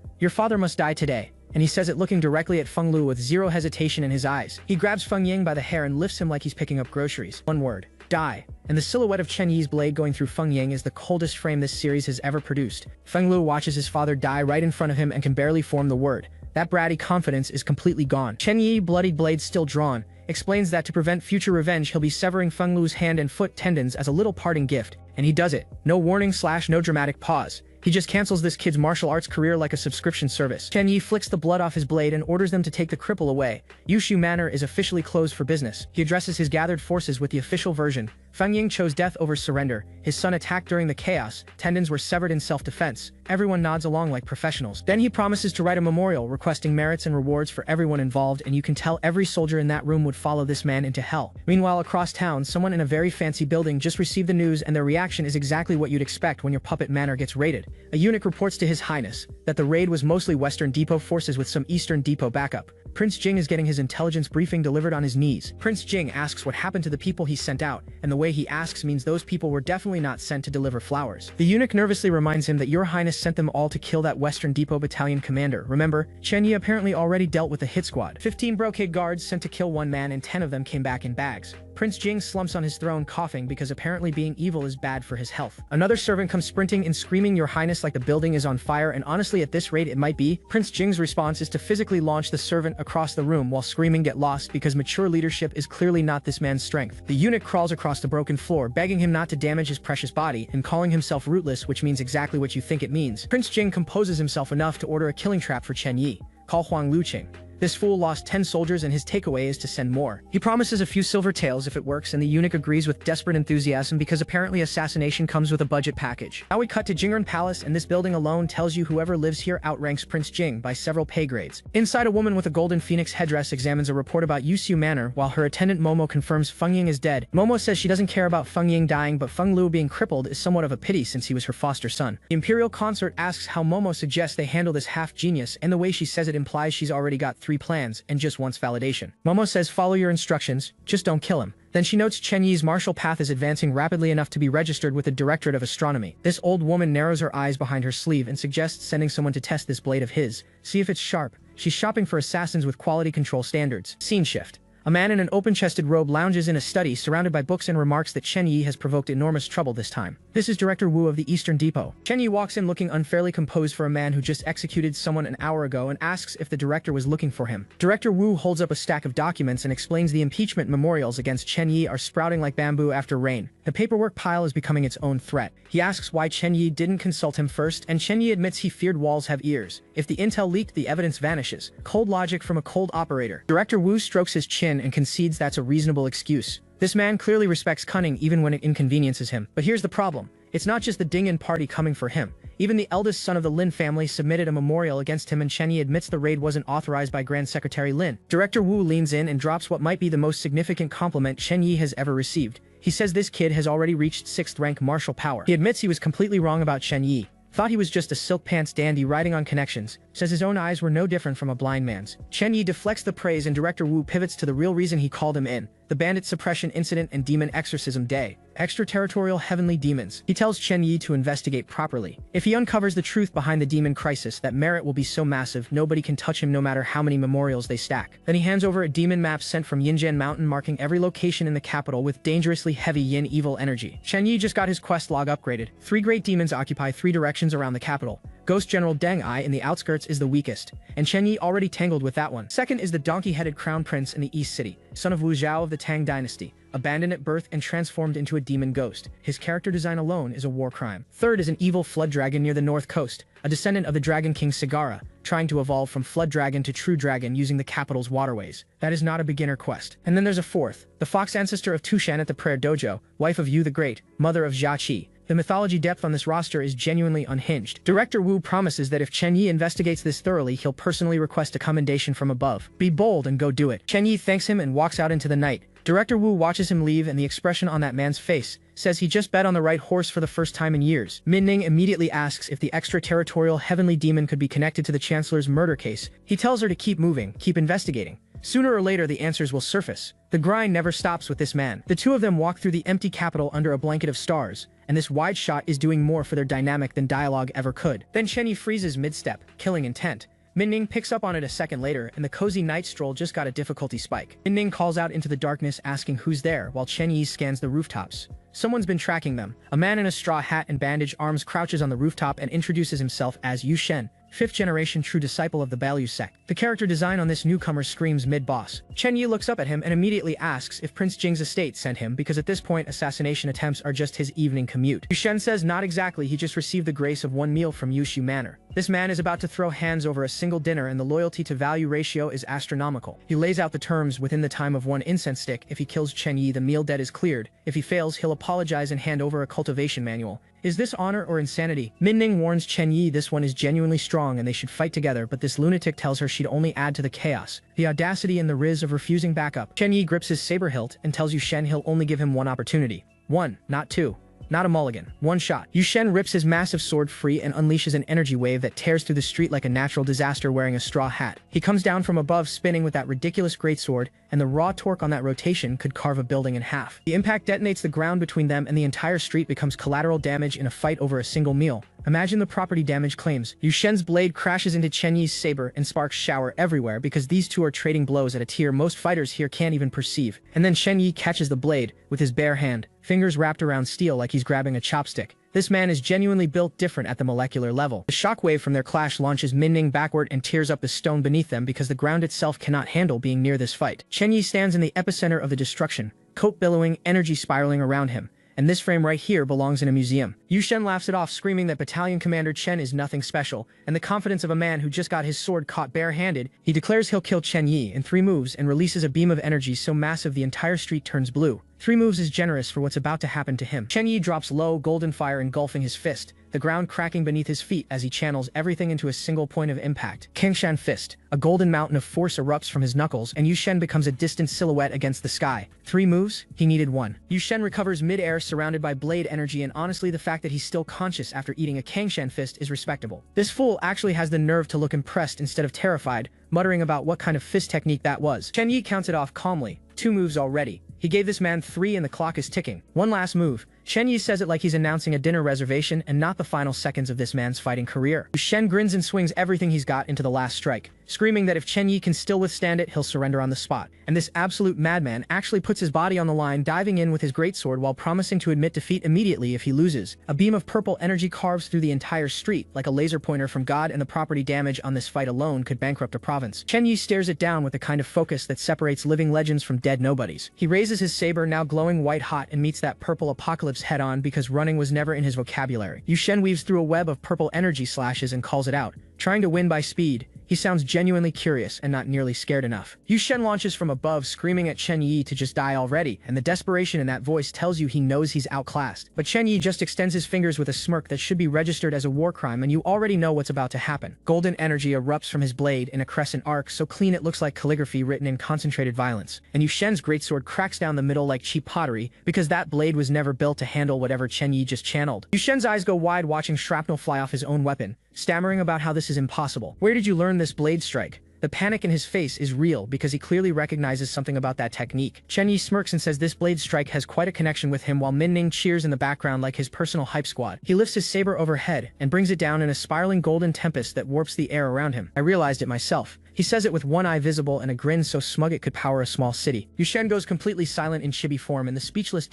must die today. And he says it looking directly at Feng Lu with zero hesitation in his eyes. He grabs Feng Ying by the hair and lifts him like he's picking up groceries. One word. Die. And the silhouette of Chen Yi's blade going through Feng Ying is the coldest frame this series has ever produced. Feng Lu watches his father die right in front of him and can barely form the word. That bratty confidence is completely gone. Chen Yi, bloodied blade still drawn, explains that to prevent future revenge he'll be severing Feng Lu's hand and foot tendons as a little parting gift. And he does it. No warning / no dramatic pause. He just cancels this kid's martial arts career like a subscription service. Chen Yi flicks the blood off his blade and orders them to take the cripple away. Yushu Manor is officially closed for business. He addresses his gathered forces with the official version. Feng Ying chose death over surrender. His son attacked during the chaos. Tendons were severed in self-defense. Everyone nods along like professionals. Then he promises to write a memorial requesting merits and rewards for everyone involved, and you can tell every soldier in that room would follow this man into hell. Meanwhile, across town, someone in a very fancy building just received the news, and their reaction is exactly what you'd expect when your puppet manor gets raided. A eunuch reports to His Highness that the raid was mostly Western Depot forces with some Eastern Depot backup. Prince Jing is getting his intelligence briefing delivered on his knees. Prince Jing asks what happened to the people he sent out, and the way he asks means those people were definitely not sent to deliver flowers. The eunuch nervously reminds him that Your Highness sent them all to kill that Western Depot battalion commander. Remember, Chen Yi apparently already dealt with the hit squad. 15 brocade guards sent to kill one man and 10 of them came back in bags. Prince Jing slumps on his throne coughing because apparently being evil is bad for his health. Another servant comes sprinting and screaming Your Highness like the building is on fire, and honestly at this rate it might be. Prince Jing's response is to physically launch the servant across the room while screaming get lost because mature leadership is clearly not this man's strength. The eunuch crawls across the broken floor begging him not to damage his precious body and calling himself rootless, which means exactly what you think it means. Prince Jing composes himself enough to order a killing trap for Chen Yi. Call Huang Luqing. This fool lost 10 soldiers and his takeaway is to send more. He promises a few silver taels if it works, and the eunuch agrees with desperate enthusiasm because apparently assassination comes with a budget package. Now we cut to Jingren Palace, and this building alone tells you whoever lives here outranks Prince Jing by several pay grades. Inside, a woman with a golden phoenix headdress examines a report about Yushu Manor while her attendant Momo confirms Feng Ying is dead. Momo says she doesn't care about Feng Ying dying, but Feng Lu being crippled is somewhat of a pity since he was her foster son. The Imperial Consort asks how Momo suggests they handle this half-genius, and the way she says it implies she's already got 3 plans and just wants validation. Momo says follow your instructions, just don't kill him. Then she notes Chen Yi's martial path is advancing rapidly enough to be registered with the Directorate of Astronomy. This old woman narrows her eyes behind her sleeve and suggests sending someone to test this blade of his. See if it's sharp. She's shopping for assassins with quality control standards. Scene shift. A man in an open-chested robe lounges in a study surrounded by books and remarks that Chen Yi has provoked enormous trouble this time. This is Director Wu of the Eastern Depot. Chen Yi walks in looking unfairly composed for a man who just executed someone an hour ago and asks if the director was looking for him. Director Wu holds up a stack of documents and explains the impeachment memorials against Chen Yi are sprouting like bamboo after rain. The paperwork pile is becoming its own threat. He asks why Chen Yi didn't consult him first, and Chen Yi admits he feared walls have ears. If the intel leaked, the evidence vanishes. Cold logic from a cold operator. Director Wu strokes his chin and concedes that's a reasonable excuse. This man clearly respects cunning even when it inconveniences him. But here's the problem. It's not just the Dingen party coming for him. Even the eldest son of the Lin family submitted a memorial against him, and Chen Yi admits the raid wasn't authorized by Grand Secretary Lin. Director Wu leans in and drops what might be the most significant compliment Chen Yi has ever received. He says this kid has already reached 6th rank martial power. He admits he was completely wrong about Chen Yi. Thought he was just a silk pants dandy riding on connections. Says his own eyes were no different from a blind man's. Chen Yi deflects the praise and Director Wu pivots to the real reason he called him in. The bandit suppression incident and demon exorcism day. Extraterritorial heavenly demons. He tells Chen Yi to investigate properly. If he uncovers the truth behind the demon crisis, that merit will be so massive nobody can touch him no matter how many memorials they stack. Then he hands over a demon map sent from Yinjian Mountain marking every location in the capital with dangerously heavy yin evil energy. Chen Yi just got his quest log upgraded. 3 great demons occupy 3 directions around the capital. Ghost General Deng Ai in the outskirts is the weakest, and Chen Yi already tangled with that one. Second is the donkey-headed crown prince in the East City, son of Wu Zhao of the Tang dynasty, abandoned at birth and transformed into a demon ghost. His character design alone is a war crime. Third is an evil flood dragon near the north coast, a descendant of the Dragon King Sagara, trying to evolve from flood dragon to true dragon using the capital's waterways. That is not a beginner quest. And then there's a fourth, the fox ancestor of Tushan at the prayer dojo, wife of Yu the Great, mother of Jia Qi, The mythology depth on this roster is genuinely unhinged. Director Wu promises that if Chen Yi investigates this thoroughly, he'll personally request a commendation from above. Be bold and go do it. Chen Yi thanks him and walks out into the night. Director Wu watches him leave, and the expression on that man's face says he just bet on the right horse for the first time in years. Min-Ning immediately asks if the extraterritorial heavenly demon could be connected to the Chancellor's murder case. He tells her to keep moving, keep investigating. Sooner or later, the answers will surface. The grind never stops with this man. The two of them walk through the empty capital under a blanket of stars, and this wide shot is doing more for their dynamic than dialogue ever could. Then Chen Yi freezes mid-step, killing intent. Min-Ning picks up on it a second later, and the cozy night stroll just got a difficulty spike. Min-Ning calls out into the darkness asking who's there, while Chen Yi scans the rooftops. Someone's been tracking them. A man in a straw hat and bandaged arms crouches on the rooftop and introduces himself as Yu Shen, fifth-generation true disciple of the Balyu sect. The character design on this newcomer screams mid-boss. Chen Yi looks up at him and immediately asks if Prince Jing's estate sent him, because at this point assassination attempts are just his evening commute. Yu Shen says not exactly, he just received the grace of one meal from Yushu Manor. This man is about to throw hands over a single dinner, and the loyalty to value ratio is astronomical. He lays out the terms: within the time of one incense stick. If he kills Chen Yi, the meal debt is cleared. If he fails, he'll apologize and hand over a cultivation manual. Is this honor or insanity? Min-Ning warns Chen Yi this one is genuinely strong and they should fight together, but this lunatic tells her she'd only add to the chaos. The audacity and the riz of refusing backup. Chen Yi grips his saber hilt and tells Yu Shen he'll only give him one opportunity. One, not two. Not a mulligan. One shot. Yu Shen rips his massive sword free and unleashes an energy wave that tears through the street like a natural disaster wearing a straw hat. He comes down from above spinning with that ridiculous greatsword, and the raw torque on that rotation could carve a building in half. The impact detonates the ground between them, and the entire street becomes collateral damage in a fight over a single meal. Imagine the property damage claims. Yu Shen's blade crashes into Chen Yi's saber and sparks shower everywhere because these two are trading blows at a tier most fighters here can't even perceive. And then Chen Yi catches the blade with his bare hand, fingers wrapped around steel like he's grabbing a chopstick. This man is genuinely built different at the molecular level. The shockwave from their clash launches Min-Ning backward and tears up the stone beneath them because the ground itself cannot handle being near this fight. Chen Yi stands in the epicenter of the destruction, coat billowing, energy spiraling around him. And this frame right here belongs in a museum. Yu Shen laughs it off, screaming that Battalion Commander Chen is nothing special, and the confidence of a man who just got his sword caught bare-handed. He declares he'll kill Chen Yi in 3 moves and releases a beam of energy so massive the entire street turns blue. 3 moves is generous for what's about to happen to him. Chen Yi drops low, golden fire engulfing his fist, the ground cracking beneath his feet as he channels everything into a single point of impact. Kengshan Fist. A golden mountain of force erupts from his knuckles, and Yu Shen becomes a distant silhouette against the sky. 3 moves? He needed 1. Yu Shen recovers mid-air surrounded by blade energy, and honestly the fact that he's still conscious after eating a Kengshan Fist is respectable. This fool actually has the nerve to look impressed instead of terrified, muttering about what kind of fist technique that was. Chen Yi counts it off calmly. 2 moves already. He gave this man 3 and the clock is ticking. One last move. Chen Yi says it like he's announcing a dinner reservation and not the final seconds of this man's fighting career. Yu Shen grins and swings everything he's got into the last strike, screaming that if Chen Yi can still withstand it, he'll surrender on the spot. And this absolute madman actually puts his body on the line, diving in with his greatsword while promising to admit defeat immediately if he loses. A beam of purple energy carves through the entire street like a laser pointer from God, and the property damage on this fight alone could bankrupt a province. Chen Yi stares it down with the kind of focus that separates living legends from dead nobodies. He raises his saber, now glowing white hot, and meets that purple apocalypse head-on because running was never in his vocabulary. Yu Shen weaves through a web of purple energy slashes and calls it out. Trying to win by speed, he sounds genuinely curious and not nearly scared enough. Yu Shen launches from above, screaming at Chen Yi to just die already, and the desperation in that voice tells you he knows he's outclassed. But Chen Yi just extends his fingers with a smirk that should be registered as a war crime, and you already know what's about to happen. Golden energy erupts from his blade in a crescent arc so clean it looks like calligraphy written in concentrated violence, and Yu Shen's greatsword cracks down the middle like cheap pottery because that blade was never built to handle whatever Chen Yi just channeled. Yu Shen's eyes go wide watching shrapnel fly off his own weapon, stammering about how this is impossible. Where did you learn this blade strike? The panic in his face is real because he clearly recognizes something about that technique. Chen Yi smirks and says this blade strike has quite a connection with him, while Min-Ning cheers in the background like his personal hype squad. He lifts his saber overhead and brings it down in a spiraling golden tempest that warps the air around him. I realized it myself. He says it with one eye visible and a grin so smug it could power a small city. Yu Shen goes completely silent in chibi form, and the speechless ...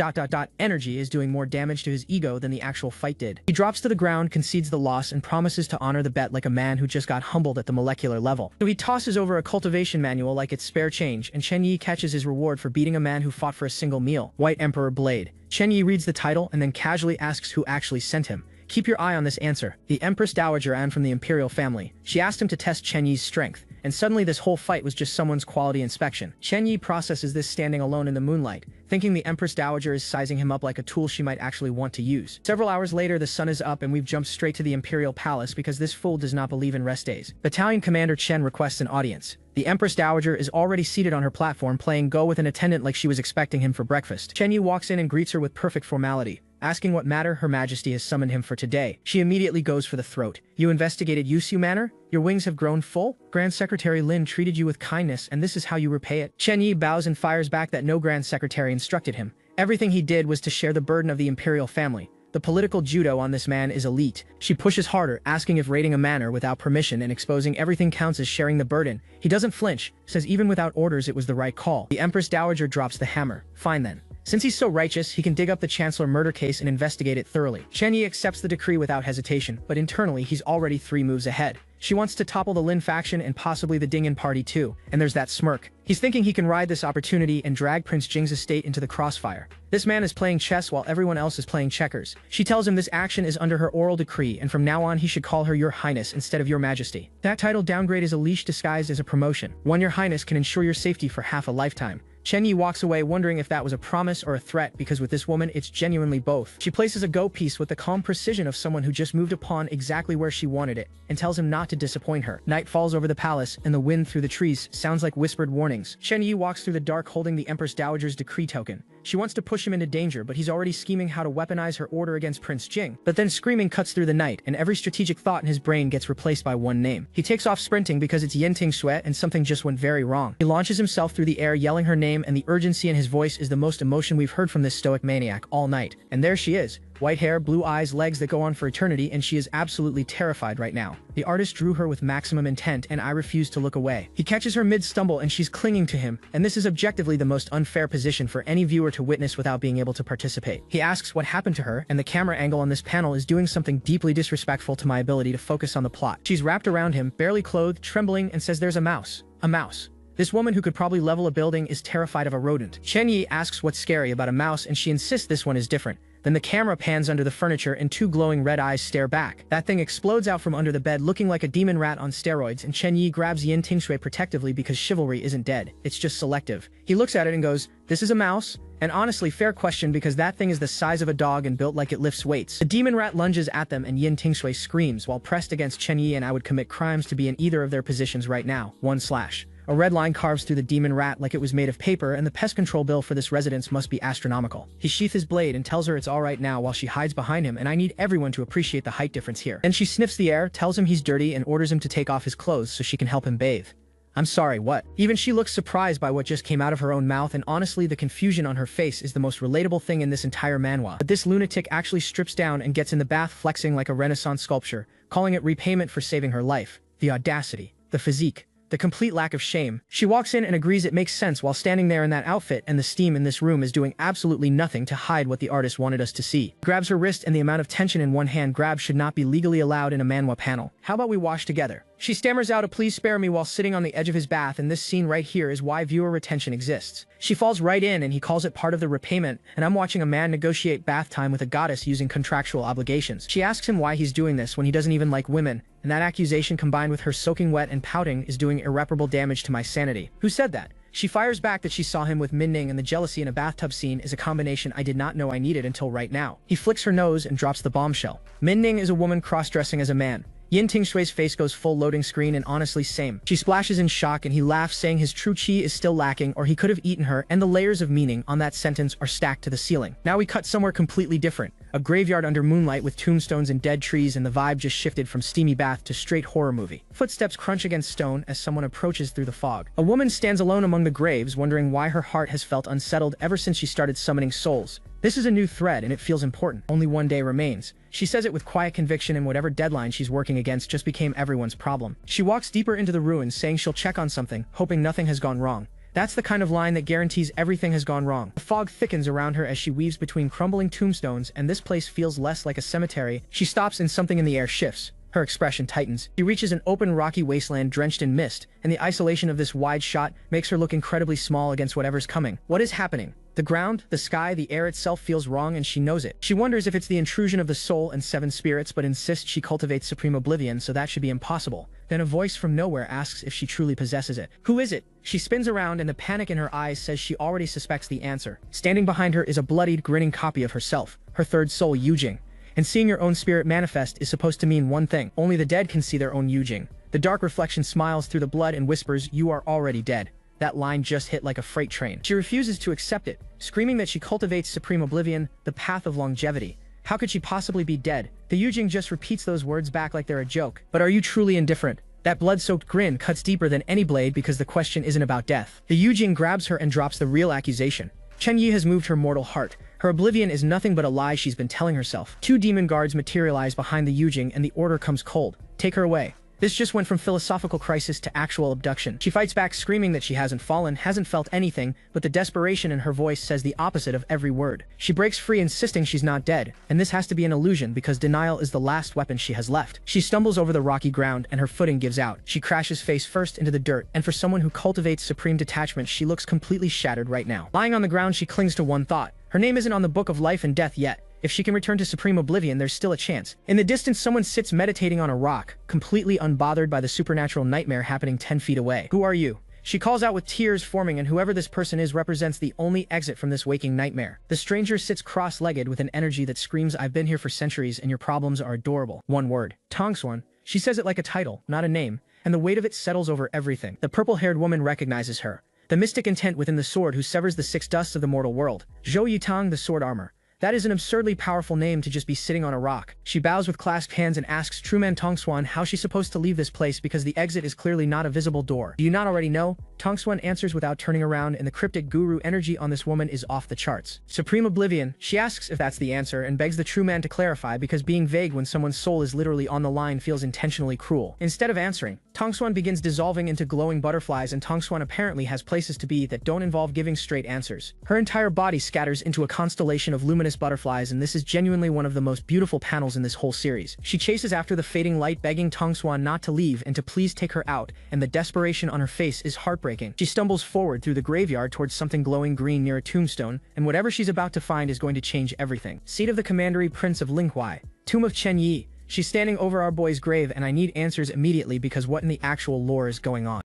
energy is doing more damage to his ego than the actual fight did. He drops to the ground, concedes the loss, and promises to honor the bet like a man who just got humbled at the molecular level. So he tosses over a cultivation manual like it's spare change, and Chen Yi catches his reward for beating a man who fought for a single meal. White Emperor Blade. Chen Yi reads the title and then casually asks who actually sent him. Keep your eye on this answer. The Empress Dowager Anne from the Imperial family. She asked him to test Chen Yi's strength, and suddenly this whole fight was just someone's quality inspection. Chen Yi processes this standing alone in the moonlight, thinking the Empress Dowager is sizing him up like a tool she might actually want to use. Several hours later, the sun is up and we've jumped straight to the Imperial Palace because this fool does not believe in rest days. Battalion Commander Chen requests an audience. The Empress Dowager is already seated on her platform playing Go with an attendant like she was expecting him for breakfast. Chen Yi walks in and greets her with perfect formality, asking what matter Her Majesty has summoned him for today. She immediately goes for the throat. You investigated Yusu Manor? Your wings have grown full? Grand Secretary Lin treated you with kindness, and this is how you repay it? Chen Yi bows and fires back that no Grand Secretary instructed him. Everything he did was to share the burden of the imperial family. The political judo on this man is elite. She pushes harder, asking if raiding a manor without permission and exposing everything counts as sharing the burden. He doesn't flinch, says even without orders it was the right call. The Empress Dowager drops the hammer. Fine then. Since he's so righteous, he can dig up the Chancellor murder case and investigate it thoroughly. Chen Yi accepts the decree without hesitation, but internally he's already 3 moves ahead. She wants to topple the Lin faction and possibly the Dingin party too, and there's that smirk. He's thinking he can ride this opportunity and drag Prince Jing's estate into the crossfire. This man is playing chess while everyone else is playing checkers. She tells him this action is under her oral decree, and from now on he should call her Your Highness instead of Your Majesty. That title downgrade is a leash disguised as a promotion. One Your Highness can ensure your safety for half a lifetime. Chen Yi walks away wondering if that was a promise or a threat because with this woman it's genuinely both. She places a go piece with the calm precision of someone who just moved a pawn exactly where she wanted it and tells him not to disappoint her. Night falls over the palace and the wind through the trees sounds like whispered warnings. Chen Yi walks through the dark holding the Empress Dowager's decree token. She wants to push him into danger, but he's already scheming how to weaponize her order against Prince Jing. But then screaming cuts through the night, and every strategic thought in his brain gets replaced by one name. He takes off sprinting because it's Yin Ting Sui and something just went very wrong. He launches himself through the air yelling her name, and the urgency in his voice is the most emotion we've heard from this stoic maniac all night. And there she is. White hair, blue eyes, legs that go on for eternity, and she is absolutely terrified right now. The artist drew her with maximum intent, and I refuse to look away. He catches her mid-stumble and she's clinging to him, and this is objectively the most unfair position for any viewer to witness without being able to participate. He asks what happened to her, and the camera angle on this panel is doing something deeply disrespectful to my ability to focus on the plot. She's wrapped around him, barely clothed, trembling, and says there's a mouse. A mouse. This woman who could probably level a building is terrified of a rodent. Chen Yi asks what's scary about a mouse, and she insists this one is different. Then the camera pans under the furniture and 2 glowing red eyes stare back. That thing explodes out from under the bed looking like a demon rat on steroids, and Chen Yi grabs Yin Ting Shui protectively because chivalry isn't dead. It's just selective. He looks at it and goes, "This is a mouse?" And honestly, fair question because that thing is the size of a dog and built like it lifts weights. The demon rat lunges at them and Yin Ting Shui screams while pressed against Chen Yi, and I would commit crimes to be in either of their positions right now. 1/. A red line carves through the demon rat like it was made of paper, and the pest control bill for this residence must be astronomical. He sheaths his blade and tells her it's alright now while she hides behind him, and I need everyone to appreciate the height difference here. Then she sniffs the air, tells him he's dirty, and orders him to take off his clothes so she can help him bathe. I'm sorry, what? Even she looks surprised by what just came out of her own mouth, and honestly the confusion on her face is the most relatable thing in this entire manhwa. But this lunatic actually strips down and gets in the bath flexing like a Renaissance sculpture, calling it repayment for saving her life. The audacity. The physique. The complete lack of shame. She walks in and agrees it makes sense while standing there in that outfit, and the steam in this room is doing absolutely nothing to hide what the artist wanted us to see. Grabs her wrist, and the amount of tension in one hand grab should not be legally allowed in a manhwa panel. How about we wash together? She stammers out a please spare me while sitting on the edge of his bath, and this scene right here is why viewer retention exists. She falls right in and he calls it part of the repayment, and I'm watching a man negotiate bath time with a goddess using contractual obligations. She asks him why he's doing this when he doesn't even like women, and that accusation combined with her soaking wet and pouting is doing irreparable damage to my sanity. Who said that? She fires back that she saw him with Minning, and the jealousy in a bathtub scene is a combination I did not know I needed until right now. He flicks her nose and drops the bombshell. Minning is a woman cross-dressing as a man. Yin Ting Shui's face goes full loading screen, and honestly same. She splashes in shock and he laughs, saying his true chi is still lacking, or he could have eaten her, and the layers of meaning on that sentence are stacked to the ceiling. Now we cut somewhere completely different. A graveyard under moonlight with tombstones and dead trees, and the vibe just shifted from steamy bath to straight horror movie. Footsteps crunch against stone as someone approaches through the fog. A woman stands alone among the graves, wondering why her heart has felt unsettled ever since she started summoning souls. This is a new thread and it feels important. Only one day remains. She says it with quiet conviction, and whatever deadline she's working against just became everyone's problem. She walks deeper into the ruins, saying she'll check on something, hoping nothing has gone wrong. That's the kind of line that guarantees everything has gone wrong. The fog thickens around her as she weaves between crumbling tombstones, and this place feels less like a cemetery. She stops and something in the air shifts. Her expression tightens. She reaches an open rocky wasteland drenched in mist, and the isolation of this wide shot makes her look incredibly small against whatever's coming. What is happening? The ground, the sky, the air itself feels wrong and she knows it. She wonders if it's the intrusion of the soul and 7 spirits but insists she cultivates supreme oblivion, so that should be impossible. Then a voice from nowhere asks if she truly possesses it. Who is it? She spins around and the panic in her eyes says she already suspects the answer. Standing behind her is a bloodied, grinning copy of herself, her third soul, Yujing. And seeing your own spirit manifest is supposed to mean one thing: only the dead can see their own Yujing. The dark reflection smiles through the blood and whispers, "You are already dead." That line just hit like a freight train. She refuses to accept it, screaming that she cultivates supreme oblivion, the path of longevity. How could she possibly be dead? The Yujing just repeats those words back like they're a joke. But are you truly indifferent? That blood-soaked grin cuts deeper than any blade because the question isn't about death. The Yujing grabs her and drops the real accusation. Chen Yi has moved her mortal heart. Her oblivion is nothing but a lie she's been telling herself. 2 demon guards materialize behind the Yujing and the order comes cold. Take her away. This just went from philosophical crisis to actual abduction. She fights back, screaming that she hasn't fallen, hasn't felt anything, but the desperation in her voice says the opposite of every word. She breaks free, insisting she's not dead, and this has to be an illusion because denial is the last weapon she has left. She stumbles over the rocky ground and her footing gives out. She crashes face first into the dirt, and for someone who cultivates supreme detachment, she looks completely shattered right now. Lying on the ground, she clings to one thought. Her name isn't on the book of life and death yet. If she can return to supreme oblivion, there's still a chance. In the distance, someone sits meditating on a rock, completely unbothered by the supernatural nightmare happening 10 feet away. Who are you? She calls out with tears forming, and whoever this person is represents the only exit from this waking nightmare. The stranger sits cross-legged with an energy that screams, "I've been here for centuries and your problems are adorable." One word. Tongswan. She says it like a title, not a name, and the weight of it settles over everything. The purple-haired woman recognizes her. The mystic intent within the sword who severs the 6 dusts of the mortal world. Zhou Yitang, the sword armor. That is an absurdly powerful name to just be sitting on a rock. She bows with clasped hands and asks True Man Tongswan how she's supposed to leave this place because the exit is clearly not a visible door. Do you not already know? Tongswan answers without turning around, and the cryptic guru energy on this woman is off the charts. Supreme oblivion. She asks if that's the answer and begs the true man to clarify because being vague when someone's soul is literally on the line feels intentionally cruel. Instead of answering, Tongswan begins dissolving into glowing butterflies, and Tongswan apparently has places to be that don't involve giving straight answers. Her entire body scatters into a constellation of luminous butterflies, and this is genuinely one of the most beautiful panels in this whole series. She chases after the fading light, begging Tongswan not to leave and to please take her out, and the desperation on her face is heartbreaking. She stumbles forward through the graveyard towards something glowing green near a tombstone, and whatever she's about to find is going to change everything. Seat of the Commandery Prince of Linghuai. Tomb of Chen Yi. She's standing over our boy's grave, and I need answers immediately because what in the actual lore is going on?